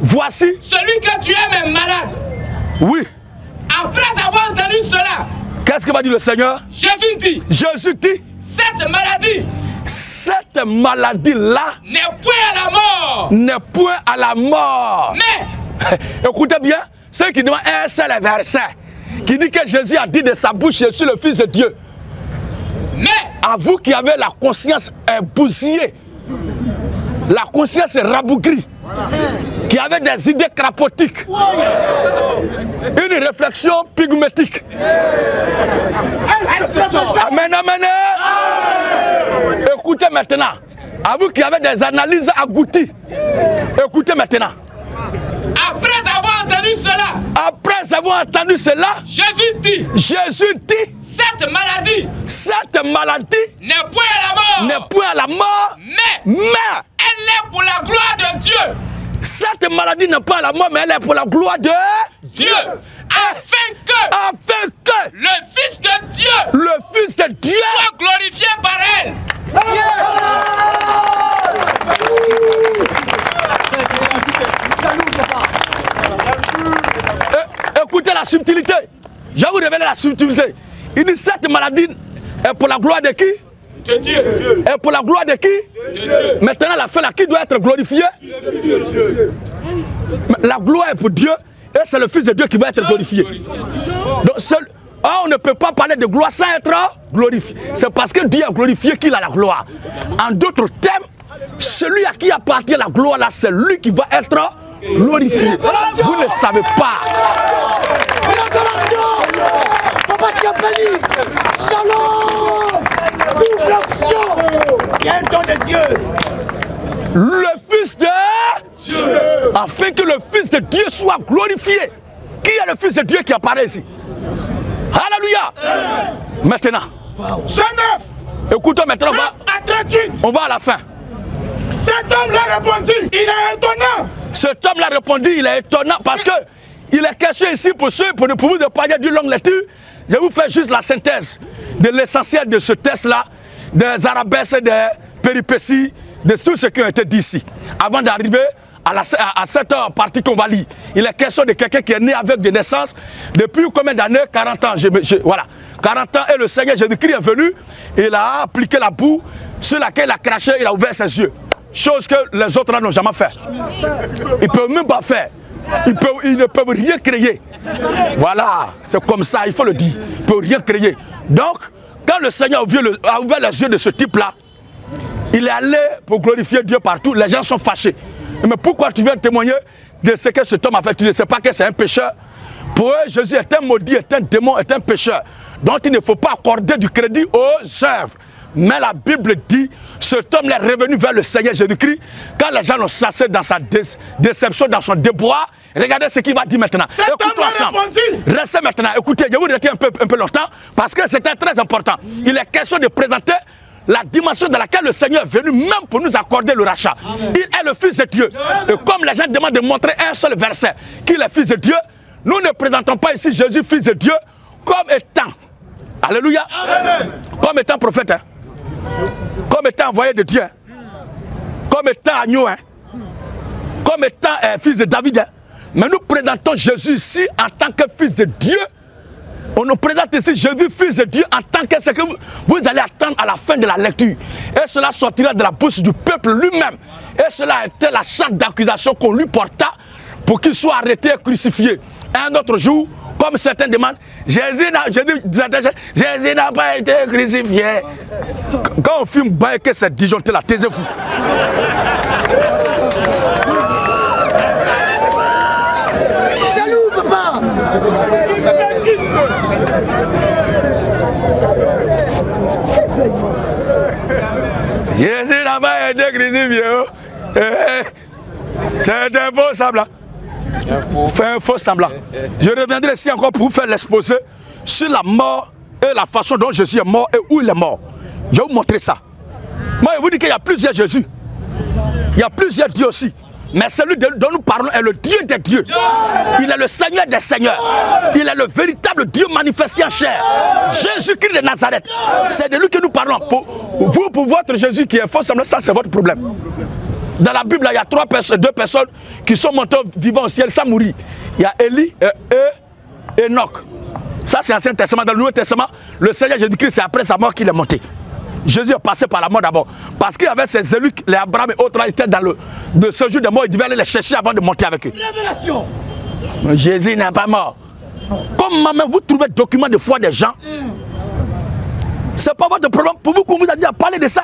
voici celui que tu aimes est malade. Oui. Après avoir entendu cela, qu'est-ce que va dire le Seigneur? Jésus dit. Cette maladie-là n'est point à la mort. Mais écoutez bien, ceux qui demandent un seul verset qui dit que Jésus a dit de sa bouche, je suis le Fils de Dieu. Mais à vous qui avez la conscience bousillée, la conscience rabougrie, qui avait des idées crapotiques, une réflexion pygmétique. Amen. Écoutez maintenant, à vous qui avez des analyses agouties, écoutez maintenant. Après avoir entendu cela, Jésus dit, cette maladie n'est point à la mort, mais elle est pour la gloire de Dieu. Cette maladie n'est pas à la mort, mais elle est pour la gloire de Dieu. Afin que le Fils de Dieu soit glorifié par elle. Écoutez la subtilité. Je vais vous révéler la subtilité. Il dit cette maladie est pour la gloire de qui? De Dieu. Et pour la gloire de qui? De Dieu. Maintenant la fin là, qui doit être glorifié? La gloire est pour Dieu et c'est le Fils de Dieu qui va être glorifié. Donc on ne peut pas parler de gloire sans être glorifié. C'est parce que Dieu est glorifié qu'il a la gloire. En d'autres termes, celui à qui appartient la gloire là, c'est lui qui va être glorifié. Vous ne savez pas. Papa qui a béni. Shalom. Double action. Quel don de Dieu. Le Fils de Dieu. Afin que le Fils de Dieu soit glorifié. Qui est le Fils de Dieu qui apparaît ici? Alléluia. Maintenant. Genève. Écoutons maintenant. On va à la fin. Cet homme l'a répondu. Il est étonnant. Cet homme l'a répondu. Il est étonnant parce que il est question ici pour vous de parler d'une longue lecture. Je vous fais juste la synthèse de l'essentiel de ce test-là, des arabesques, des péripéties, de tout ce qui a été dit ici, avant d'arriver à cette partie qu'on va lire. Il est question de quelqu'un qui est né avec de naissance depuis combien d'années? 40 ans. Voilà, 40 ans, et le Seigneur Jésus-Christ est venu, il a appliqué la boue sur laquelle il a craché, il a ouvert ses yeux. Chose que les autres n'ont jamais fait. Ils ne peuvent même pas faire. Ils ne peuvent rien créer. Voilà, c'est comme ça, il faut le dire. Ils ne peuvent rien créer. Donc, quand le Seigneur a ouvert les yeux de ce type-là, il est allé pour glorifier Dieu partout. Les gens sont fâchés. Mais pourquoi tu viens témoigner de ce que cet homme a fait? Tu ne sais pas que c'est un pécheur. Pour eux, Jésus est un maudit, est un démon, est un pécheur. Donc il ne faut pas accorder du crédit aux œuvres. Mais la Bible dit, cet homme est revenu vers le Seigneur Jésus-Christ. Quand les gens l'ont chassé dans sa déception, dans son déboire, regardez ce qu'il va dire maintenant. Écoutez ensemble. Restez maintenant. Écoutez, je vous retiens un peu longtemps parce que c'était très important. Il est question de présenter la dimension dans laquelle le Seigneur est venu même pour nous accorder le rachat. Il est le Fils de Dieu. Et comme les gens demandent de montrer un seul verset qu'il est Fils de Dieu, nous ne présentons pas ici Jésus, Fils de Dieu, comme étant, alléluia, comme étant prophète, hein, comme étant envoyé de Dieu, comme étant agneau, hein, comme étant fils de David. Hein. Mais nous présentons Jésus ici en tant que Fils de Dieu. On nous présente ici Jésus, Fils de Dieu, en tant que ce que vous allez attendre à la fin de la lecture. Et cela sortira de la bouche du peuple lui-même. Et cela était la charte d'accusation qu'on lui porta pour qu'il soit arrêté et crucifié. Un autre jour, comme certains demandent, Jésus n'a pas été crucifié. Quand on filme, que c'est disjoncté là, taisez-vous. Salut, papa. Jésus n'a pas été crucifié. C'est un faux semblant. Fait un faux semblant. Je reviendrai ici encore pour vous faire l'exposé sur la mort et la façon dont Jésus est mort et où il est mort. Je vais vous montrer ça. Moi, je vous dis qu'il y a plusieurs Jésus. Il y a plusieurs dieux aussi. Mais celui dont nous parlons est le Dieu des dieux. Il est le Seigneur des seigneurs. Il est le véritable Dieu manifesté en chair. Jésus-Christ de Nazareth. C'est de lui que nous parlons. Pour vous, pour votre Jésus qui est faux semblant, ça c'est votre problème. Dans la Bible, il y a deux personnes qui sont montées vivant au ciel sans mourir. Il y a Élie et Enoch. Ça, c'est l'Ancien Testament. Dans le Nouveau Testament, le Seigneur Jésus-Christ, c'est après sa mort qu'il est monté. Jésus est passé par la mort d'abord. Parce qu'il y avait ces élus, les Abraham et autres, là, ils étaient dans le séjour des morts. Ils devaient aller les chercher avant de monter avec eux. Révélation. Jésus n'est pas mort. Comment vous trouvez des documents de foi des gens? Ce n'est pas votre problème. Pour vous qu'on vous a dit à parler de ça.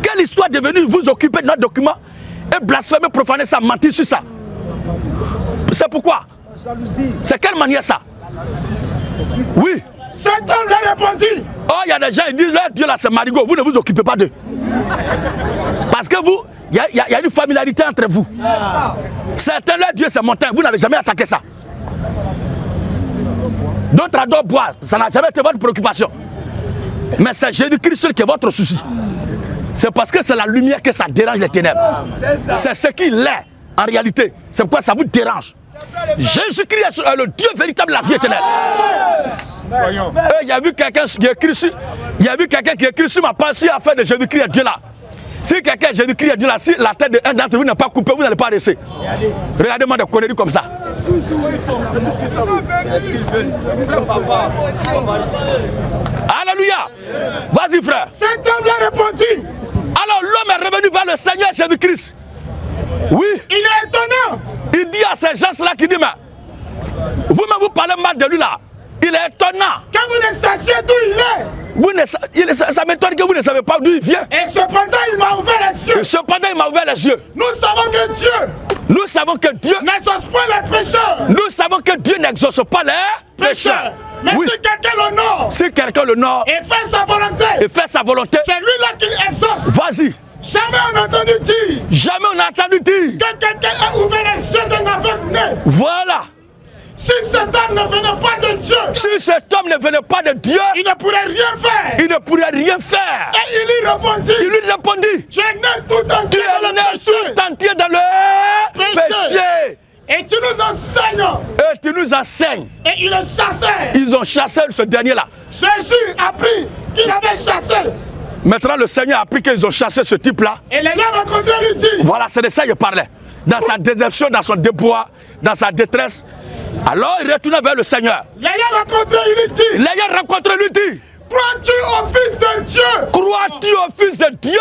Quelle histoire est devenue vous occuper de notre document et blasphémer, profaner ça, mentir sur ça? C'est pourquoi? C'est quelle manière ça? Oui. Cet homme l'a répondu. Oh, il y a des gens qui disent leur Dieu là c'est Marigot, vous ne vous occupez pas d'eux. Parce que vous, il y a une familiarité entre vous. Certains leur Dieu c'est montagne, vous n'avez jamais attaqué ça. D'autres adorent boire, ça n'a jamais été votre préoccupation. Mais c'est Jésus-Christ qui est votre souci. C'est parce que c'est la lumière que ça dérange les ténèbres. C'est ce qu'il est en réalité. C'est pourquoi ça vous dérange. Jésus-Christ est le Dieu véritable de la vie éternelle. Il y a vu quelqu'un qui écrit sur ma pensée à faire de Jésus-Christ Dieu là. Si quelqu'un Jésus-Christ Dieu là, si la tête d'un d'entre vous n'est pas coupée, vous n'allez pas rester. Regardez-moi des conneries comme ça. Alléluia. Vas-y frère. Cet homme l'a répondu. Alors l'homme est revenu vers le Seigneur Jésus-Christ. Oui. Il est étonnant. Il dit à ces gens-là qui disent, mais vous-même vous parlez mal de lui là. Il est étonnant. Quand vous ne sachiez d'où il est. Ça m'étonne que vous ne savez pas d'où il vient. Et cependant, il m'a ouvert les yeux. Nous savons que Dieu n'exauce pas les pécheurs. Nous savons que Dieu n'exauce pas les pécheurs. Mais oui. Si quelqu'un l'honore, et fait sa volonté, c'est lui-là qui exauce. Vas-y. Jamais on a entendu dire que quelqu'un a ouvert les yeux d'un aveugle né. Voilà. Si cet homme ne venait pas de Dieu, il ne pourrait rien faire. Et il lui répondit, tu es né tout entier dans le péché. Et tu nous enseignes. Et ils ont chassé ce dernier-là. Jésus a appris qu'il avait chassé. Maintenant, le Seigneur a appris qu'ils ont chassé ce type-là. Et les gens rencontrés lui disent. Voilà, c'est de ça qu'il parlait. dans sa déception, dans son débois, dans sa détresse, alors il retourna vers le Seigneur. L'ayant rencontré, il lui dit. L'ayant rencontré, lui dit. Crois-tu au Fils de Dieu? Crois-tu au Fils de Dieu?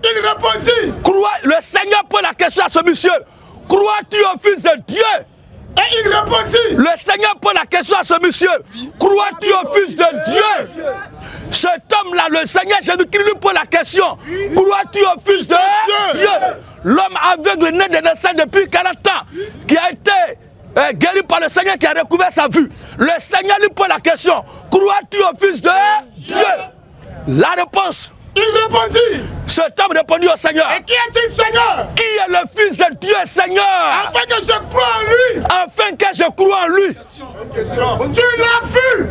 Il répondit. Le Seigneur pose la question à ce monsieur. Crois-tu au Fils de Dieu? Et il répondit. Le Seigneur pose la question à ce monsieur. Crois-tu au Fils de Dieu? Cet homme-là, le Seigneur Jésus-Christ lui pose la question. Crois-tu au Fils de Dieu? L'homme aveugle né de naissance depuis 40 ans, qui a été guéri par le Seigneur, qui a recouvert sa vue. Le Seigneur lui pose la question. Crois-tu au Fils de Dieu? La réponse. Il répondit. Cet homme répondit au Seigneur. Et qui est-il, Seigneur? Qui est le Fils de Dieu, Seigneur? Afin que je croie en lui. Afin que je croie en lui. Tu l'as vu.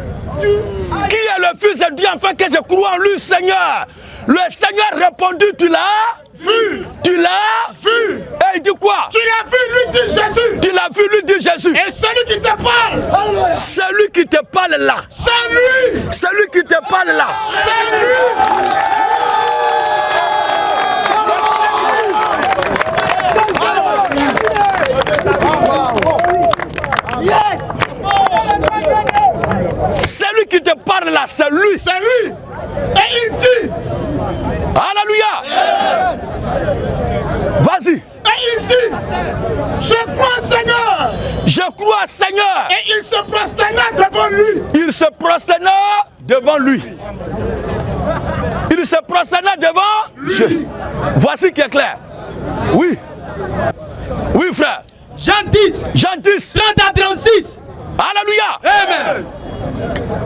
Qui est le Fils de Dieu afin que je croie en lui, Seigneur? Le Seigneur répondit, tu l'as vu. Tu l'as vu. Et il dit quoi? Tu l'as vu, lui dit Jésus. Tu l'as vu, lui dit Jésus. Et celui qui te parle. Celui qui te parle là. C'est lui. Celui qui te parle là. C'est lui. Celui qui te parle là, c'est lui. C'est lui. Et il dit. Alléluia. Vas-y. Et il dit. Je crois, Seigneur. Je crois, Seigneur. Et il se prosterna devant lui. Il se prosterna devant lui. Il se prosterna devant lui. Voici qui est clair. Oui. Oui, frère. Jean 10. Jean 10. 30 à 36. Alléluia. Amen.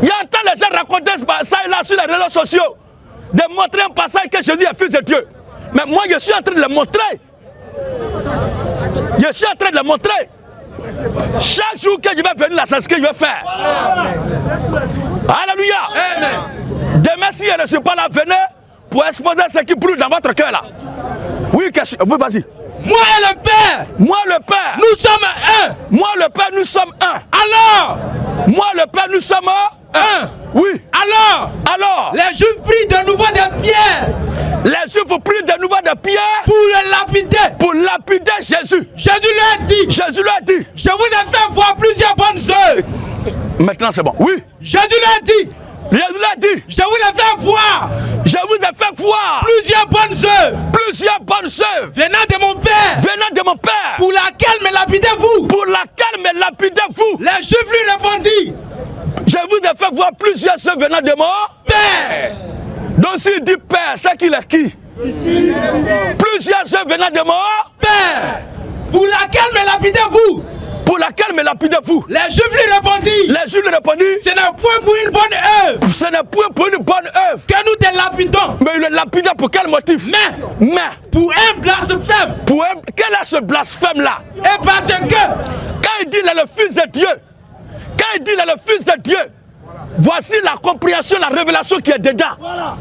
Il y a un temps les gens racontaient ça et là sur les réseaux sociaux, de montrer un passage que Jésus est Fils de Dieu. Mais moi je suis en train de le montrer. Je suis en train de le montrer. Chaque jour que je vais venir là, c'est ce que je vais faire. Alléluia. Amen. Demain si je ne suis pas là, venez pour exposer ce qui brûle dans votre cœur là. Oui, oui, vas-y. Moi et le Père. Moi le Père. Nous sommes un. Moi le Père, nous sommes un. Alors. Moi le Père, nous sommes un. Oui. Alors. Les Juifs prient de nouveau des pierres. Les Juifs prient de nouveau des pierres. Pour le lapider. Pour lapider Jésus. Jésus lui a dit. Jésus lui a dit. Je vous ai fait voir plusieurs bonnes œuvres. Maintenant c'est bon. Oui. Jésus lui a dit. Jésus lui a dit. Je vous ai fait voir. Je vous ai fait voir. Plusieurs bonnes œuvres. Plusieurs bonnes œuvres. Venant de mon Père. Venant de mon Père. Pour laquelle me lapidez-vous. Pour laquelle me lapidez-vous. Les Juifs lui répondirent. Je vous ai fait voir plusieurs œuvres venant de mon Père. Donc s'il dit Père, c'est qu'il est qui? Plusieurs œuvres venant de mon Père. Pour laquelle me lapidez-vous. Pour laquelle me lapidez-vous? Les Juifs lui répondirent. Les Juifs lui répondirent. Ce n'est point pour une bonne œuvre. Ce n'est point pour une bonne œuvre. Que nous te lapidons. Mais il le lapide pour quel motif? Mais pour un blasphème. Quel est ce blasphème là? Et parce que quand il dit il est le Fils de Dieu, quand il dit il est le Fils de Dieu, voici la compréhension, la révélation qui est dedans. Voilà.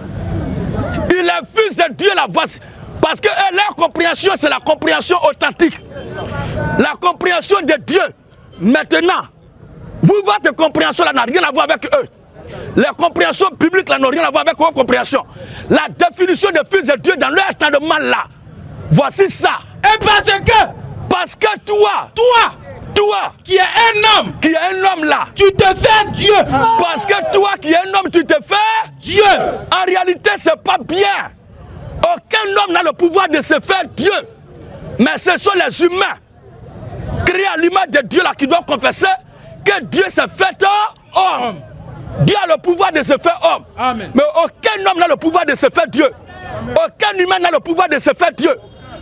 Il est Fils de Dieu, la voici. Parce que leur compréhension, c'est la compréhension authentique. La compréhension de Dieu. Maintenant, votre compréhension là n'a rien à voir avec eux. Les compréhensions bibliques là n'ont rien à voir avec vos compréhensions. La définition de Fils de Dieu dans leur entendement là, voici ça. Et parce que toi, qui est un homme là, tu te fais Dieu. Parce que toi qui es un homme, tu te fais Dieu. En réalité, c'est pas bien. Aucun homme n'a le pouvoir de se faire Dieu. Mais ce sont les humains créés à l'image de Dieu là qui doivent confesser que Dieu s'est fait homme. Dieu a le pouvoir de se faire homme. Amen. Mais aucun homme n'a le pouvoir de se faire Dieu. Amen. Aucun humain n'a le pouvoir de se faire Dieu.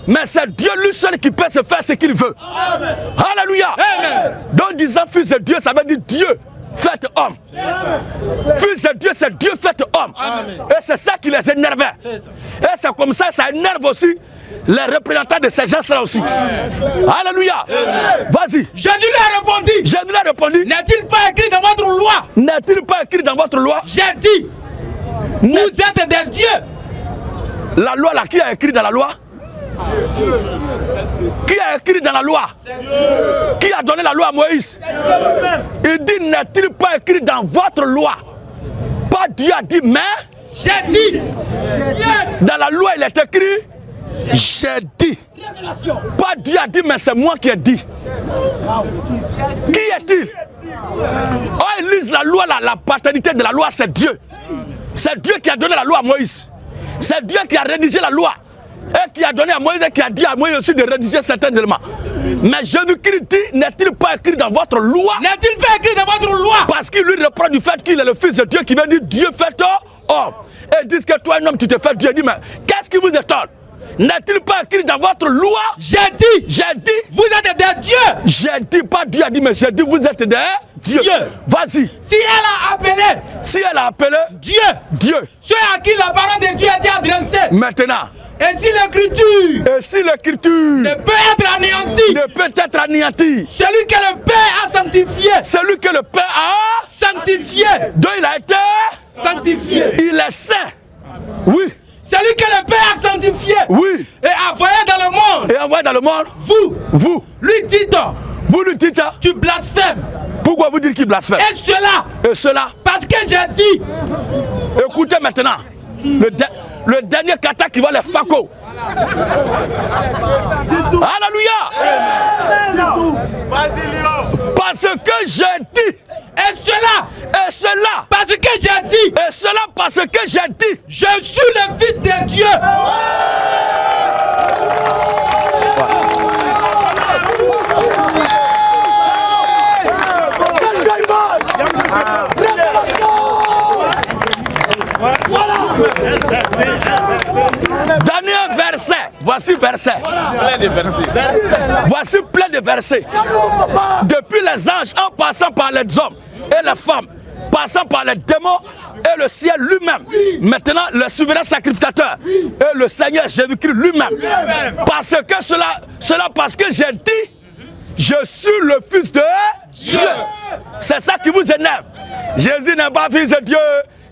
Mais c'est Dieu lui seul qui peut se faire ce qu'il veut. Amen. Alléluia. Amen. Donc disant Fils de Dieu, ça veut dire Dieu fait homme. Fils de Dieu, c'est Dieu fait homme. Amen. Et c'est ça qui les énervait. Et c'est comme ça énerve aussi les représentants de ces gens-là aussi. Amen. Alléluia. Vas-y. Jésus lui a répondu. N'est-il pas écrit dans votre loi? N'est-il pas écrit dans votre loi? J'ai dit, vous êtes des dieux. La loi là, qui a écrit dans la loi? Qui a écrit dans la loi? Qui a donné la loi à Moïse? Il dit, n'est-il pas écrit dans votre loi? Pas Dieu a dit, mais j'ai dit. Dans la loi, il est écrit, J'ai dit. Pas Dieu a dit, mais c'est moi qui ai dit. Qui est-il? Oh, ils lisent la loi, la paternité de la loi, c'est Dieu. C'est Dieu qui a donné la loi à Moïse. C'est Dieu qui a rédigé la loi. Et qui a donné à Moïse et qui a dit à Moïse aussi de rédiger certains éléments. Mais Jésus-Christ dit, n'est-il pas écrit dans votre loi? N'est-il pas écrit dans votre loi? Parce qu'il lui reprend du fait qu'il est le fils de Dieu qui vient dire Dieu fait homme. Et ils disent que toi un homme tu te fais Dieu. Il dit mais qu'est-ce qui vous étonne? N'est-il pas écrit dans votre loi? J'ai dit, vous êtes des dieux. J'ai dit, pas Dieu a dit, mais j'ai dit, vous êtes des dieux. Vas-y. Si elle a appelé Dieu, ceux à qui la parole de Dieu a été adressée. Maintenant. Et si l'écriture ne peut être anéantie, celui que le Père a sanctifié, dont il a été sanctifié, il est saint. Oui. Celui que le Père a sanctifié, oui, et envoyé dans le monde, vous lui dites, tu blasphèmes. Pourquoi vous dites qu'il blasphème? Et cela, parce que j'ai dit. Écoutez maintenant, le dernier kata qui va les faco. Alléluia. Parce que j'ai dit. Et cela, parce que j'ai dit. Et cela, parce que j'ai dit. Je suis le fils de Dieu. Dernier verset. Voici verset. Voici plein de versets. Depuis les anges, en passant par les hommes et les femmes, passant par les démons et le ciel lui-même. Maintenant, le souverain sacrificateur et le Seigneur Jésus-Christ lui-même. Parce que cela parce que j'ai dit, je suis le fils de Dieu. C'est ça qui vous énerve. Jésus n'est pas fils de Dieu.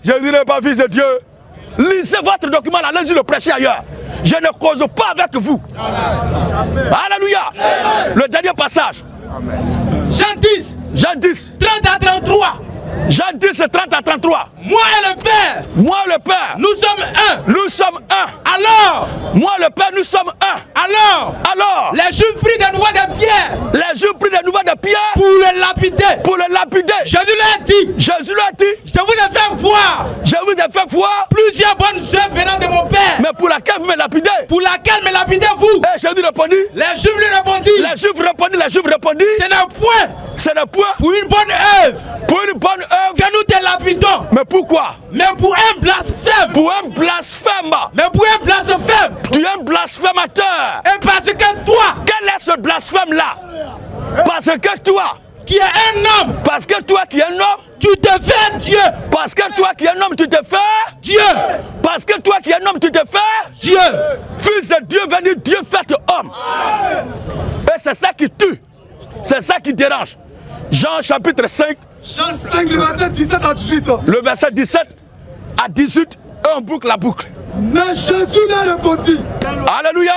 Jésus n'est pas fils de Dieu. Lisez votre document, allez-y le prêcher ailleurs. Je ne cause pas avec vous. Alléluia. Le dernier passage. Jean 10. 30 à 33. Jean 10, 30 à 33. Moi et le Père. Nous sommes un. Alors. Moi et le Père, nous sommes un. Alors. Les Juifs prirent des nouveaux de pierre. Pour le lapider. Jésus lui a dit. Je vous ai fait voir. Plusieurs bonnes œuvres venant de mon Père. Mais pour laquelle vous me lapidez? Vous. Et Jésus répondit. Les Juifs lui répondirent. Ce n'est point. Pour une bonne œuvre. Que nous te lapidons. Mais pourquoi? Mais pour un blasphème. Tu es un blasphémateur. Et parce que toi. Quel est ce blasphème-là? Parce que toi. Qui est un homme. Parce que toi qui es un homme. Tu te fais Dieu. Parce que toi qui es un homme, tu te fais Dieu. Parce que toi qui es un homme, tu te fais Dieu. Fils de Dieu veut dire Dieu fait homme. Et c'est ça qui tue. C'est ça qui dérange. Jean chapitre 5. Jean 5, le verset 17 à 18. Le verset 17 à 18, on boucle la boucle. Mais Jésus l'a répondu. Alléluia.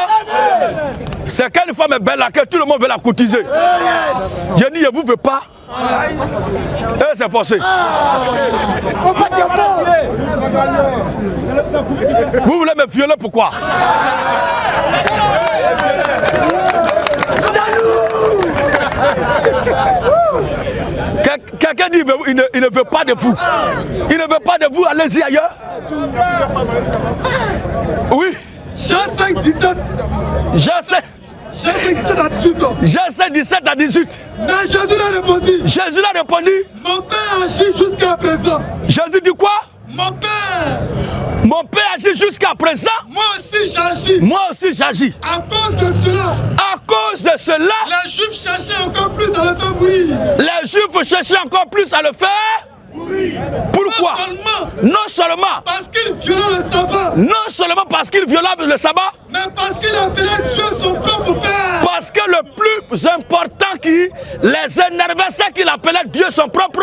C'est qu'une femme est belle là, que tout le monde veut la cotiser. Yes. Je dis, je vous veux pas. Et c'est forcé. Vous voulez me violer pourquoi? Quelqu'un dit il ne veut pas de vous. Il ne veut pas de vous, allez-y ailleurs. Oui. Jean 5, 17. Je sais. Jean 5, 17 à 18. Mais Jésus l'a répondu. Mon Père agit jusqu'à présent. Jésus dit quoi? Mon Père agit jusqu'à présent. Moi aussi j'agis. À cause de cela. Les Juifs cherchaient encore plus à le faire mourir. Pourquoi? Non seulement parce qu'il violait le sabbat. Mais parce qu'il appelait Dieu son propre Père. Parce que le plus important qui les énervait, c'est qu'il appelait Dieu son propre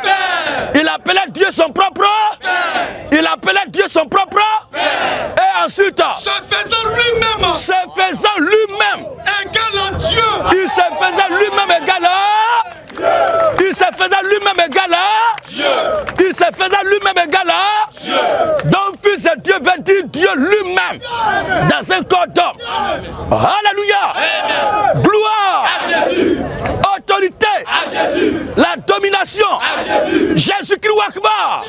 Père. Il appelait Dieu son propre Père. Et ensuite, se faisant lui-même égal à Dieu. Il se faisait lui-même égal à Dieu. Donc fils de de Dieu veut dire Dieu lui-même dans un corps d'homme. Alléluia. Gloire. Autorité. La domination. Jésus-Christ Akbar.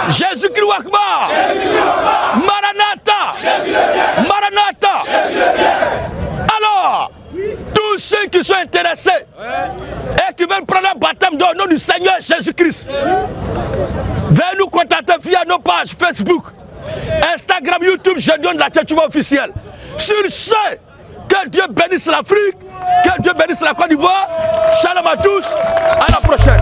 Jésus-Christ Akbar. Maranatha. Maranatha. Alors, tous ceux qui sont intéressés et qui veulent prendre un baptême au nom du Seigneur Jésus-Christ, veuillez nous contacter via nos pages Facebook, Instagram, YouTube, je donne la Tchétchouva officielle. Sur ce, que Dieu bénisse l'Afrique, que Dieu bénisse la Côte d'Ivoire. Shalom à tous, à la prochaine.